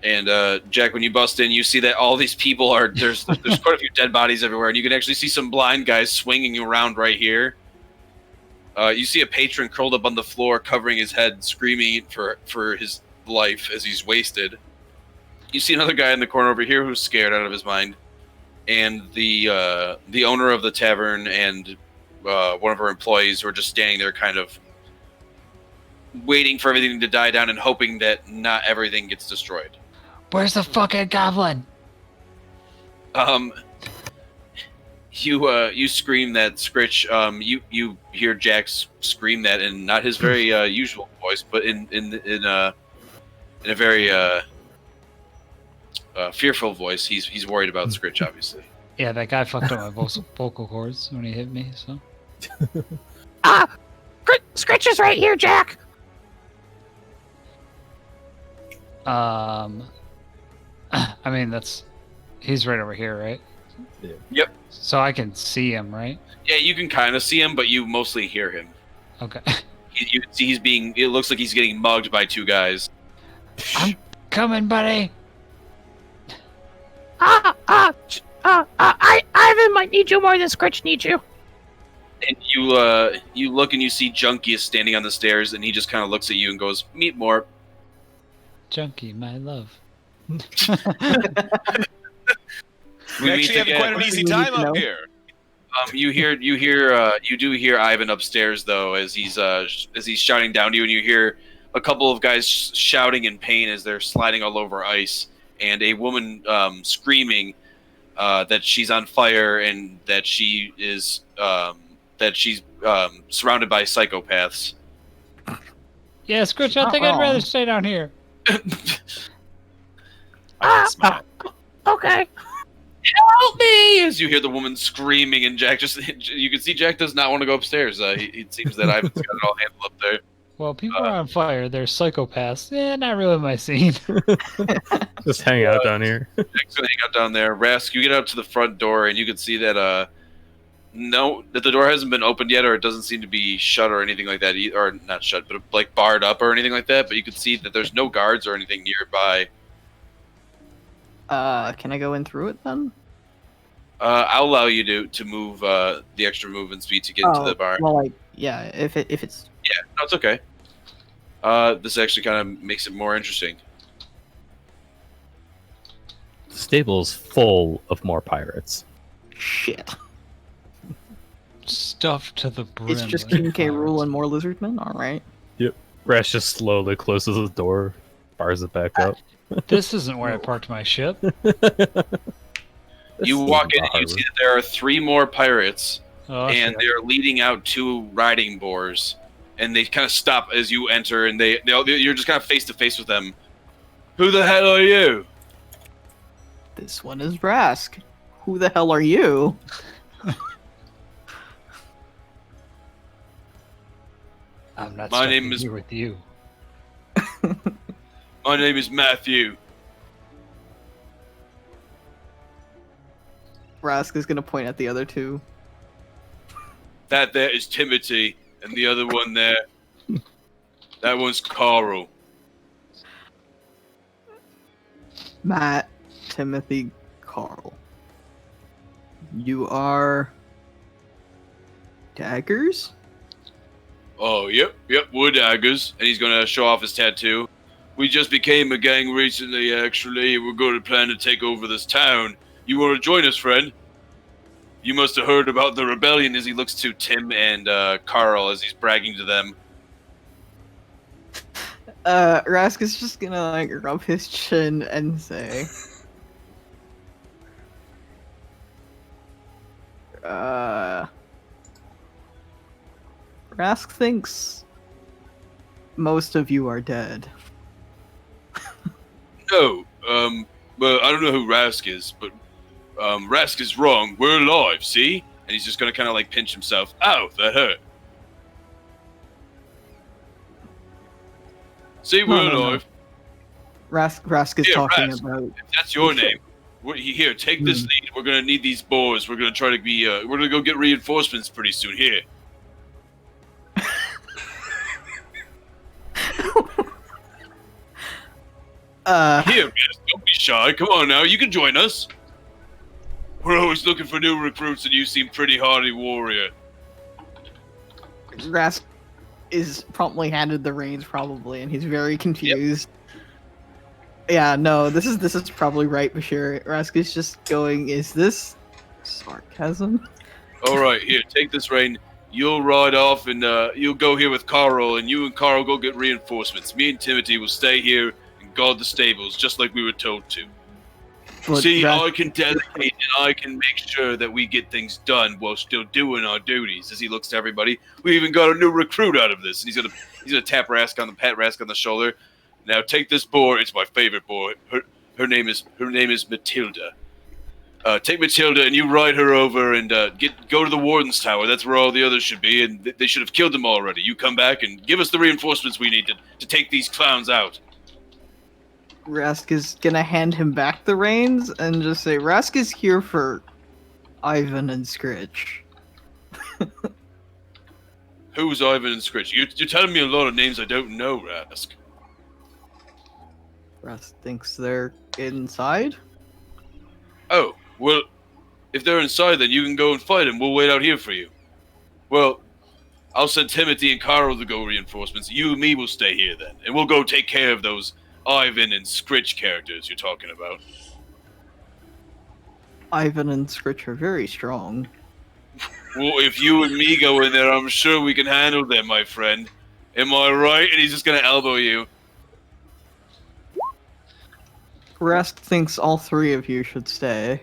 And Jack, when you bust in, you see that all these people are there's quite a few dead bodies everywhere, and you can actually see some blind guys swinging around right here. You see a patron curled up on the floor, covering his head, screaming for his life as he's wasted. You see another guy in the corner over here who's scared out of his mind, and the owner of the tavern and one of our employees who are just standing there, kind of waiting for everything to die down and hoping that not everything gets destroyed. Where's the fucking goblin? You scream that, Scritch. You hear Jack scream that in not his very usual voice, but in a very fearful voice. He's worried about Scritch, obviously. Yeah, that guy fucked up my vocal cords when he hit me. So. Scritch is right here, Jack. I mean he's right over here, right? Yeah. Yep. So I can see him, right? Yeah, you can kind of see him, but you mostly hear him. Okay. You can see it looks like he's getting mugged by 2 guys. I'm coming, buddy. Ivan might need you more than Scritch needs you. And you look and you see Junkie is standing on the stairs, and he just kind of looks at you and goes, "Meet more." Junkie, my love. We We're meet actually having again. quite an easy We need time to know. up here. You do hear Ivan upstairs though, as he's shouting down to you, and you hear a couple of guys shouting in pain as they're sliding all over ice, and a woman screaming that she's on fire and that she's surrounded by psychopaths. Yeah, Scritch, I think I'd rather stay down here. I smile. Okay. Help me! As you hear the woman screaming, and Jack you can see Jack does not want to go upstairs. It seems that Ivan's got it all handled up there. Well, people are on fire. They're psychopaths. Not really my scene. Just hang out down here. Jack's gonna hang out down there. Rask, you get out to the front door, and you can see that that the door hasn't been opened yet, or it doesn't seem to be shut or anything like that, or not shut, but like barred up or anything like that. But you can see that there's no guards or anything nearby. Can I go in through it then? I'll allow you to move the extra movement speed to get into the bar. Well, like, yeah, if it's Yeah, no, it's okay. This actually kind of makes it more interesting. The stable's full of more pirates. shit. Stuffed to the brim. It's just with King K. Rool pirates. and more lizardmen. All right. Rash just slowly closes the door, bars it back up. This isn't where I parked my ship. You walk in and you see that there are 3 more pirates, Oh, and shit. they're leading out 2 riding boars, and they kind of stop as you enter, and you're just kind of face to face with them. Who the hell are you? This one is Rask. Who the hell are you? I'm not My stuck name in is- here with you. My name is Matthew. Rask is gonna point at the other two. That there is Timothy, and the other one there, that one's Carl. Matt, Timothy, Carl. You are daggers? Oh, yep, we're daggers, and he's gonna show off his tattoo. We just became a gang recently, actually. We're going to plan to take over this town. You want to join us, friend? You must have heard about the rebellion. As he looks to Tim and Carl as he's bragging to them. Rask is just gonna like rub his chin and say, Rask thinks most of you are dead. No, well, I don't know who Rask is, but Rask is wrong. We're alive, see? And he's just gonna kind of like pinch himself. Ow, that hurt. See, we're No. alive. Rask is Yeah, talking Rask. about. If that's your name. Here, take this lead. We're gonna need these boars. We're gonna try to be. We're gonna go get reinforcements pretty soon. Here. Here, Rask, don't be shy. Come on now, you can join us. We're always looking for new recruits, and you seem pretty hardy warrior. Rask is promptly handed the reins, probably, and he's very confused. Yeah, no, this is probably right, Bashir. Rask is just going, is this sarcasm? All right, here, take this rein. You'll ride off, and you'll go here with Carl, and you and Carl go get reinforcements. Me and Timothy will stay here and guard the stables, just like we were told to. But See, Rask- I can delegate and I can make sure that we get things done while still doing our duties. As he looks to everybody, we even got a new recruit out of this, and he's gonna tap Rask on the shoulder. Now take this boar. It's my favorite boar. Her name is Matilda. Take Matilda and you ride her over and go to the warden's tower. That's where all the others should be, and they should have killed them already. You come back and give us the reinforcements we need to take these clowns out. Rask is gonna hand him back the reins and just say, Rask is here for Ivan and Scritch. Who's Ivan and Scritch? You're telling me a lot of names I don't know, Rask. Rask thinks they're inside. Oh, well, If they're inside, then you can go and fight them. We'll wait out here for you. Well, I'll send Timothy and Carl to go reinforcements. You and me will stay here then, and we'll go take care of those Ivan and Scritch characters you're talking about. Ivan and Scritch are very strong. Well, if you and me go in there, I'm sure we can handle them, my friend. Am I right? And he's just gonna elbow you. Rask thinks all three of you should stay.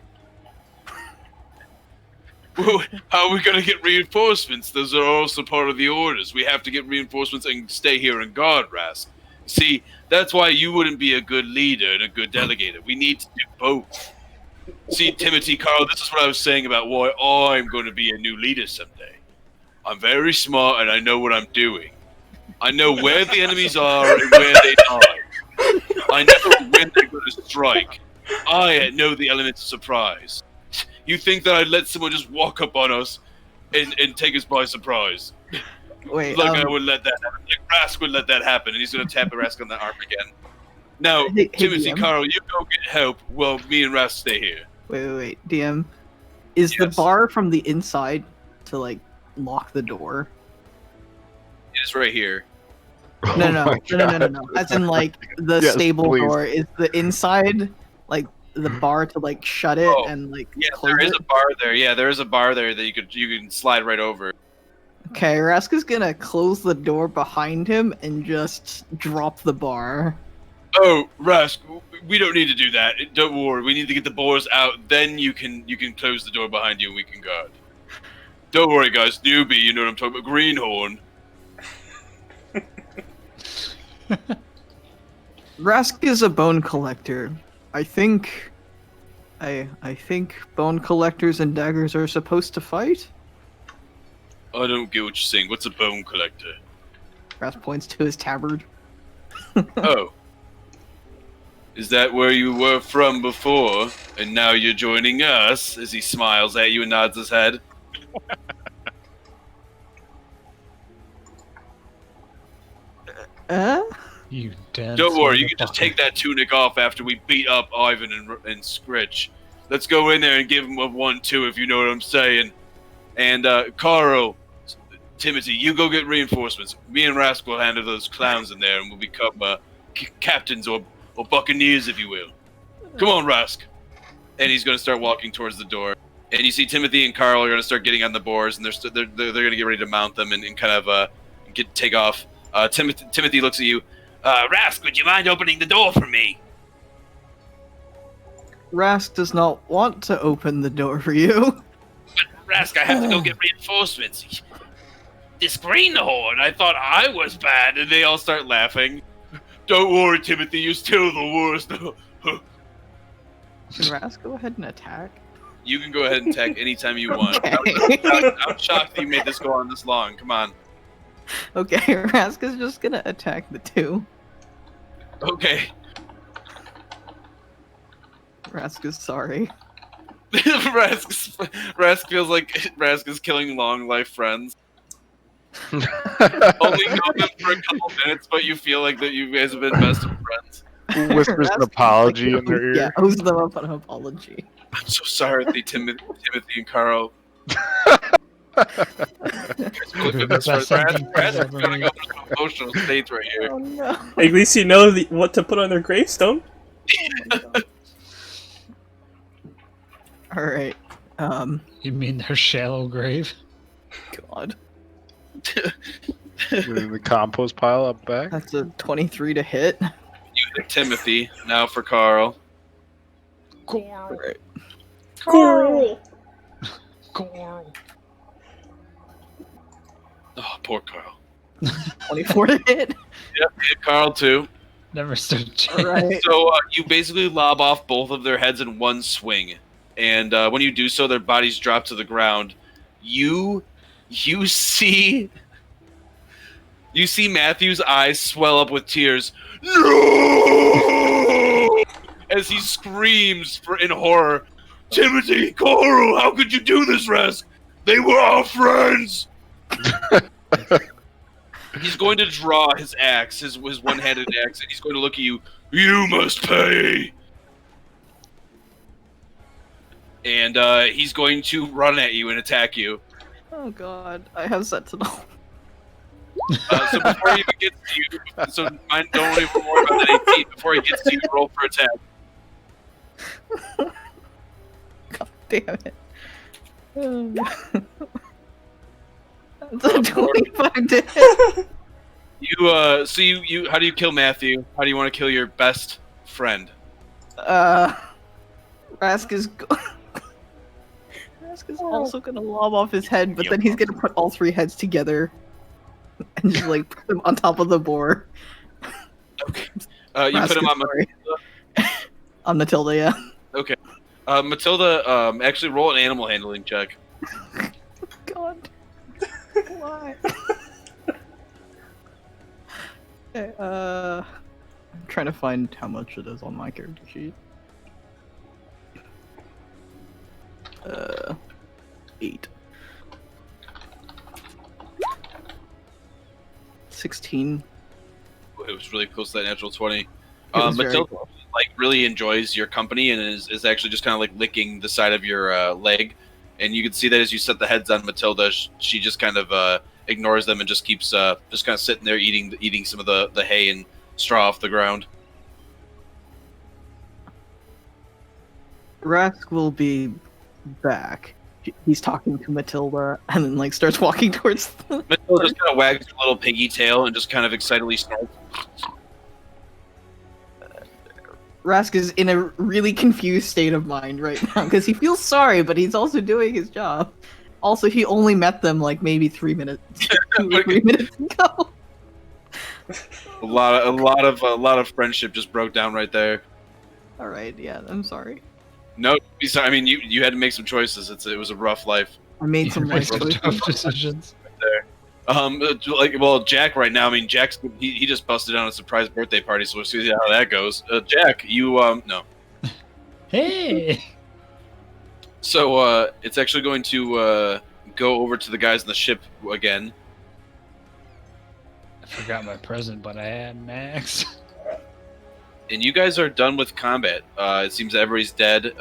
Well, how are we gonna get reinforcements? Those are also part of the orders. We have to get reinforcements and stay here and guard, Rask. See, that's why you wouldn't be a good leader and a good delegator. We need to do both. See, Timothy, Carl, this is what I was saying about why I'm going to be a new leader someday. I'm very smart and I know what I'm doing. I know where the enemies are and where they are. I know when they're going to strike. I know the elements of surprise. You think that I'd let someone just walk up on us and take us by surprise? Wait, I would let that happen. Like Rask would let that happen, and he's going to tap Rask on the arm again. Now, Hey, Timothy, DM. Carl, you go get help while me and Rask stay here. Wait, DM. Is the Yes. bar from the inside to, like, lock the door? It is right here. No, Oh my no. As in, like, the Yes, stable please. door. Is the inside, like, the bar to, like, shut it Oh, and, like, Yeah, close there is it? a bar there. Yeah, there is a bar there that you can slide right over. Okay, Rask is gonna close the door behind him and just drop the bar. Oh, Rask, we don't need to do that. Don't worry. We need to get the boars out. Then you can close the door behind you and we can guard. Don't worry, guys. Newbie, you know what I'm talking about. Greenhorn. Rask is a bone collector. I think bone collectors and daggers are supposed to fight. I don't get what you're saying. What's a bone collector? Rask points to his tabard. Oh. Is that where you were from before, and now you're joining us? As he smiles at you and nods his head. You dense. Don't worry, you can just motherfucker. take that tunic off after we beat up Ivan and Scritch. Let's go in there and give him a 1-2 if you know what I'm saying. And Carl, Timothy, you go get reinforcements. Me and Rask will handle those clowns in there, and we'll become captains or buccaneers, if you will. Come on, Rask. And he's going to start walking towards the door. And you see Timothy and Carl are going to start getting on the boars, and they're going to get ready to mount them and kind of take off. Timothy looks at you. Rask, would you mind opening the door for me? Rask does not want to open the door for you. Rask, I have to go get reinforcements. This greenhorn, I thought I was bad, and they all start laughing. Don't worry, Timothy, you're still the worst. Can Rask go ahead and attack? You can go ahead and attack anytime you want. Okay. I'm shocked that you made this go on this long. Come on. Okay, Rask is just gonna attack the two. Okay. Rask is sorry. Rask feels like Rask is killing long life friends. Only know them for a couple minutes, but you feel like that you guys have been best of friends. Whispers an Rask apology in their ear. Yeah, owes them up an apology. I'm so sorry, Timothy and Carl. Rask is going over some emotional states right here. Oh no. At least you know what to put on their gravestone. Alright. You mean their shallow grave? God. In the compost pile up back. That's a 23 to hit. You hit Timothy. Now for Carl. Alright. Coral. Coral. Oh, poor Carl. 24 to hit. Yep, hit Carl too. Never stood a chance. Alright. So you basically lob off both of their heads in one swing, and when you do so, their bodies drop to the ground. You see Matthew's eyes swell up with tears. No! As he screams in horror. Timothy, Carl, how could you do this, Rask? They were our friends. He's going to draw his axe, his one-handed axe, and he's going to look at you. You must pay. and he's going to run at you and attack you. Oh god, I have Sentinel. So before he even gets to you, so don't even worry about that 18. Before he gets to you, roll for attack. God damn it. That's a 25 to hit. You how do you kill Matthew? How do you want to kill your best friend? Rask is also gonna lob off his head, but then he's gonna put all three heads together and just like put them on top of the boar. Okay. You put him on Matilda. On Matilda, yeah. Okay. Matilda, actually roll an animal handling check. God. Why? Okay, I'm trying to find how much it is on my character sheet. 8. 16. It was really close to that natural 20. Was very Matilda close. like really enjoys your company and is actually just kind of like licking the side of your leg, and you can see that as you set the heads on Matilda, she just kind of ignores them and just keeps just kind of sitting there eating some of the hay and straw off the ground. Rask will be back. He's talking to Matilda and then like starts walking towards the Matilda just kind of wags her little piggy tail and just kind of excitedly snorts. Rask is in a really confused state of mind right now because he feels sorry, but he's also doing his job. Also, he only met them like maybe 3 minutes, 2 or 3 minutes ago. A lot of friendship just broke down right there. All right, yeah, I'm sorry. No, besides, I mean, you had to make some choices. It was a rough life. I made some life Some choices. tough decisions. Jack right now. I mean, he just busted on a surprise birthday party, so we'll see how that goes. Jack, you no. Hey! So it's actually going to go over to the guys in the ship again. I forgot my present, but I had an axe. And you guys are done with combat. It seems everybody's dead.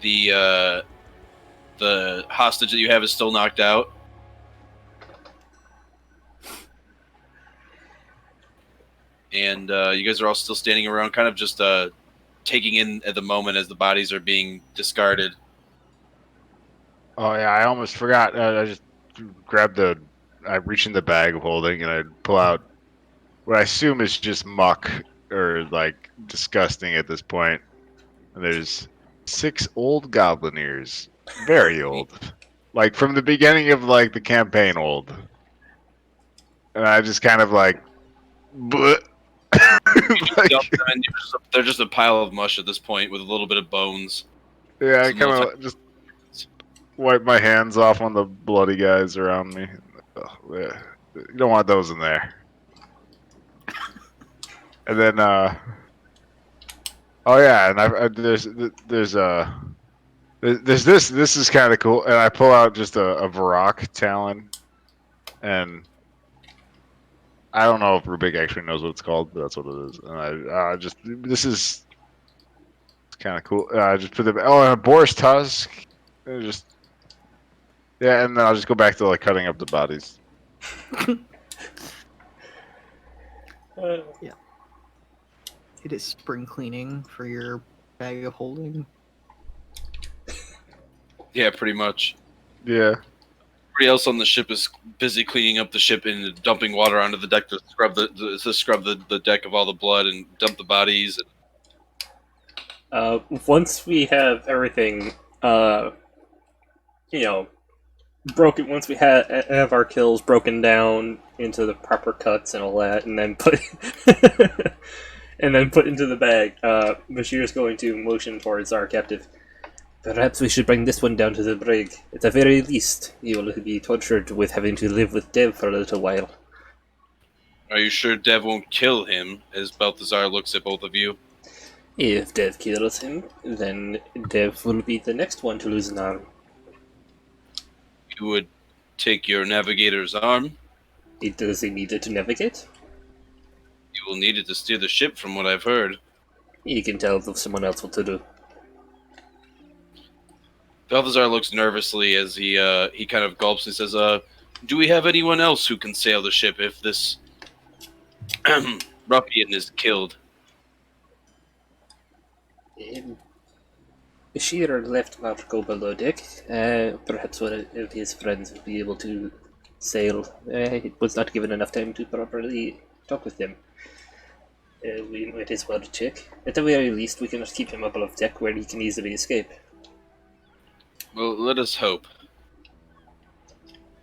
The hostage that you have is still knocked out. And you guys are all still standing around, kind of just taking in at the moment as the bodies are being discarded. Oh yeah, I almost forgot. I just I reach in the bag of holding and I pull out what I assume is just muck or like disgusting at this point. And there's 6 old goblin ears, very old, like from the beginning of like the campaign old. And I just kind of like, bleh. Like, They're just a pile of mush at this point with a little bit of bones. yeah, I Some kind little of just wipe my hands off on the bloody guys around me. Oh, yeah. You don't want those in there. And then, oh yeah, and there's this. This is kind of cool, and I pull out just a Varrock talon, and I don't know if Rubik actually knows what it's called, but that's what it is. And I just this is kind of cool. I just put the and a boar's tusk, and just yeah, and then I'll just go back to like cutting up the bodies. Yeah. It is spring cleaning for your bag of holding. Yeah, pretty much. Yeah. Everybody else on the ship is busy cleaning up the ship and dumping water onto the deck to scrub the deck of all the blood and dump the bodies. Once we have everything, broken. Once we have our kills broken down into the proper cuts and all that, and then put into the bag, Bashir is going to motion towards our captive. Perhaps we should bring this one down to the brig. At the very least, you will be tortured with having to live with Dev for a little while. Are you sure Dev won't kill him? As Balthazar looks at both of you. If Dev kills him, then Dev will be the next one to lose an arm. You would take your navigator's arm. Does he need it to navigate? You will need it to steer the ship, from what I've heard. You can tell someone else what to do. Balthazar looks nervously as he kind of gulps and says, "Do we have anyone else who can sail the ship if this ruffian is killed?" Bashir left Marco below deck. Perhaps one of his friends will be able to sail. He was not given enough time to properly talk with them. We might as well check. At the very least, we cannot keep him above deck where he can easily escape. Well, let us hope.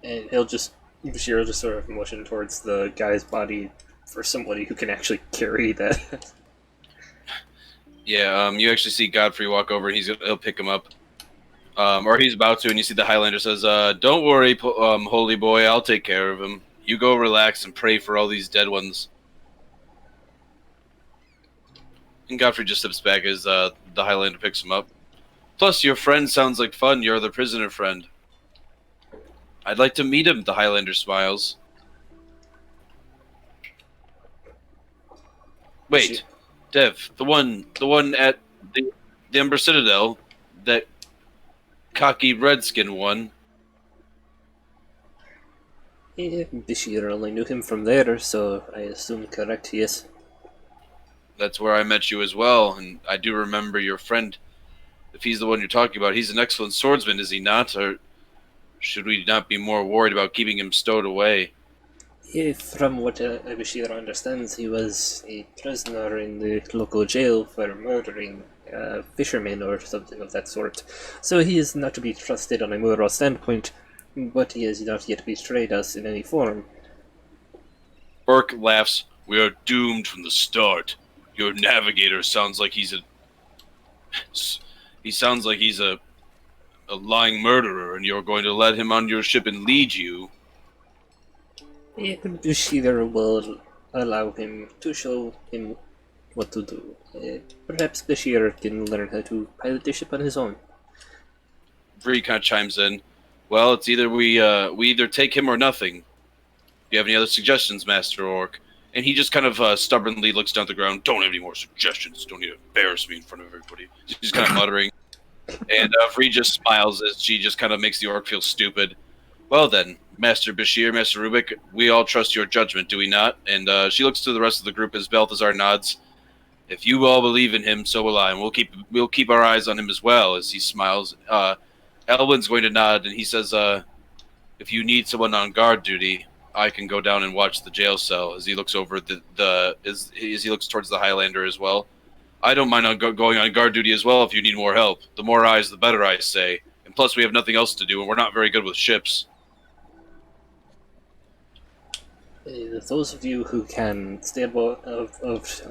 And Bashir will just sort of motion towards the guy's body for somebody who can actually carry that. Yeah, you actually see Godfrey walk over, and he'll pick him up. Or he's about to, and you see the Highlander says, "Don't worry, holy boy, I'll take care of him. You go relax and pray for all these dead ones." And Godfrey just steps back as the Highlander picks him up. "Plus, your friend sounds like fun, your other prisoner friend." "I'd like to meet him," the Highlander smiles. "Wait, Dev, the one at the Ember Citadel, that cocky redskin one." Bashir only knew him from there, so I assume correct, yes. "That's where I met you as well, and I do remember your friend. If he's the one you're talking about, he's an excellent swordsman, is he not? Or should we not be more worried about keeping him stowed away?" From what Bashir understands, he was a prisoner in the local jail for murdering fishermen or something of that sort. So he is not to be trusted on a moral standpoint, but he has not yet betrayed us in any form. Burke laughs. "We are doomed from the start. Your navigator sounds like he's a lying murderer, and you're going to let him on your ship and lead you." Bashir will allow him to show him what to do. Perhaps Bashir can learn how to pilot the ship on his own. Bree kind of chimes in. "Well, it's either we either take him or nothing. Do you have any other suggestions, Master Orc?" And he just kind of stubbornly looks down at the ground. "Don't have any more suggestions. Don't need to embarrass me in front of everybody." She's kind of muttering. And Bree just smiles as she just kind of makes the orc feel stupid. "Well then, Master Bashir, Master Rubik, we all trust your judgment, do we not?" And she looks to the rest of the group as Balthazar nods. "If you all believe in him, so will I, and we'll keep our eyes on him as well." As he smiles, Elwin's going to nod, and he says, "If you need someone on guard duty, I can go down and watch the jail cell." As he looks over as he looks towards the Highlander as well. "I don't mind going on guard duty as well if you need more help. The more eyes, the better, I say. And plus, we have nothing else to do, and we're not very good with ships." Those of you who can stay above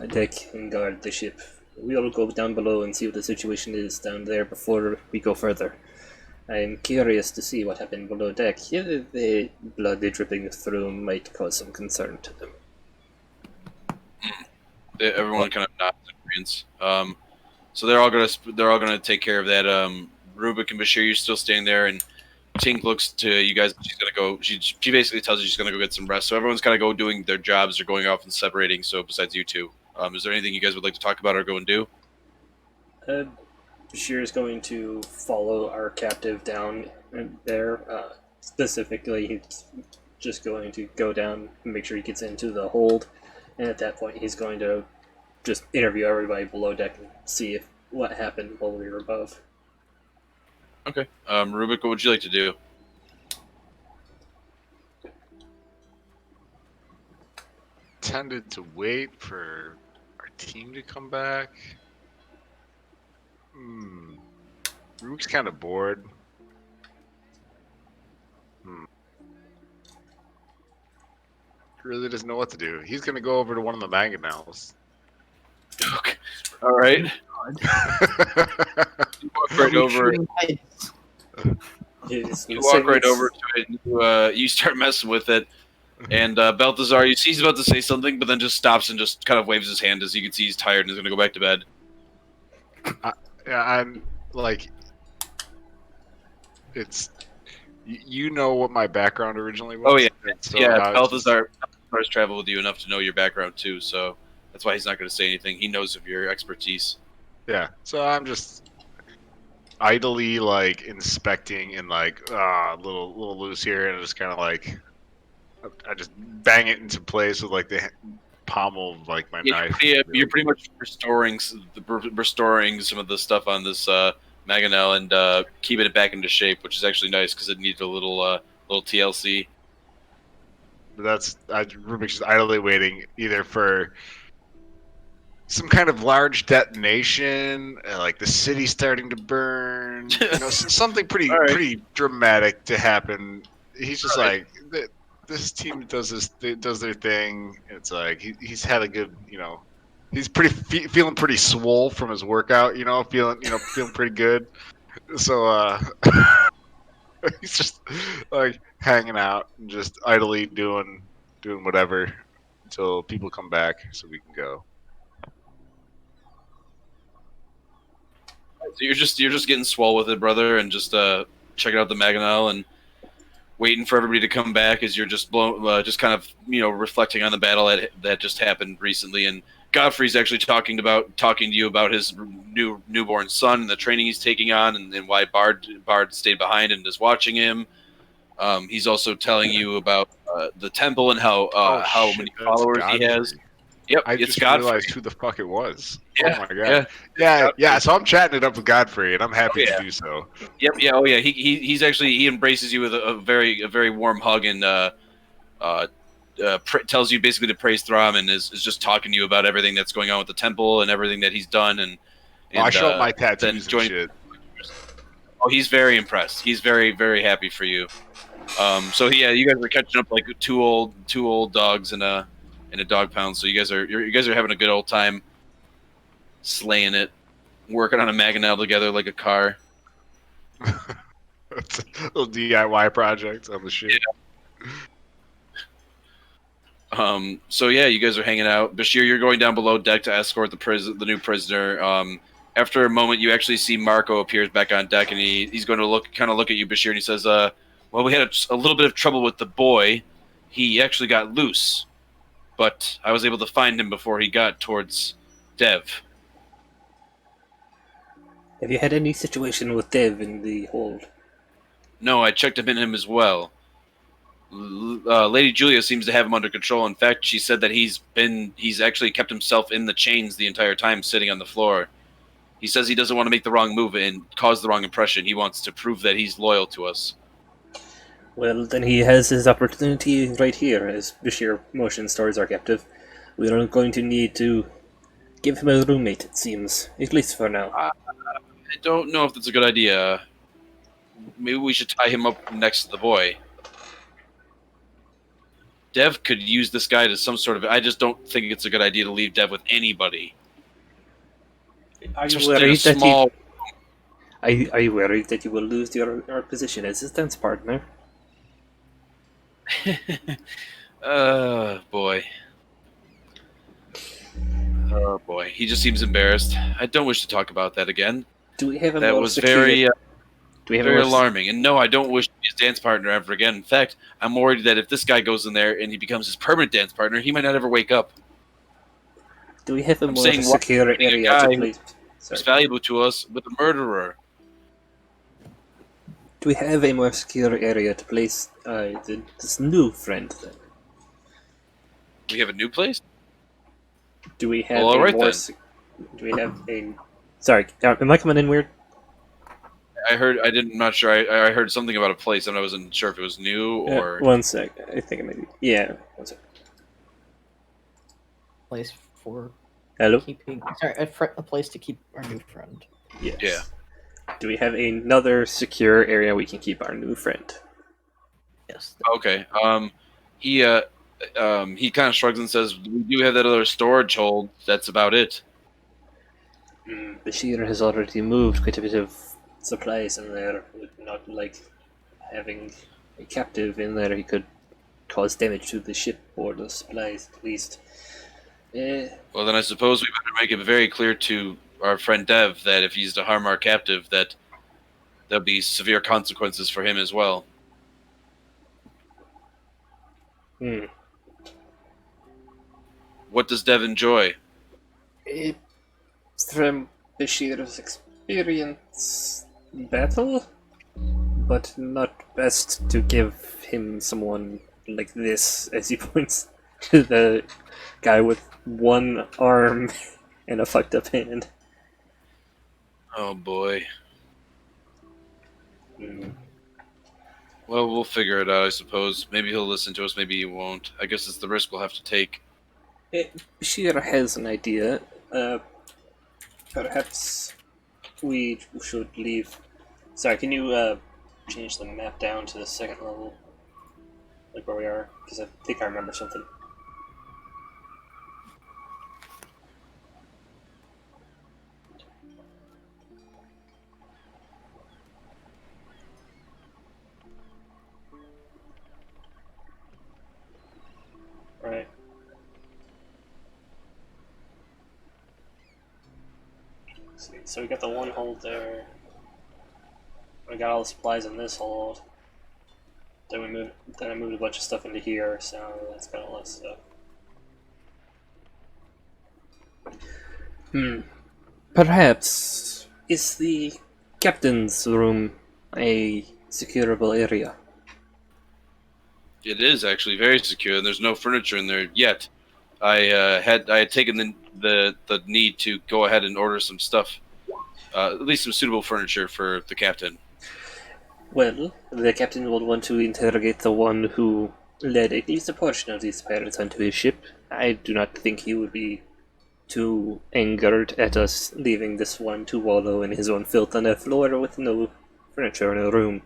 deck and guard the ship, we'll go down below and see what the situation is down there before we go further. I'm curious to see what happened below deck. The blood dripping through might cause some concern to them. Everyone kind of nods in agreement. So they're all gonna take care of that. Rubik and Bashir, you're still staying there, and Tink looks to you guys. She's gonna go. She basically tells you she's gonna go get some rest. So everyone's kind of go doing their jobs. They're going off and separating. So besides you two, is there anything you guys would like to talk about or go and do? Bashir is going to follow our captive down there. Specifically, he's just going to go down and make sure he gets into the hold. And at that point, he's going to just interview everybody below deck and see what happened while we were above. Okay. Rubik, what would you like to do? Tended to wait for our team to come back. Rubik's kind of bored. Really doesn't know what to do. He's gonna go over to one of the mangonels. Okay. All right. You walk right over. You walk right over to it. And you start messing with it, and Balthazar, you see he's about to say something, but then just stops and just kind of waves his hand. As you can see, he's tired and is going to go back to bed. Yeah, I'm like, it's you know what my background originally was. Oh yeah, so yeah. Balthazar's traveled with you enough to know your background too, so that's why he's not going to say anything. He knows of your expertise. Yeah, so I'm just idly like inspecting and like little loose here, and just kind of like I just bang it into place with like the pommel of like my knife. You're pretty much restoring some of the stuff on this Mangonel and keeping it back into shape, which is actually nice because it needs a little TLC. But Rubik's just idly waiting either for some kind of large detonation, like the city starting to burn, something All right. pretty dramatic to happen. He's just All right. like, this team does their thing. It's like he's had a good, he's feeling pretty swole from his workout, feeling pretty good. So he's just like hanging out and just idly doing whatever until people come back so we can go. So you're just getting swole with it, brother, and just checking out the Mangonel and waiting for everybody to come back as you're just just kind of reflecting on the battle that just happened recently. And Godfrey's actually talking to you about his newborn son and the training he's taking on, and why Bard stayed behind and is watching him. He's also telling you about the temple and how many followers he has. Yep, I it's just Godfrey. realized who the fuck it was. Yeah, oh my god. Yeah. So I'm chatting it up with Godfrey, and I'm happy to do so. Yep. Yeah. Oh yeah. He's actually he embraces you with a very warm hug and tells you basically to praise Throm and is just talking to you about everything that's going on with the temple and everything that he's done and I show up my tattoos and shit. Oh, he's very impressed. He's very happy for you. So yeah, you guys are catching up like two old dogs in a dog pound. So you guys are having a good old time, slaying it, working on a Mangonel together like a car. It's a little DIY project on the shit. Yeah. So yeah, you guys are hanging out. Bashir, you're going down below deck to escort the new prisoner. After a moment, you actually see Marco appears back on deck, and he's going to look at you, Bashir, and he says, "Well, we had a little bit of trouble with the boy. He actually got loose, but I was able to find him before he got towards Dev." Have you had any situation with Dev in the hold? No, I checked him in him as well. Lady Julia seems to have him under control. In fact, she said that he's actually kept himself in the chains the entire time, sitting on the floor. He says he doesn't want to make the wrong move and cause the wrong impression. He wants to prove that he's loyal to us. Well, then he has his opportunity right here, as Bashir motions towards our captive. We are going to need to give him a roommate, it seems. At least for now. I don't know if that's a good idea. Maybe we should tie him up next to the boy. Dev could use this guy to some sort of... I just don't think it's a good idea to leave Dev with anybody. Are you worried that Are you worried that you will lose your position as his dance partner? Boy. Oh boy, he just seems embarrassed. I don't wish to talk about that again. Do we have a that more was secure... very alarming. And no, I don't wish to be his dance partner ever again. In fact, I'm worried that if this guy goes in there and he becomes his permanent dance partner, he might not ever wake up. Do we have a more secure area to place? It's valuable to us with a murderer. Do we have a more secure area to place this new friend then? We have a new place? Do we have well, a right more... Do we have a... Sorry, am I coming in weird? I'm not sure. I heard something about a place and I wasn't sure if it was new or... One sec. I think it may be... Yeah, one sec. Place for... Hello? Keeping... Sorry, a place to keep our new friend. Yes. Yeah. Do we have another secure area we can keep our new friend? Yes. Okay. He kind of shrugs and says, "We do have that other storage hold. That's about it." Bashir has already moved quite a bit of supplies in there. Would not like having a captive in there. He could cause damage to the ship or the supplies, at least. Well, then I suppose we better make it very clear to our friend Dev that if he's to harm our captive, that there'll be severe consequences for him as well. What does Dev enjoy? From Bashir's experience, battle, but not best to give him someone like this, as he points to the guy with one arm and a fucked up hand. Oh boy. Mm. Well, we'll figure it out, I suppose. Maybe he'll listen to us, maybe he won't. I guess it's the risk we'll have to take. Bashir has an idea. Perhaps we should leave. Sorry, can you change the map down to the second level? Like where we are? Because I think I remember something. Right. Sweet. So we got the one hold there. We got all the supplies in this hold. Then I moved a bunch of stuff into here, so that's got a lot of stuff. Perhaps is the captain's room a securable area? It is actually very secure, and there's no furniture in there yet. I had taken the need to go ahead and order some stuff, at least some suitable furniture for the captain. Well, the captain will want to interrogate the one who led at least a portion of these pirates onto his ship. I do not think he would be too angered at us leaving this one to wallow in his own filth on a floor with no furniture in a room.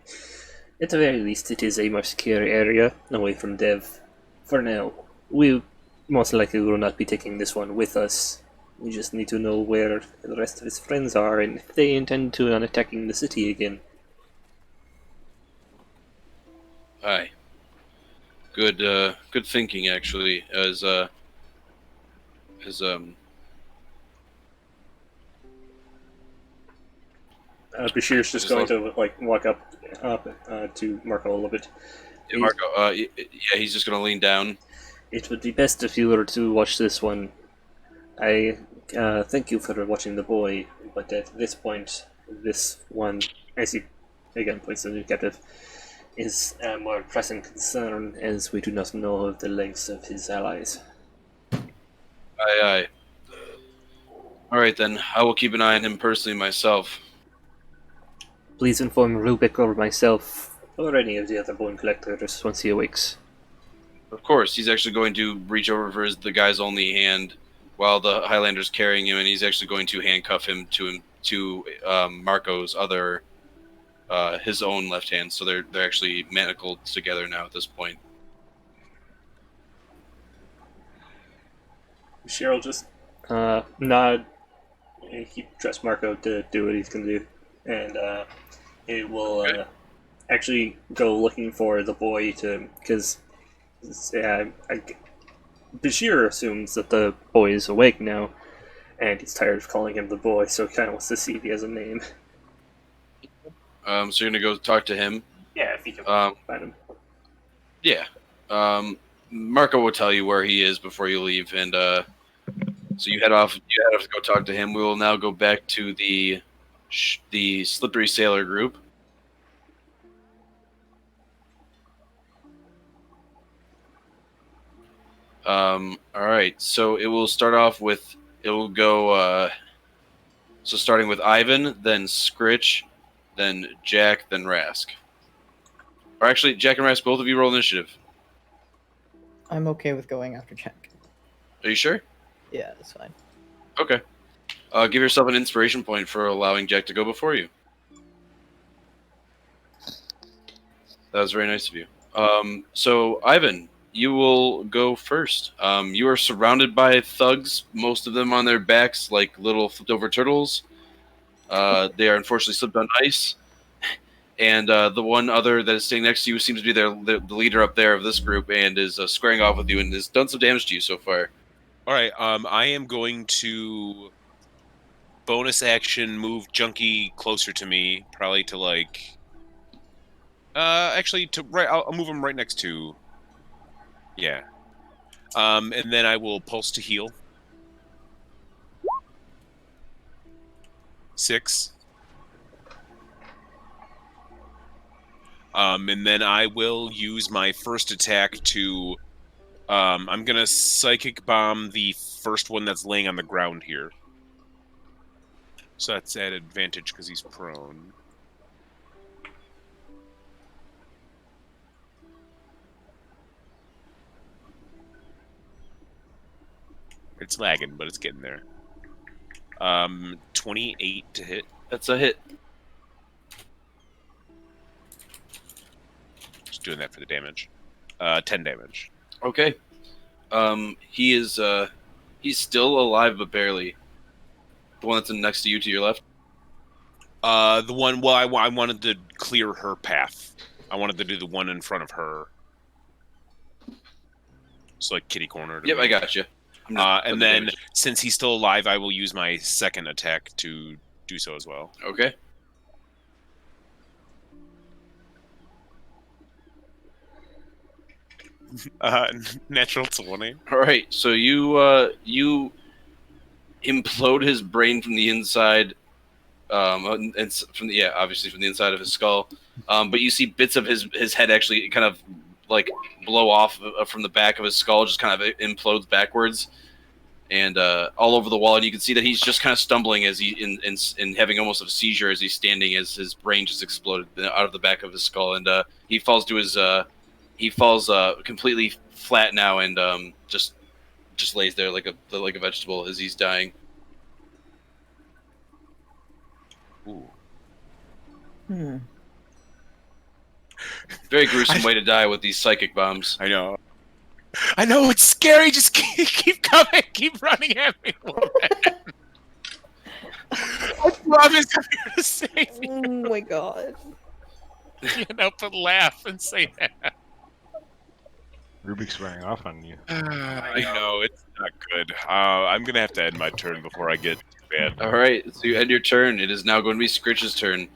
At the very least, it is a more secure area, away from Dev. For now, we most likely will not be taking this one with us. We just need to know where the rest of his friends are and if they intend to on attacking the city again. Aye. Good thinking actually. As Bashir's just going to walk up to Marco a little bit. yeah, Marco. Yeah, he's just gonna lean down. It would be best if you were to watch this one. I thank you for watching the boy, but at this point, this one, as he again points to the new captive, is a more pressing concern as we do not know of the lengths of his allies. Aye, aye. All right then. I will keep an eye on him personally myself. Please inform Rubik or myself, or any of the other bone collectors once he awakes. Of course, he's actually going to reach over for the guy's only hand while the Highlander's carrying him, and he's actually going to handcuff him to Marco's other, his own left hand. So they're actually manacled together now at this point. Cheryl just nod and he trusts Marco to do what he's going to do, and he will actually go looking for the boy to because Bashir assumes that the boy is awake now, and he's tired of calling him the boy, so he kind of wants to see if he has a name. So you're gonna go talk to him. Yeah, if you can find him. Yeah. Marco will tell you where he is before you leave, and so you head off. You head off to go talk to him. We will now go back to the Slippery Sailor group. All right. So it will start off with it will go. So starting with Ivan, then Scritch, then Jack, then Rask. Or actually, Jack and Rask, both of you roll initiative. I'm okay with going after Jack. Are you sure? Yeah, that's fine. Okay. Give yourself an inspiration point for allowing Jack to go before you. That was very nice of you. So, Ivan, you will go first. You are surrounded by thugs, most of them on their backs like little flipped-over turtles. They are unfortunately slipped on ice. And the one other that is sitting next to you seems to be the leader up there of this group and is squaring off with you and has done some damage to you so far. All right. I am going to bonus action move Junkie closer to me, probably to like. Actually, to right. I'll move him right next to. Yeah. And then I will pulse to heal. 6. And then I will use my first attack to. I'm gonna psychic bomb the first one that's laying on the ground here. So that's at advantage because he's prone. It's lagging, but it's getting there. 28 to hit. That's a hit. Just doing that for the damage. 10 damage. Okay. He is he's still alive but barely. The one that's next to you to your left. The one. Well, I wanted to clear her path. I wanted to do the one in front of her. So like kitty corner. Yep, I got you. And then since he's still alive, I will use my second attack to do so as well. Okay. Natural 20. All right. So you implode his brain from the inside, and from the, obviously from the inside of his skull. But you see bits of his head actually kind of like blow off from the back of his skull, just kind of implodes backwards, and all over the wall. And you can see that he's just kind of stumbling as he in having almost a seizure as he's standing, as his brain just exploded out of the back of his skull, and he falls to his completely flat now, and just lays there like a vegetable as he's dying. Ooh. Very gruesome way to die with these psychic bombs. I know. It's scary. Just keep coming. Keep running at me. I promise I'm here to save you. Oh my god. Can't help but laugh and say that. Rubik's running off on you. I know, it's not good. I'm going to have to end my turn before I get too bad. All right, so you end your turn. It is now going to be Scritch's turn.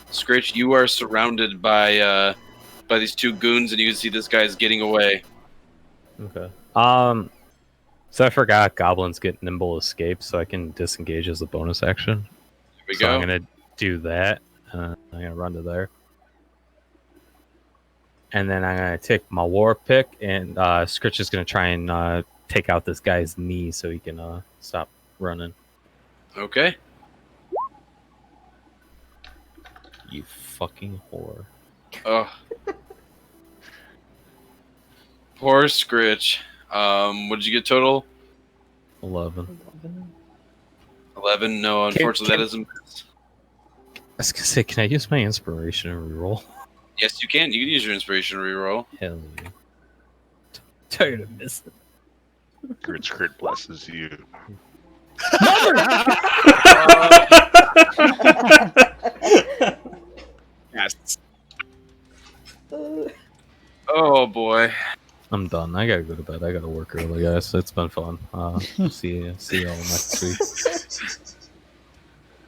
Scritch, you are surrounded by these two goons, and you can see this guy's getting away. Okay. So I forgot goblins get nimble escape, so I can disengage as a bonus action. Here we So go. I'm gonna do that. I'm gonna run to there, and then I'm gonna take my war pick, and Scritch is gonna try and take out this guy's knee so he can stop running. Okay. You fucking whore. Oh. Poor Scritch. What did you get total? 11. 11. No, unfortunately, that isn't. I was gonna say, can I use my inspiration and reroll? Yes, you can. You can use your inspiration reroll. Hell yeah. Tired of missing. Crit blesses you. Yes. Oh boy. I'm done. I gotta go to bed. I gotta work early, guys. It's been fun. See you all next week.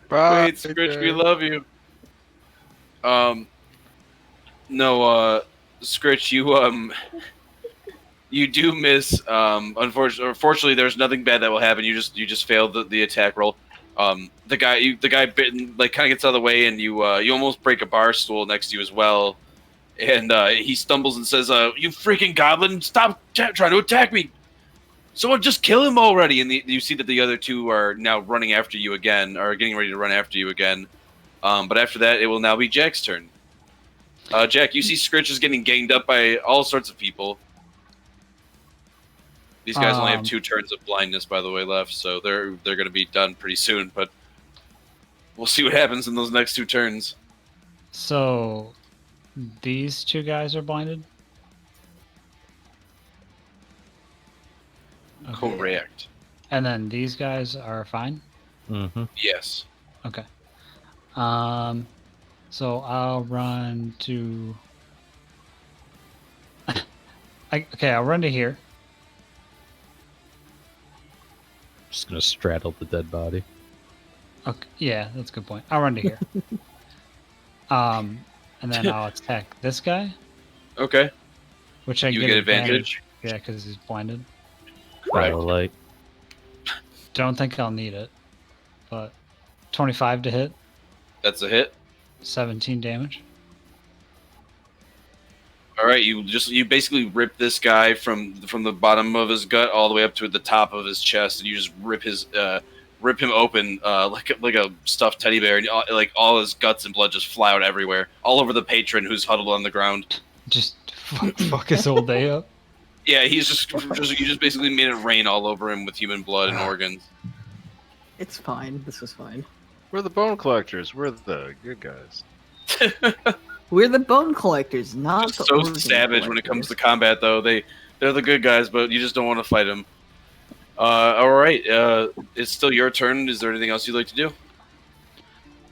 Wait, Scritch, we love you. No, Scritch, you do miss. Unfortunately, there's nothing bad that will happen. You just failed the attack roll. The guy bitten, like, kind of gets out of the way, and you almost break a bar stool next to you as well. And he stumbles and says, "You freaking goblin! Stop trying to attack me! Someone just kill him already!" And you see that the other two are now running after you again, or getting ready to run after you again. But after that, it will now be Jack's turn. Jack, you see Scritch is getting ganged up by all sorts of people. These guys only have 2 turns of blindness, by the way, left, so they're going to be done pretty soon. But we'll see what happens in those next 2 turns. So, these 2 guys are blinded? Okay. Correct. And then these guys are fine? Mm-hmm. Yes. Okay. So I'll run to... I'll run to here. Just gonna straddle the dead body. Okay, yeah, that's a good point. I'll run to here. And then I'll attack this guy, Okay. which I You get get advantage. Yeah, because he's blinded. Correct. Like, Don't think I'll need it, but 25 to hit, That's a hit. 17 damage. All right, you basically rip this guy from the bottom of his gut all the way up to the top of his chest, and you just rip him open like a stuffed teddy bear, and like all his guts and blood just fly out everywhere, all over the patron who's huddled on the ground. Just fuck his whole day up. Yeah, he's just you just basically made it rain all over him with human blood and organs. It's fine. This is fine. We're the bone collectors. We're the good guys. We're the bone collectors, not Just the so organ savage when it comes to collectors. combat, though. They're the good guys, but you just don't want to fight them. All right, it's still your turn. Is there anything else you'd like to do?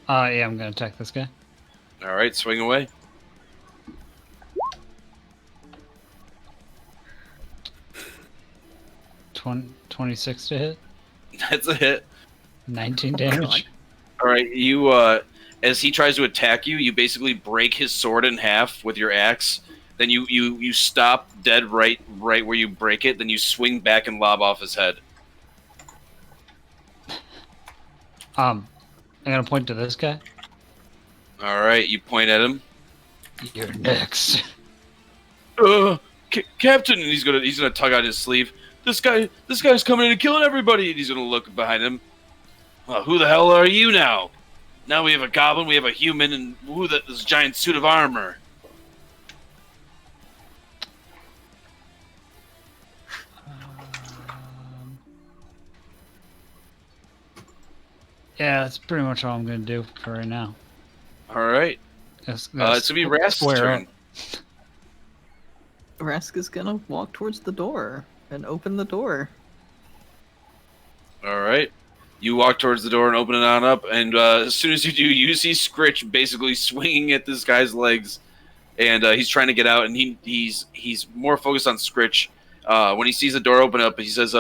Yeah, I'm gonna attack this guy. All right, swing away. 26 to hit. That's a hit. 19 damage. All right, you as he tries to attack you, you basically break his sword in half with your axe. Then you stop dead right where you break it. Then you swing back and lob off his head. I'm gonna point to this guy. All right, you point at him. You're next. Captain, and he's gonna tug out his sleeve. This guy's coming in and killing everybody. And he's gonna look behind him. Well, who the hell are you now? Now we have a goblin, we have a human, and this giant suit of armor. Yeah, that's pretty much all I'm gonna do for right now. All right, it's gonna be Rask's turn. Rask is gonna walk towards the door and open the door. All right. You walk towards the door and open it on up, and as soon as you do, you see Scritch basically swinging at this guy's legs, and he's trying to get out, and he's more focused on Scritch. When he sees the door open up, he says,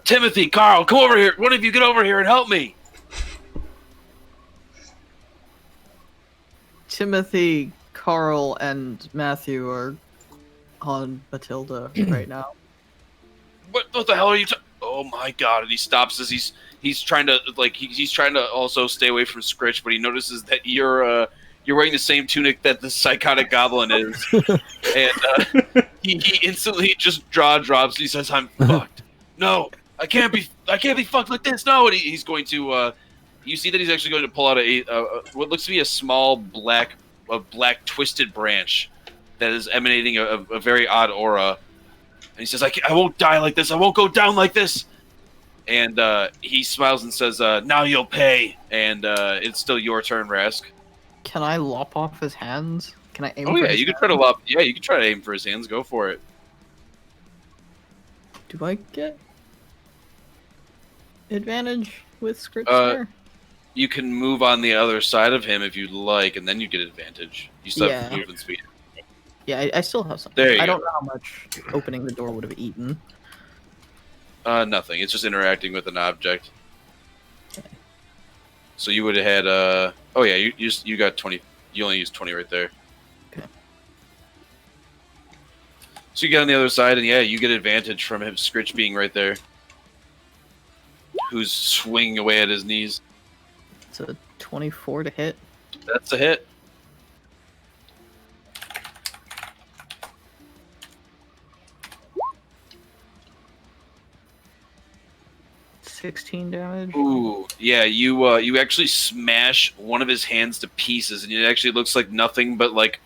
Timothy, Carl, come over here. One of you get over here and help me. Timothy, Carl, and Matthew are on Matilda right now. What the hell are you? Oh my god! And he stops as he's trying to he's trying to also stay away from Scritch, but he notices that you're wearing the same tunic that the psychotic goblin is, and he instantly just jaw drops. And he says, "I'm fucked. No, I can't be fucked like this. No!" And he's going to. You see that he's actually going to pull out what looks to be a small black twisted branch that is emanating a very odd aura. And he says, I won't die like this. I won't go down like this. And he smiles and says, now you'll pay. And it's still your turn, Rask. Can I lop off his hands? Can I aim Oh, for yeah, his you can hands? try to lop. Yeah, you can try to aim for his hands. Go for it. Do I get advantage with Scritch there? You can move on the other side of him if you'd like, and then you get advantage. You still have movement speed. Yeah, I still have something. There you I go. don't know how much opening the door would have eaten. Nothing. It's just interacting with an object. Okay. So you would have had. Oh yeah, you got 20. You only used 20 right there. Okay. So you get on the other side, and yeah, you get advantage from him, Scritch being right there, who's swinging away at his knees. It's a 24 to hit. That's a hit. 16 damage. Ooh, yeah, you actually smash one of his hands to pieces, and it actually looks like nothing but like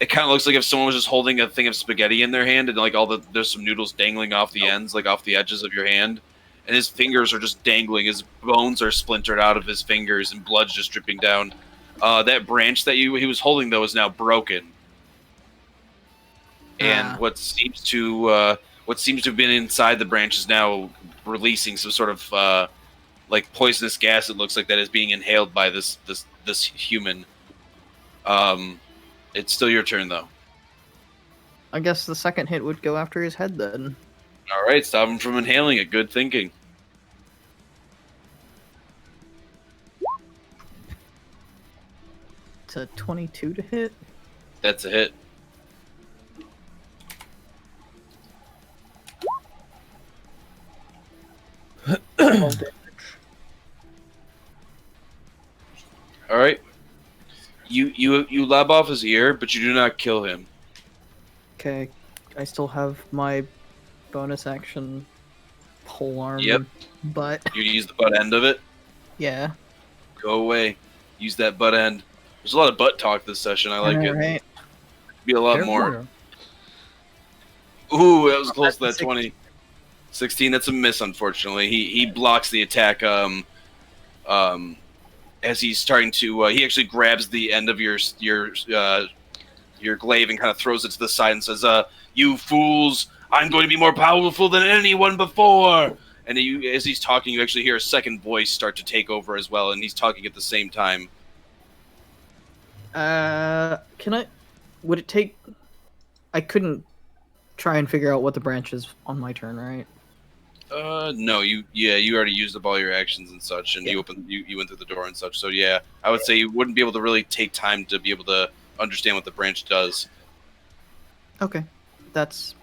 it kind of looks like if someone was just holding a thing of spaghetti in their hand, and like there's some noodles dangling off the ends, like off the edges of your hand, and his fingers are just dangling. His bones are splintered out of his fingers, and blood's just dripping down. That branch that he was holding though is now broken, and what seems to have been inside the branch is now releasing some sort of like poisonous gas. It looks like that is being inhaled by this human. It's still your turn though. I guess the second hit would go after his head then. All right, stop him from inhaling it. Good thinking. It's a 22 to hit. That's a hit. All right. You lob off his ear, but you do not kill him. Okay, I still have my bonus action pole arm. Yep. But You use the butt end of it. yeah. Go away. Use that butt end. There's a lot of butt talk this session. I like it. Right. Be a lot Careful. more. Ooh, that was close to that 16. 20. 16. That's a miss, unfortunately. He blocks the attack. As he's starting to, he actually grabs the end of your glaive and kind of throws it to the side and says, "You fools! I'm going to be more powerful than anyone before." And as he's talking, you actually hear a second voice start to take over as well, and he's talking at the same time. Can I? Would it take? I couldn't try and figure out what the branch is on my turn, right? No, you already used up all your actions and such, and you went through the door and such. So yeah, I would say you wouldn't be able to really take time to be able to understand what the branch does. Okay, that's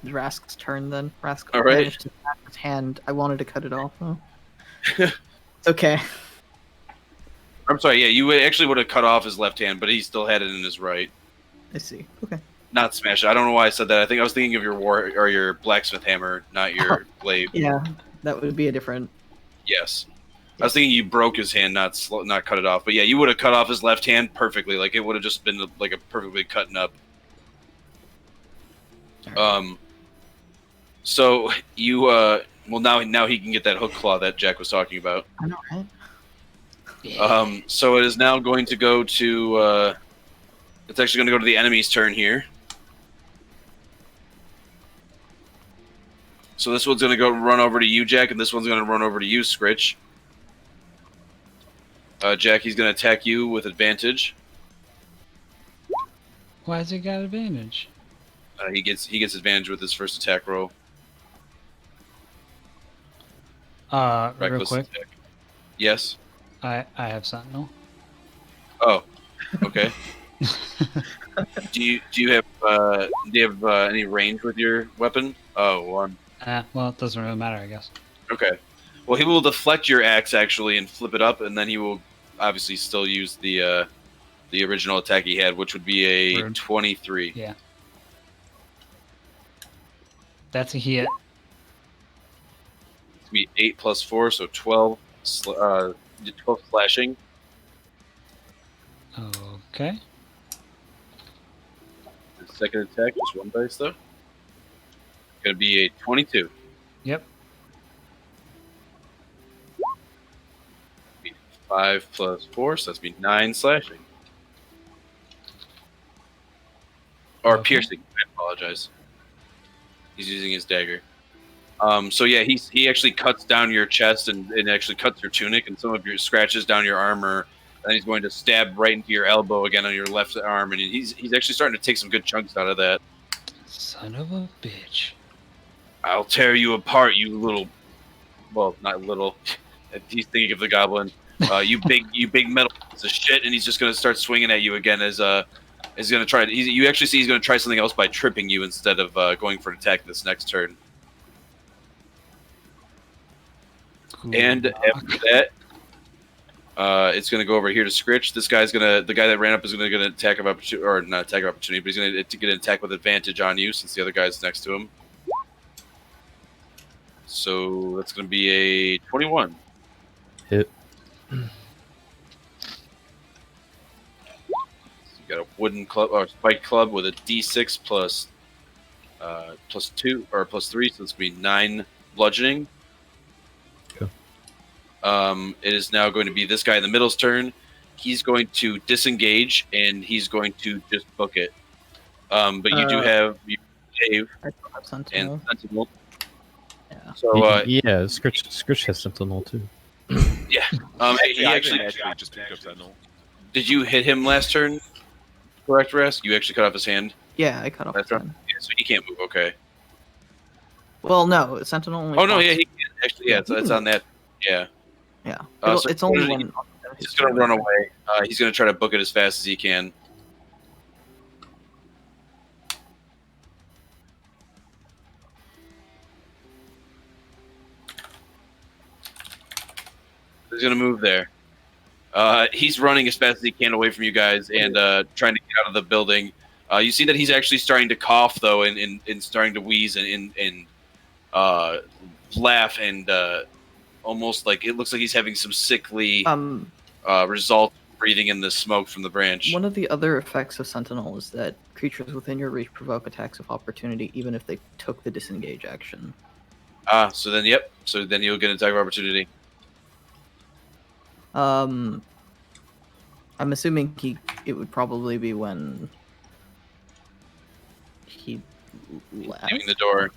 Rask's turn then. Rask All right. managed to snap his hand. I wanted to cut it off though. It's okay. I'm sorry. Yeah, you actually would have cut off his left hand, but he still had it in his right. I see. Okay. Not smash it. I don't know why I said that. I think I was thinking of your your blacksmith hammer, not your glaive. Yeah, that would be a different. Yes. I was thinking you broke his hand, not cut it off. But yeah, you would have cut off his left hand perfectly. Like it would have just been like a perfectly cutting up. So you well now he can get that hook claw that Jack was talking about. I know, right? So it is now going to go to it's actually going to go to the enemy's turn here. So this one's going to go run over to you, Jack, and this one's going to run over to you, Scritch. Jack, he's going to attack you with advantage. Why has he got advantage? He gets advantage with his first attack roll. Real Reckless quick, attack. Yes. I have Sentinel. Oh, okay. do you have any range with your weapon? Oh, 1. Well, it doesn't really matter, I guess. Okay. Well, he will deflect your axe actually and flip it up, and then he will obviously still use the original attack he had, which would be a Rude. 23. Yeah. That's a hit. It's gonna be 8 plus 4, so 12. 12 slashing. Okay. The second attack, just 1 dice though. Gonna be a 22. Yep. 5 plus 4, so that's be 9 slashing. Or Okay. piercing. I apologize. He's using his dagger. So yeah, he actually cuts down your chest and actually cuts your tunic and some of your scratches down your armor. And he's going to stab right into your elbow again on your left arm, and he's actually starting to take some good chunks out of that. Son of a bitch. I'll tear you apart, you little. Well, not little. He's thinking of the goblin. You big metal piece of shit, and he's just going to start swinging at you again as is going to try. You actually see he's going to try something else by tripping you instead of going for an attack this next turn. Cool. And after that, it's going to go over here to Scritch. The guy that ran up is going to get an attack of opportunity, or not attack of opportunity, but he's going to get an attack with advantage on you since the other guy's next to him. So that's going to be a 21. Hit. You got a wooden club or spike club with a D6 plus 2 or plus 3, so it's going to be 9 bludgeoning. Okay. It is now going to be this guy in the middle's turn. He's going to disengage and he's going to just book it. But you do have Dave I still have and Sentinel. Sentinel. Yeah. So yeah, Scritch has Sentinel too. he I actually just picked up Sentinel. did you hit him last turn? Correct, Rask? You actually cut off his hand. Yeah, I cut off That's his right. hand. Yeah, so he can't move. Okay. Well, no, Sentinel only. Oh no, costs- yeah, he can actually. Yeah, it's on that. Yeah. Yeah. So It's only what is one. he- He's just gonna run away. He's gonna try to book it as fast as he can. He's gonna move there. He's running as fast as he can away from you guys and trying to get out of the building. You see that he's actually starting to cough though, and starting to wheeze and laugh and almost like it looks like he's having some sickly result breathing in the smoke from the branch. One of the other effects of Sentinel is that creatures within your reach provoke attacks of opportunity, even if they took the disengage action. So then, yep. So then you'll get an attack of opportunity. I'm assuming it would probably be when he left. Leaving the door.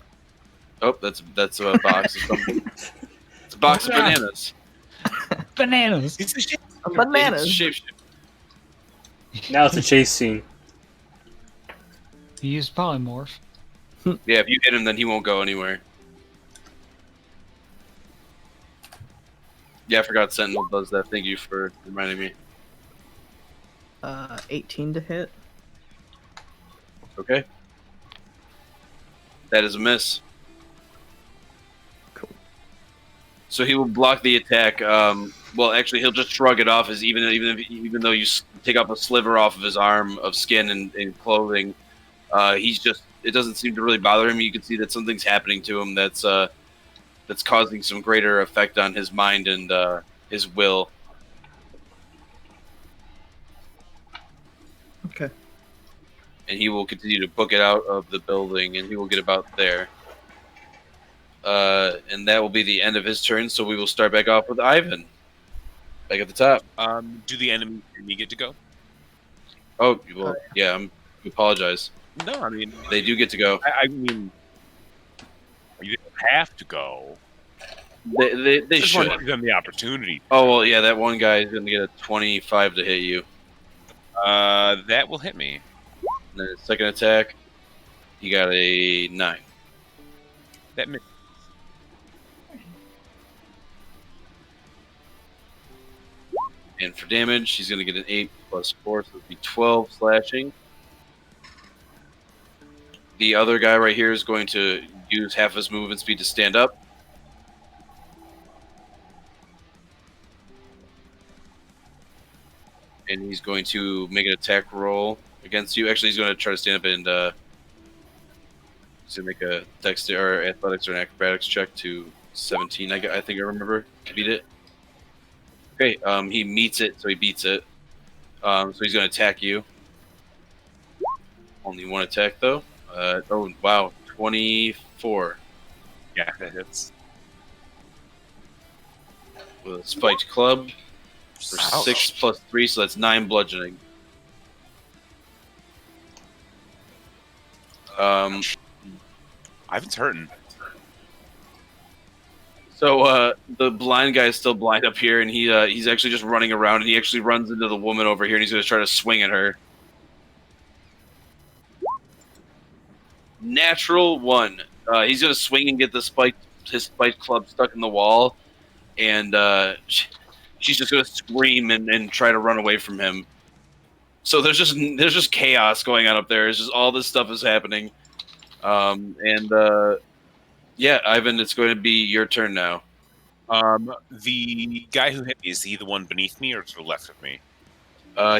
Oh, that's a box of something. It's a box of bananas. Bananas. Bananas. Shapeshift. Now it's a chase scene. He used polymorph. Yeah, if you hit him, then he won't go anywhere. Yeah, I forgot Sentinel does that. Thank you for reminding me. 18 to hit. Okay. That is a miss. Cool. So he will block the attack. Well, actually, he'll just shrug it off. As even though you take off a sliver off of his arm of skin and clothing, it doesn't seem to really bother him. You can see that something's happening to him that's causing some greater effect on his mind and his will. Okay. And he will continue to book it out of the building, and he will get about there. And that will be the end of his turn, so we will start back off with Ivan. Back at the top. Do the enemy get to go? Oh, well, yeah, I apologize. No, I mean... They do get to go. I mean... You don't have to go. They Just want to should. give them the opportunity. Oh, well, yeah, that one guy is going to get a 25 to hit you. That will hit me. And then his second attack, he got a 9. That misses. And for damage, he's going to get an 8 plus 4, so it would be 12 slashing. The other guy right here is going to use half his movement speed to stand up. And he's going to make an attack roll against you. Actually, he's going to try to stand up and he's going to make a dexterity or athletics or an acrobatics check to 17. I think I remember to beat it. Okay, he meets it, so he beats it. So he's going to attack you. Only one attack, though. Oh, wow. 24. Yeah, that hits. With a spiked club for 6 plus 3, so that's 9 bludgeoning. Ivan's hurting. So the blind guy is still blind up here, and he's actually just running around, and he actually runs into the woman over here, and he's going to try to swing at her. Natural 1. He's going to swing and get his spiked club stuck in the wall, and she's just going to scream and try to run away from him. So there's just chaos going on up there. It's just all this stuff is happening, yeah, Ivan, it's going to be your turn now. The guy who hit me, is he the one beneath me or to the left of me?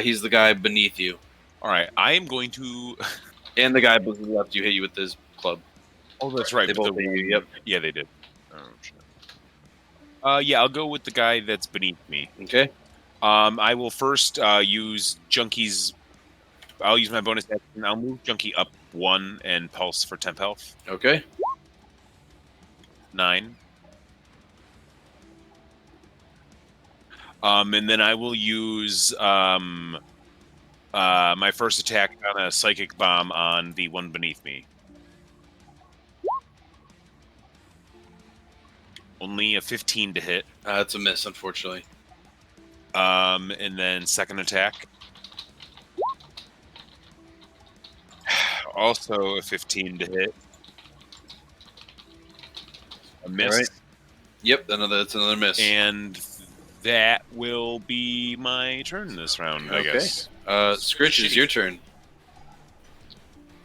He's the guy beneath you. All right, I am going to... And the guy to the left you hit you with his club. Oh, that's right. They both hit you, yep. Yeah, they did. Oh, shit. Yeah, I'll go with the guy that's beneath me. Okay. I will first use Junkie's... I'll use my bonus action. I'll move Junkie up 1 and pulse for temp health. Okay. 9. And then I will use my first attack on a psychic bomb on the one beneath me. Only a 15 to hit. That's a miss, unfortunately. And then second attack. Also a 15 to hit. A miss. All right. Yep, that's another miss. And that will be my turn this round, I guess. Scritch, it's your turn.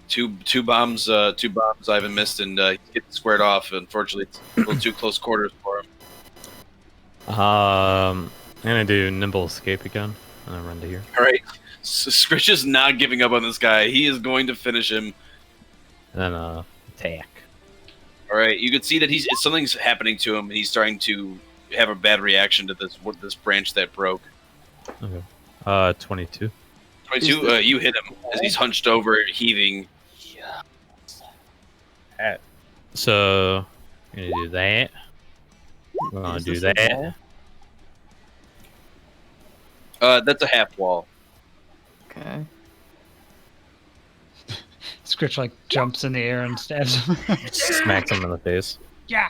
Two bombs Ivan missed and get squared off. Unfortunately, it's a little too close quarters for him. gonna do nimble escape again, and then run to here. All right. So Scritch is not giving up on this guy. He is going to finish him. And then attack. All right. You can see that something's happening to him. He's starting to have a bad reaction to this branch that broke. Okay. 22. 22. You hit him as he's hunched over, heaving. So I'm gonna do that. I'm gonna do that. That's a half wall. Okay. Scritch like jumps in the air and stabs him. Smacks him in the face. Yeah.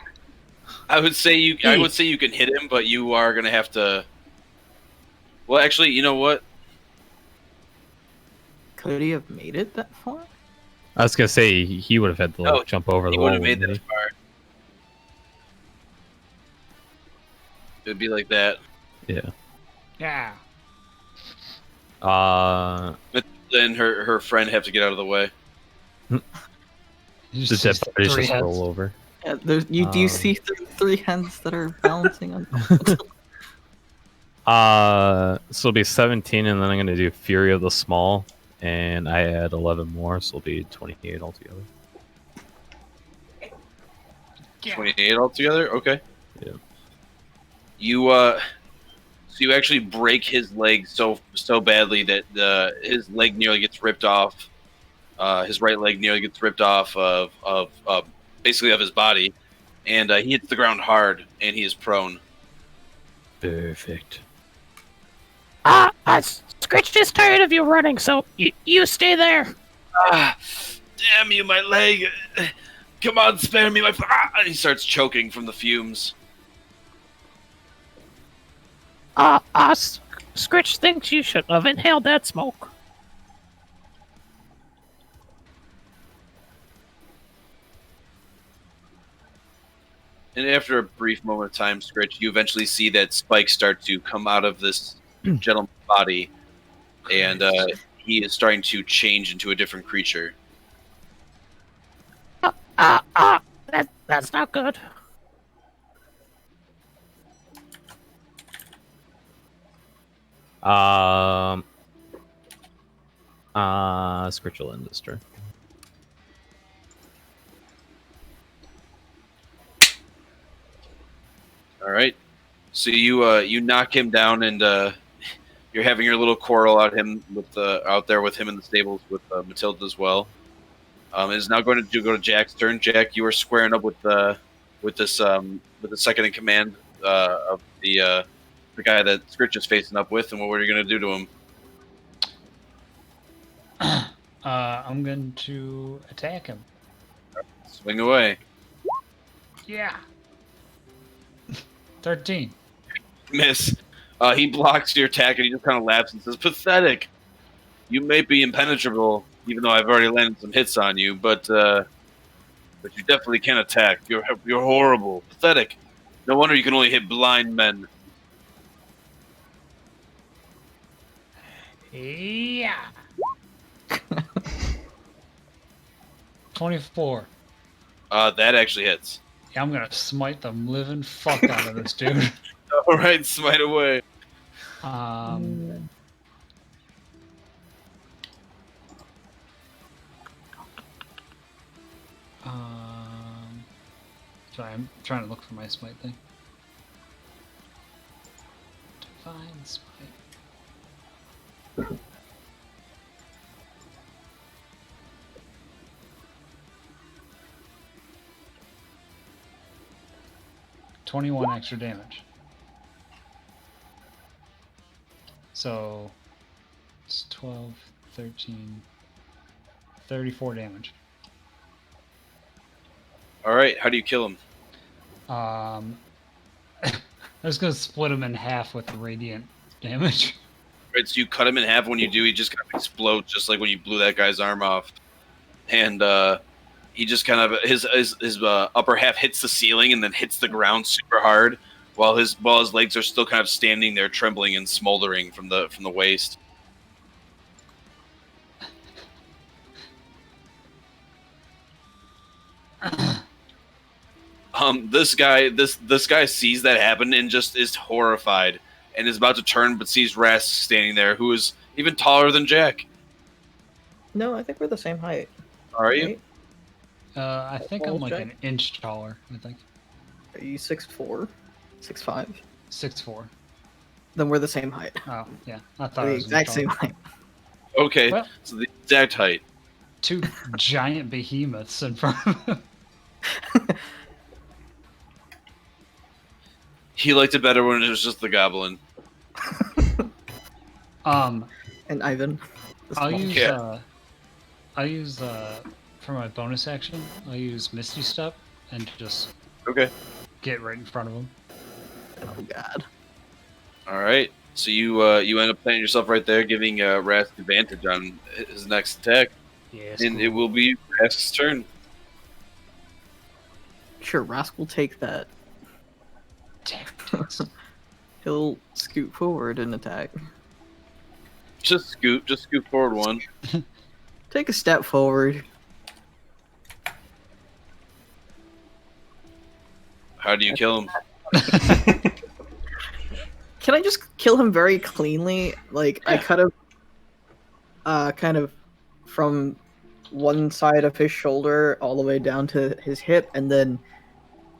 I would say you can hit him, but you are gonna have to. Well, actually, you know what? Could he have made it that far? I was gonna say he would have had to like, jump over the He wall. would have made that wouldn't far. It'd be like that. he? Yeah. Yeah. Then her friend have to get out of the way. The dead bodies three just heads. roll over. Yeah, do you see three heads that are balancing on? So it'll be 17, and then I'm gonna do Fury of the Small, and I add 11 more, so it'll be 28 altogether. 28 altogether. Okay. Yeah. So you actually break his leg so badly that his leg nearly gets ripped off. His right leg nearly gets ripped off of basically of his body, and he hits the ground hard, and he is prone. Perfect. Scritch is tired of you running, so you stay there. Ah, damn you, my leg! Come on, spare me, And he starts choking from the fumes. Scritch thinks you shouldn't have inhaled that smoke. And after a brief moment of time, Scritch, you eventually see that spikes start to come out of this gentleman's body, and he is starting to change into a different creature. That's not good. Scritch will end this turn. All right. So you knock him down, and you're having your little quarrel out there with him in the stables with Matilda as well. It is now going to go to Jack's turn. Jack, you are squaring up with the second in command of the guy that Scritch is facing up with, and what are you going to do to him? I'm going to attack him. Swing away. Yeah. 13. Miss. He blocks your attack, and he just kind of laughs and says, "Pathetic. You may be impenetrable, even though I've already landed some hits on you, but you definitely can attack. You're horrible. Pathetic. No wonder you can only hit blind men." Yeah. 24. That actually hits. Yeah, I'm gonna smite the living fuck out of this dude. All right, smite away. Sorry, I'm trying to look for my smite thing. Divine smite. $21 extra damage. So it's 12, 13, 34 damage. All right, how do you kill him? I was gonna split him in half with radiant damage. Right, so you cut him in half. When you do, he just kind of explodes, just like when you blew that guy's arm off. And he just kind of his upper half hits the ceiling and then hits the ground super hard, while his legs are still kind of standing there, trembling and smoldering from the waist. This guy sees that happen and just is horrified, and is about to turn, but sees Rask standing there, who is even taller than Jack. No, I think we're the same height. Are you? Right? I think I'm Well, like Jack? an inch taller. I think Are you 6'4", 6'5"? 6'4". Then we're the same height. Oh yeah, I We're thought the it was exact same taller. height. Okay, Well, so the exact height. two giant behemoths in front of him. He liked it better when it was just the goblin. And Ivan. the I'll small- use Yeah. for my bonus action. I'll use Misty Step and just Okay. get right in front of him. Oh god. All right. So you end up planting yourself right there, giving Rask advantage on his next attack, Yes. and it will be Rask's turn. Sure, Rask will take that. He'll scoot forward and attack. Just scoot forward one. Take a step forward. How do you kill him? Can I just kill him very cleanly? Like, I cut him kind of from one side of his shoulder all the way down to his hip, and then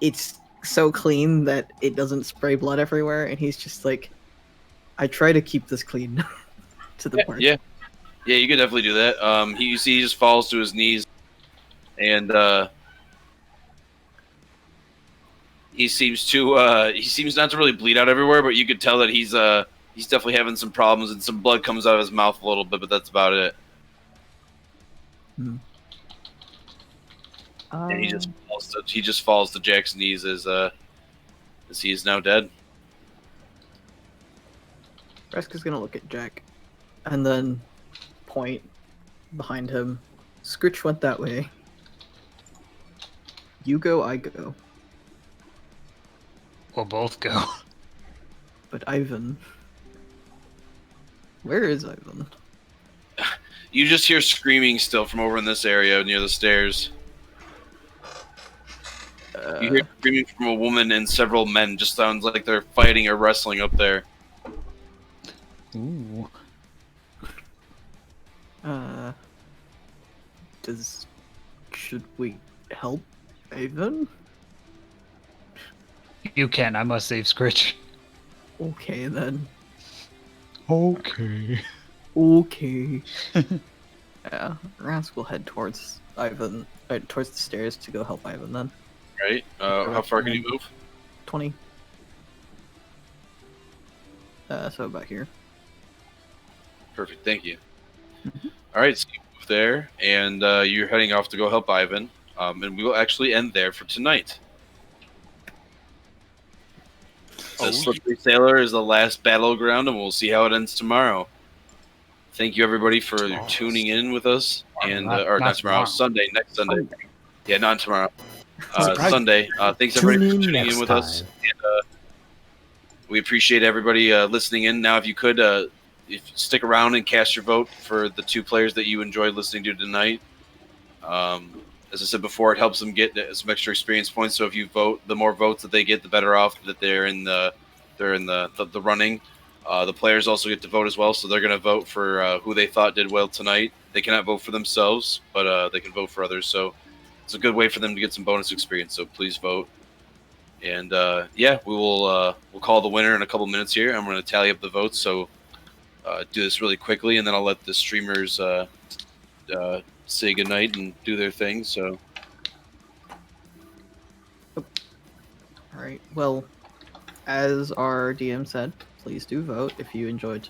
it's so clean that it doesn't spray blood everywhere, and he's just like, I try to keep this clean to the part. Yeah, you could definitely do that. You see, he just falls to his knees, and he seems not to really bleed out everywhere, but you could tell that he's definitely having some problems, and some blood comes out of his mouth a little bit, but that's about it. And he just falls to Jack's knees as he is now dead. Rask is gonna look at Jack, and then point behind him. Scritch went that way. You go, I go. We'll both go. But Ivan... Where is Ivan? You just hear screaming still from over in this area near the stairs. You hear screaming from a woman and several men. Just sounds like they're fighting or wrestling up there. Ooh. Should we help Ivan? You can. I must save Scritch. Okay then. Okay. Okay. Yeah, Rask will head towards Ivan, towards the stairs to go help Ivan then. Right? How far can you move? 20. So about here. Perfect. Thank you. All right, so you move there, and you're heading off to go help Ivan. And we will actually end there for tonight. The Slippery Sailor is the last battleground, and we'll see how it ends tomorrow. Thank you, everybody, for tuning in with us. And or not tomorrow, Sunday, next Sunday. Yeah, not tomorrow. Sunday. Thanks, everybody, for tuning in with us. And, we appreciate everybody listening in. Now, if you could, if you stick around and cast your vote for the two players that you enjoyed listening to tonight. As I said before, it helps them get some extra experience points. So if you vote, the more votes that they get, the better off that they're in the running. The players also get to vote as well, so they're going to vote for who they thought did well tonight. They cannot vote for themselves, but they can vote for others. So it's a good way for them to get some bonus experience. So please vote. And yeah, we'll call the winner in a couple minutes here. I'm going to tally up the votes. So do this really quickly, and then I'll let the streamers say goodnight and do their thing. So, all right. Well, as our DM said, please do vote if you enjoyed.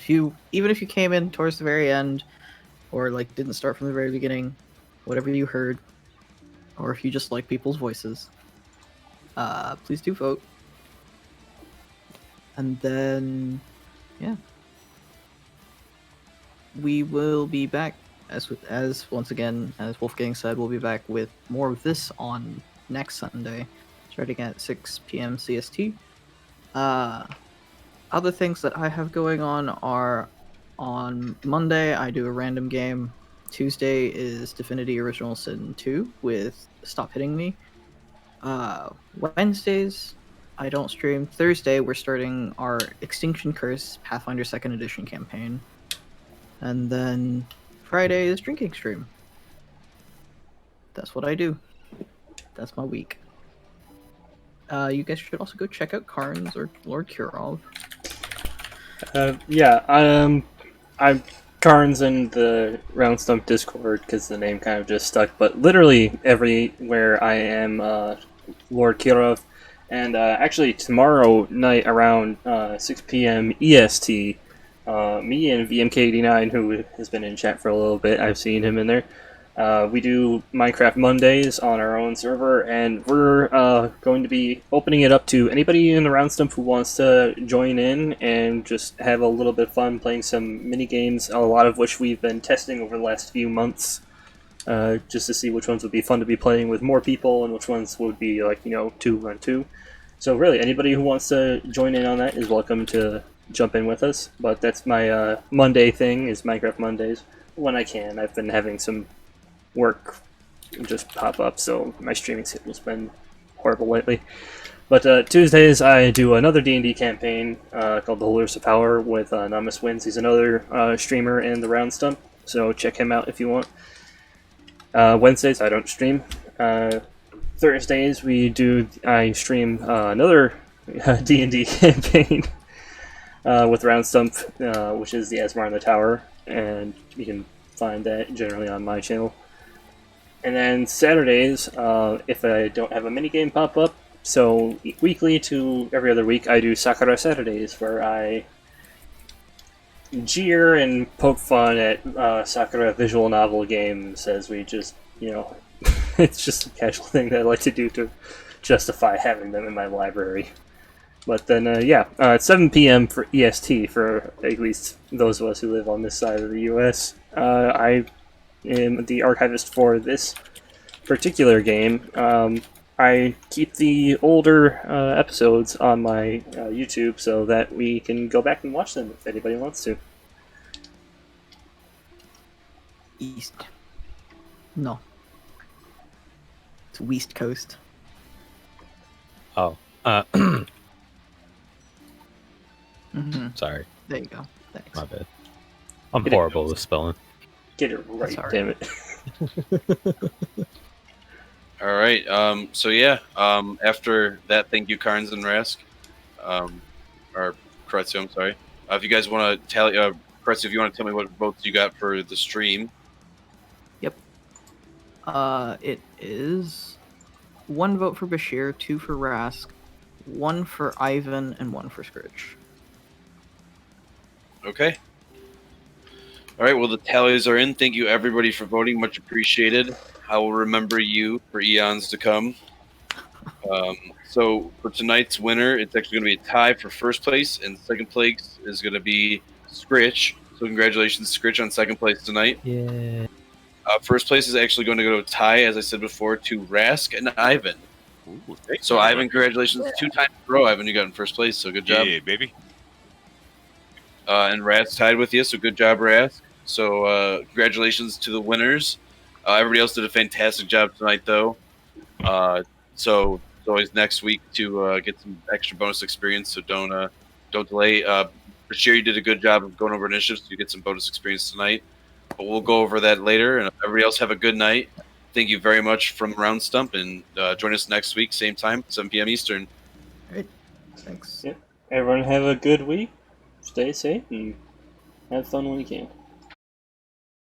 Even if you came in towards the very end, or like didn't start from the very beginning, whatever you heard, or if you just like people's voices, please do vote. And then, yeah, we will be back. As once again, as Wolfgang said, we'll be back with more of this on next Sunday, starting at 6 p.m. CST. Other things that I have going on are on Monday, I do a random game. Tuesday is Divinity Original Sin 2 with Stop Hitting Me. Wednesdays, I don't stream. Thursday, we're starting our Extinction Curse Pathfinder 2nd Edition campaign. And then Friday is drinking stream. That's what I do. That's my week. You guys should also go check out Karns or Lord Kurov. I'm Karns in the Round Stump Discord because the name kind of just stuck. But literally everywhere I am Lord Kirov. And actually tomorrow night around 6 p.m. EST, me and VMK89, who has been in chat for a little bit, I've seen him in there. We do Minecraft Mondays on our own server, and we're going to be opening it up to anybody in the Round Stump who wants to join in and just have a little bit of fun playing some mini games, a lot of which we've been testing over the last few months, just to see which ones would be fun to be playing with more people and which ones would be like 2-on-2. So really, anybody who wants to join in on that is welcome to jump in with us. But that's my Monday thing, is Minecraft Mondays when I can. I've been having some work just pop up, so my streaming schedule's been horrible lately. But Tuesdays I do another D&D campaign called the Holders of Power with Namus Wins. He's another streamer in the Round Stump, so check him out if you want. Wednesdays I don't stream. Thursdays I stream another D&D campaign with Round Stump, which is the Asmar in the Tower, and you can find that generally on my channel. And then Saturdays, if I don't have a minigame pop up, so weekly to every other week, I do Sakura Saturdays, where I jeer and poke fun at Sakura visual novel games as we just, it's just a casual thing that I like to do to justify having them in my library. But then, it's 7 p.m. for EST, for at least those of us who live on this side of the U.S. I am the archivist for this particular game. I keep the older episodes on my YouTube so that we can go back and watch them if anybody wants to. East. No. It's West Coast. Oh. Sorry. There you go. Thanks. My bad. I'm horrible with spelling. Get it right, damn it. All right. After that, thank you, Karns and Rask. Or Kuuretsu, I'm sorry. If you guys want to tally, Kuuretsu, if you want to tell me what votes you got for the stream. Yep. It is 1 vote for Bashir, 2 for Rask, 1 for Ivan, and 1 for Scritch. Okay. All right. Well, the tallies are in. Thank you, everybody, for voting. Much appreciated. I will remember you for eons to come. So for tonight's winner, it's actually going to be a tie for first place, and second place is going to be Scritch. So congratulations, Scritch, on second place tonight. Yeah. First place is actually going to go to a tie, as I said before, to Rask and Ivan. Ooh, So Ivan, congratulations. 2 times in a row, Ivan, you got in first place, so good job. Yeah, baby. And Rask tied with you, so good job, Rask. So congratulations to the winners. Everybody else did a fantastic job tonight, though. So it's always next week to get some extra bonus experience, so don't delay. Bashir, you did a good job of going over initiatives, so you get some bonus experience tonight. But we'll go over that later, and everybody else have a good night. Thank you very much from Round Stump, and join us next week, same time, 7 p.m. Eastern. All right. Thanks. Everyone have a good week. Stay safe and have fun when you can.